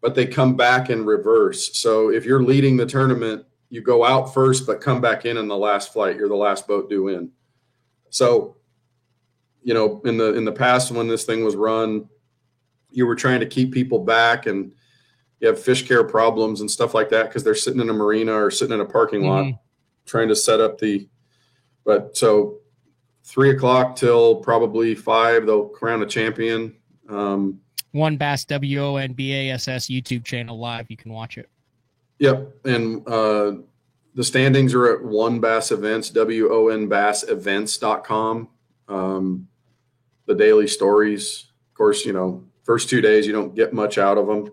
but they come back in reverse. So if you're leading the tournament, you go out first, but come back in the last flight. You're the last boat due in. So, in the past when this thing was run, you were trying to keep people back, and you have fish care problems and stuff like that because they're sitting in a marina or sitting in a parking lot trying to set up so 3 o'clock till probably 5, they'll crown a champion. One Bass WONBASS YouTube channel live. You can watch it. Yep. And the standings are at One Bass Events, WONBassEvents.com. The daily stories, of course, first 2 days, you don't get much out of them.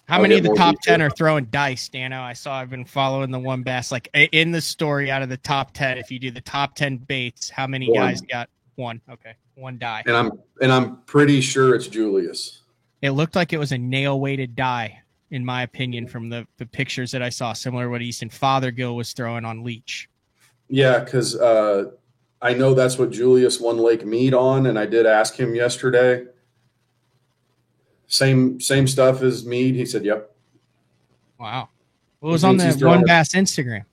How many of the top 10 are throwing dice, Dano? I've been following the One Bass, like in the story, out of the top 10, if you do the top 10 baits, how many guys got one? Okay. One die. And I'm pretty sure it's Julius. It looked like it was a nail weighted die, in my opinion, from the pictures that I saw, similar to what Easton Fothergill was throwing on Leech. Yeah. Cause, I know that's what Julius won Lake Mead on. And I did ask him yesterday, same stuff as Mead. He said, yep. Wow. Well, it was on the One Bass Instagram.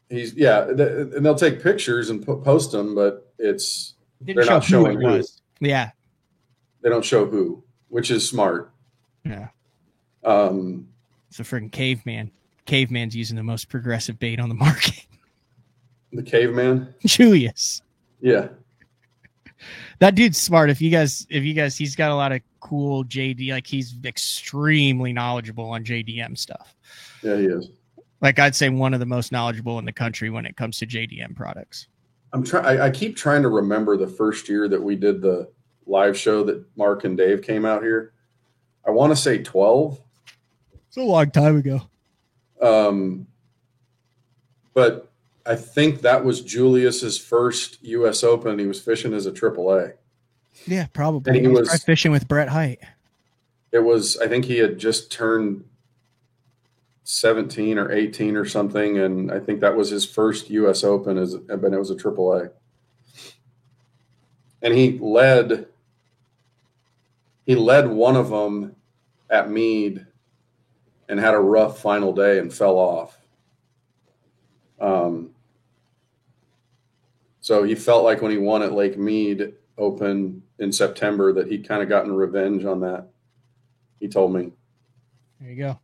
And they'll take pictures and post them, but they're not showing who. Yeah. They don't show who, which is smart. Yeah. It's a freaking caveman. Caveman's using the most progressive bait on the market. The caveman? Julius. Yeah. That dude's smart. If you guys, he's got a lot of cool JD, like he's extremely knowledgeable on JDM stuff. Yeah, he is. Like I'd say one of the most knowledgeable in the country when it comes to JDM products. I keep trying to remember the first year that we did the live show that Mark and Dave came out here. I want to say 12. It's a long time ago. But I think that was Julius's first U.S. Open. He was fishing as a AAA. Yeah, probably. And he was fishing with Brett Hite. I think he had just turned 17 or 18 or something, and I think that was his first U.S. Open, but it was a AAA. And he led one of them at Mead and had a rough final day and fell off. So he felt like when he won at Lake Mead Open in September that he'd kind of gotten revenge on that. He told me. There you go.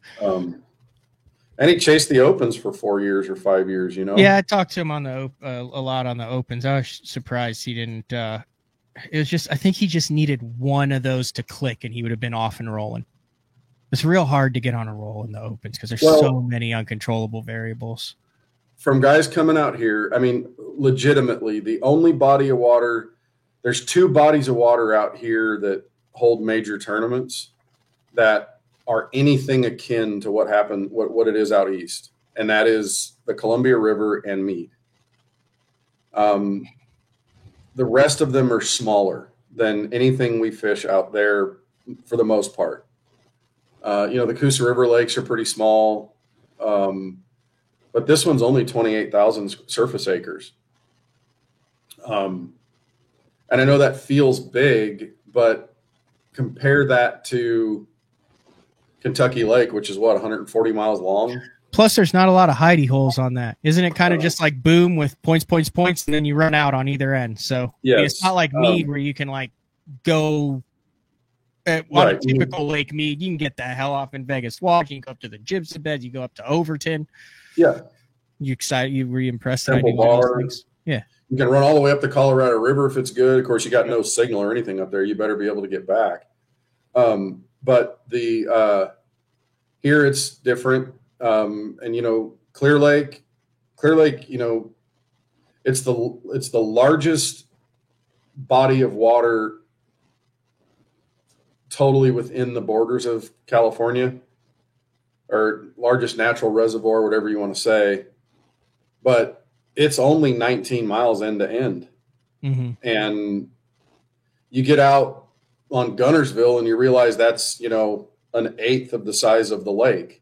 And he chased the Opens for 4 years or 5 years, Yeah, I talked to him on a lot on the Opens. I was surprised he didn't. It was just, I think he just needed one of those to click and he would have been off and rolling. It's real hard to get on a roll in the Opens because there's so many uncontrollable variables. From guys coming out here, I mean, legitimately, the only body of water, there's 2 bodies of water out here that hold major tournaments that are anything akin to what happened, what it is out east. And that is the Columbia River and Mead. The rest of them are smaller than anything we fish out there for the most part. The Coosa River lakes are pretty small. But this one's only 28,000 surface acres. And I know that feels big, but compare that to Kentucky Lake, which is 140 miles long. Plus, there's not a lot of hidey holes on that. Isn't it kind of just like boom with points, and then you run out on either end? So yes. It's not like Mead where you can like go on a typical Lake Mead. You can get the hell off in Vegas Walk. You can go up to the Gibson Bed. You go up to Overton. Yeah. You excited? You were impressed? Temple Bar. Yeah. You can run all the way up the Colorado River if it's good. Of course, you got no signal or anything up there. You better be able to get back. But the here it's different. And Clear Lake, it's the largest body of water totally within the borders of California, or largest natural reservoir, whatever you want to say. But it's only 19 miles end to end. Mm-hmm. And you get out on Gunnersville and you realize that's, an eighth of the size of the lake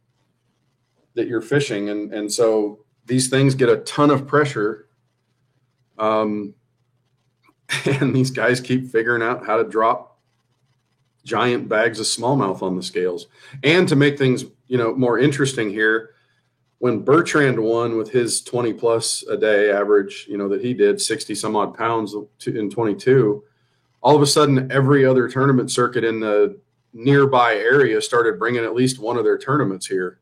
that you're fishing. And so these things get a ton of pressure. And these guys keep figuring out how to drop giant bags of smallmouth on the scales. And to make things, more interesting here, when Bertrand won with his 20 plus a day average, that he did 60 some odd pounds in 22, all of a sudden every other tournament circuit in the nearby area started bringing at least one of their tournaments here.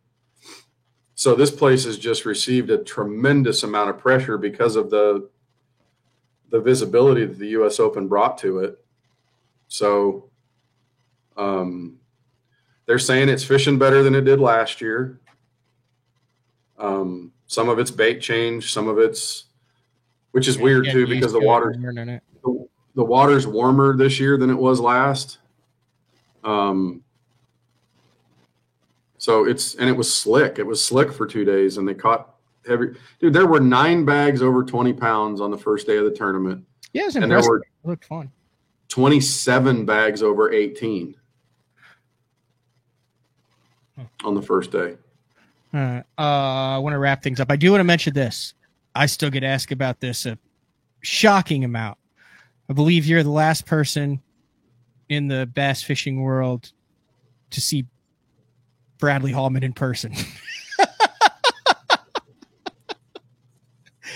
So this place has just received a tremendous amount of pressure because of the visibility that the U.S. Open brought to it. So they're saying it's fishing better than it did last year. Some of it's bait change, some of it's, which is weird too, because the water's warmer this year than it was last. So it was slick. It was slick for 2 days, and they caught heavy. Dude, there were 9 bags over 20 pounds on the first day of the tournament. Yeah, it was and impressive. there were It looked fun. 27 bags over 18 on the first day. I want to wrap things up. I do want to mention this. I still get asked about this a shocking amount. I believe you're the last person in the bass fishing world to see Bradley Hallman in person.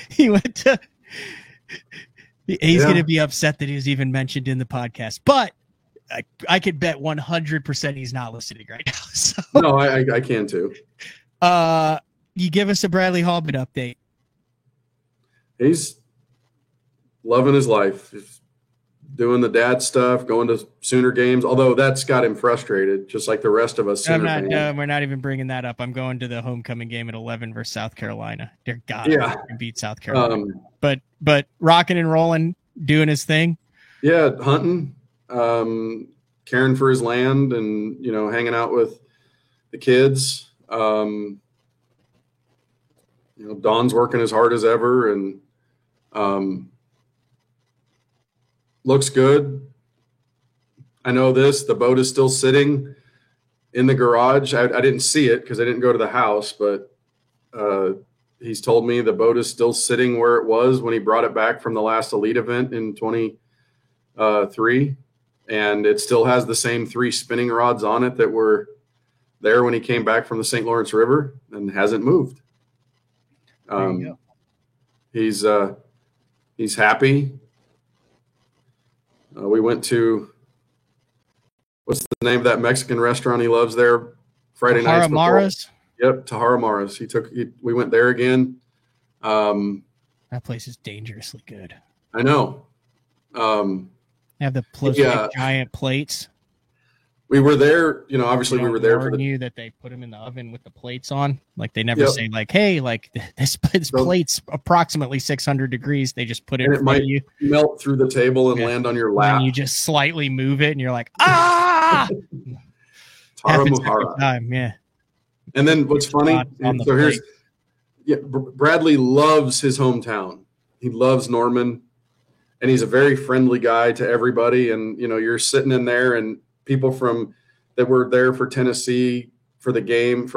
He went to. He's going to be upset that he was even mentioned in the podcast, but I could bet 100% he's not listening right now. So. No, I can too. You give us a Bradley Hallman update. He's loving his life. He's doing the dad stuff, going to Sooner games, although that's got him frustrated, just like the rest of us. We're not even bringing that up. I'm going to the homecoming game at 11 versus South Carolina. Dear God, yeah, beat South Carolina. But rocking and rolling, doing his thing. Yeah, hunting, caring for his land, and hanging out with the kids. Don's working as hard as ever, and looks good. I know this. The boat is still sitting in the garage. I didn't see it because I didn't go to the house, but he's told me the boat is still sitting where it was when he brought it back from the last Elite event in 23, and it still has the same 3 spinning rods on it that were there when he came back from the St. Lawrence River, and hasn't moved. He's happy. We went to, what's the name of that Mexican restaurant he loves there? Friday nights. Tahara-Mara's? Yep, Tahara-Mara's. We went there again. That place is dangerously good. I know. They have the giant plates. We were there, obviously we were there for you that they put them in the oven with the plates on. Like they never say like, hey, like this plate's approximately 600 degrees. They just put it in front of you. Melt through the table and land on your lap. And you just slightly move it and you're like, ah! Tahara-Mara. Yeah. And then what's funny, Bradley loves his hometown. He loves Norman, and he's a very friendly guy to everybody. And, you're sitting in there, and people that were there for Tennessee for the game,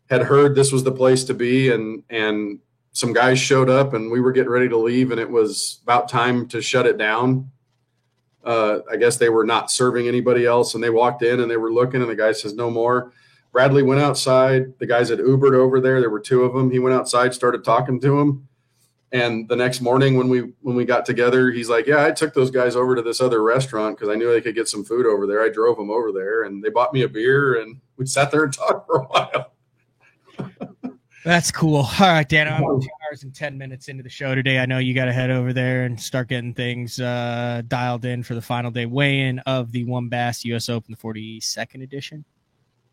had heard this was the place to be, and some guys showed up, and we were getting ready to leave, and it was about time to shut it down. I guess they were not serving anybody else, and they walked in and they were looking, and the guy says, no more. Bradley went outside. The guys had Ubered over there. There were 2 of them. He went outside, started talking to them. And the next morning when we got together, he's like, yeah, I took those guys over to this other restaurant because I knew they could get some food over there. I drove them over there, and they bought me a beer, and we sat there and talked for a while. That's cool. All right, Dan, I'm 2 hours and 10 minutes into the show today. I know you got to head over there and start getting things dialed in for the final day weigh-in of the One Bass U.S. Open, the 42nd edition.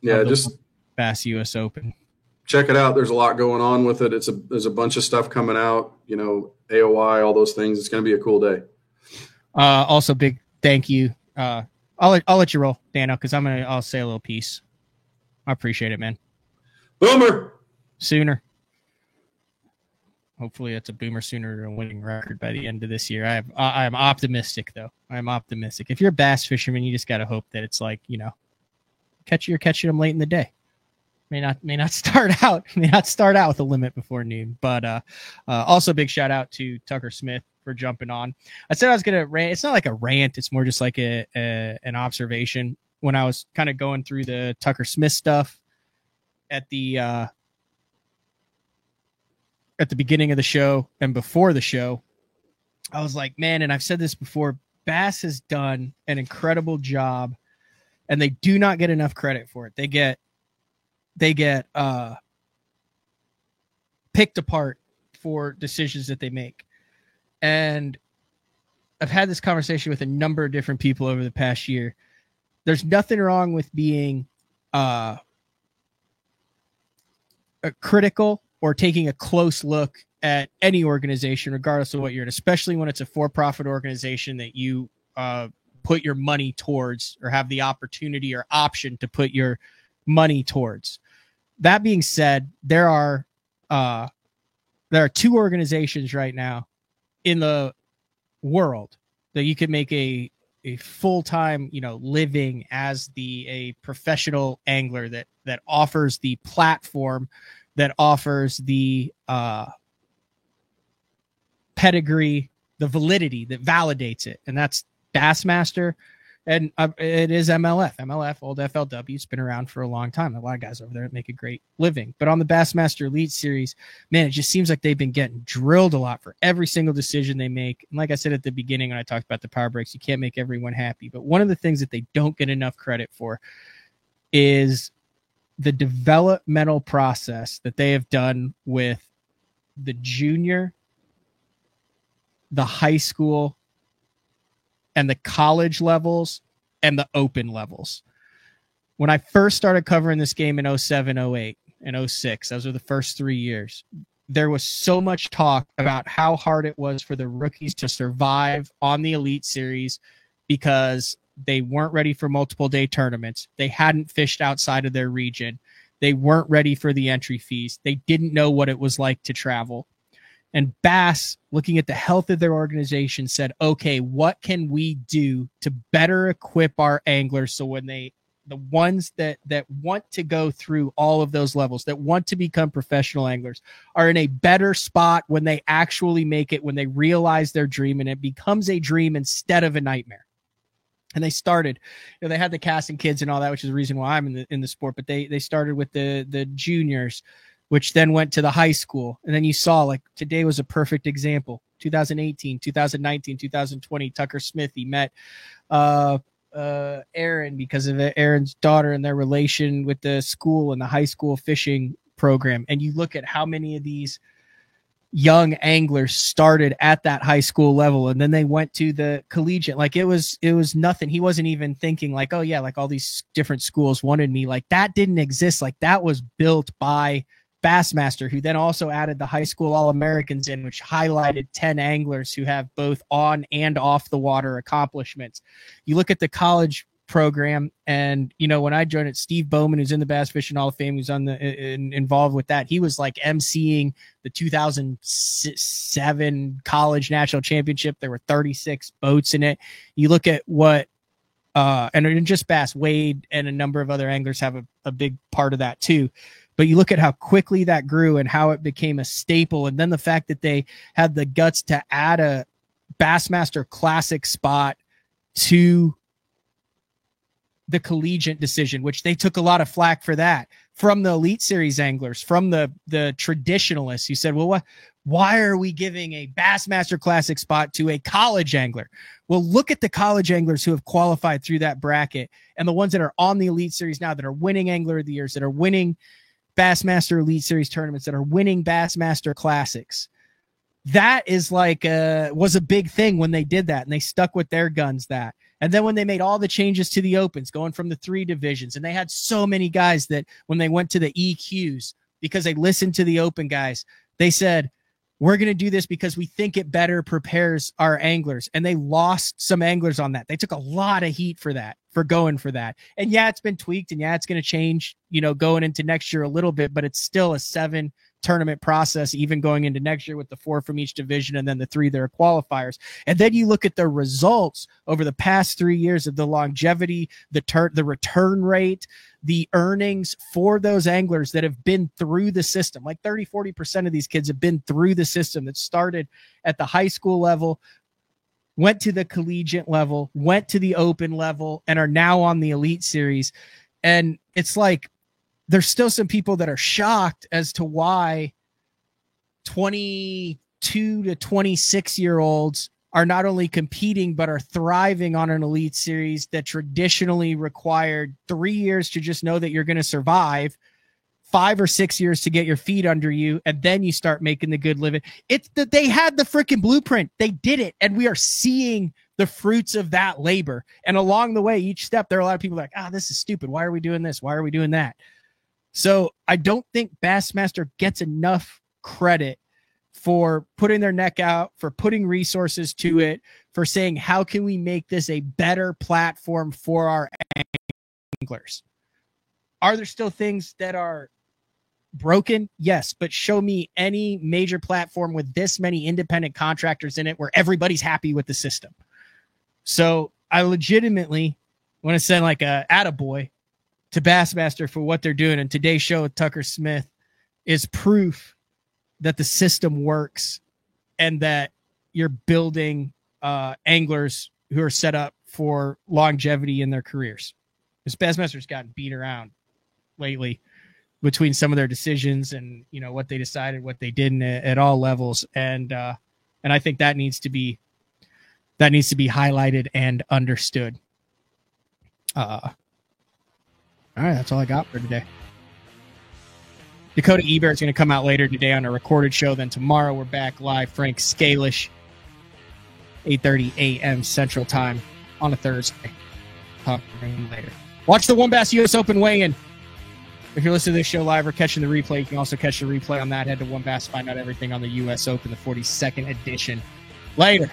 Yeah, just Bass U.S. Open. Check it out. There's a lot going on with it. There's a bunch of stuff coming out, AOI, all those things. It's going to be a cool day. Also big thank you. I'll let you roll, Dano, because I'll say a little piece. I appreciate it, man. Boomer Sooner. Hopefully it's a Boomer Sooner winning record by the end of this year. I'm optimistic though. I'm optimistic. If you're a bass fisherman, you just got to hope that it's like, you're catching them late in the day. May not start out with a limit before noon. But also big shout out to Tucker Smith for jumping on. I said I was gonna rant. It's not like a rant. It's more just like an observation. When I was kind of going through the Tucker Smith stuff at the beginning of the show and before the show, I was like, man, and I've said this before, Bass has done an incredible job, and they do not get enough credit for it. They get picked apart for decisions that they make. And I've had this conversation with a number of different people over the past year. There's nothing wrong with being critical or taking a close look at any organization, regardless of what you're in, especially when it's a for-profit organization that you put your money towards or have the opportunity or option to put your money towards. That being said, there are two organizations right now in the world that you could make a full-time, living as a professional angler that offers the platform, that offers the pedigree, the validity that validates it. And that's Bassmaster. And it is MLF, old FLW. It's been around for a long time. A lot of guys over there make a great living. But on the Bassmaster Elite Series, man, it just seems like they've been getting drilled a lot for every single decision they make. And like I said at the beginning when I talked about the power breaks, you can't make everyone happy. But one of the things that they don't get enough credit for is the developmental process that they have done with the junior, the high school, and the college levels and the open levels. When I first started covering this game in 07, 08, and 06, those were the first 3 years, there was so much talk about how hard it was for the rookies to survive on the Elite Series because they weren't ready for multiple day tournaments. They hadn't fished outside of their region. They weren't ready for the entry fees. They didn't know what it was like to travel. And Bass, looking at the health of their organization, said, okay, what can we do to better equip our anglers so when the ones that want to go through all of those levels, that want to become professional anglers, are in a better spot when they actually make it, when they realize their dream and it becomes a dream instead of a nightmare. And they started, they had the casting kids and all that, which is the reason why I'm in the sport, but they started with the juniors, which then went to the high school. And then you saw, like, today was a perfect example. 2018, 2019, 2020, Tucker Smith, he met Aaron because of Aaron's daughter and their relation with the school and the high school fishing program. And you look at how many of these young anglers started at that high school level and then they went to the collegiate. Like it was nothing. He wasn't even thinking like, oh yeah, like all these different schools wanted me. Like that didn't exist. Like that was built by Bassmaster, who then also added the high school All-Americans in, which highlighted 10 anglers who have both on and off the water accomplishments. You look at the college program, and when I joined it, Steve Bowman, who's in the Bass Fishing Hall of Fame, who's on involved with that. He was like emceeing the 2007 college national championship. There were 36 boats in it. You look at what, and just Bass, Wade and a number of other anglers have a big part of that too. But you look at how quickly that grew and how it became a staple. And then the fact that they had the guts to add a Bassmaster Classic spot to the collegiate decision, which they took a lot of flack for that from the Elite Series anglers, from the traditionalists who said, well, why are we giving a Bassmaster Classic spot to a college angler? Well, look at the college anglers who have qualified through that bracket and the ones that are on the Elite Series now that are winning Angler of the Years, that are winning Bassmaster Elite Series tournaments, that are winning Bassmaster Classics. That is like was a big thing when they did that, and they stuck with their guns that. And then when they made all the changes to the Opens, going from the 3 divisions, and they had so many guys that when they went to the EQs, because they listened to the Open guys, they said, we're going to do this because we think it better prepares our anglers. And they lost some anglers on that. They took a lot of heat for that, for going for that. And yeah, it's been tweaked, and yeah, it's going to change, going into next year a little bit, but it's still a 7 tournament process, even going into next year with the 4 from each division and then the 3 that are qualifiers. And then you look at the results over the past 3 years of the longevity, the return rate, the earnings for those anglers that have been through the system. Like 30-40% of these kids have been through the system that started at the high school level, went to the collegiate level, went to the open level, and are now on the Elite Series. And it's like, there's still some people that are shocked as to why 22 to 26-year-olds are not only competing, but are thriving on an Elite Series that traditionally required 3 years to just know that you're going to survive, 5 or 6 years to get your feet under you, and then you start making the good living. It's that they had the freaking blueprint. They did it, and we are seeing the fruits of that labor. And along the way, each step, there are a lot of people like, this is stupid. Why are we doing this? Why are we doing that? So I don't think Bassmaster gets enough credit for putting their neck out, for putting resources to it, for saying, how can we make this a better platform for our anglers? Are there still things that are broken? Yes, but show me any major platform with this many independent contractors in it where everybody's happy with the system. So I legitimately want to send like a attaboy to Bassmaster for what they're doing. And today's show with Tucker Smith is proof that the system works and that you're building anglers who are set up for longevity in their careers. Because Bassmaster's gotten beat around lately between some of their decisions and, you know, what they decided, what they didn't at all levels. And I think that needs to be highlighted and understood. All right, that's all I got for today. Dakota Ebert's going to come out later today on a recorded show. Then tomorrow we're back live. Frank Scalish, 8:30 a.m. Central Time on a Thursday. Talk later. Watch the WON Bass U.S. Open weigh-in. If you're listening to this show live or catching the replay, you can also catch the replay on that. Head to WON Bass, find out everything on the U.S. Open, the 42nd edition. Later.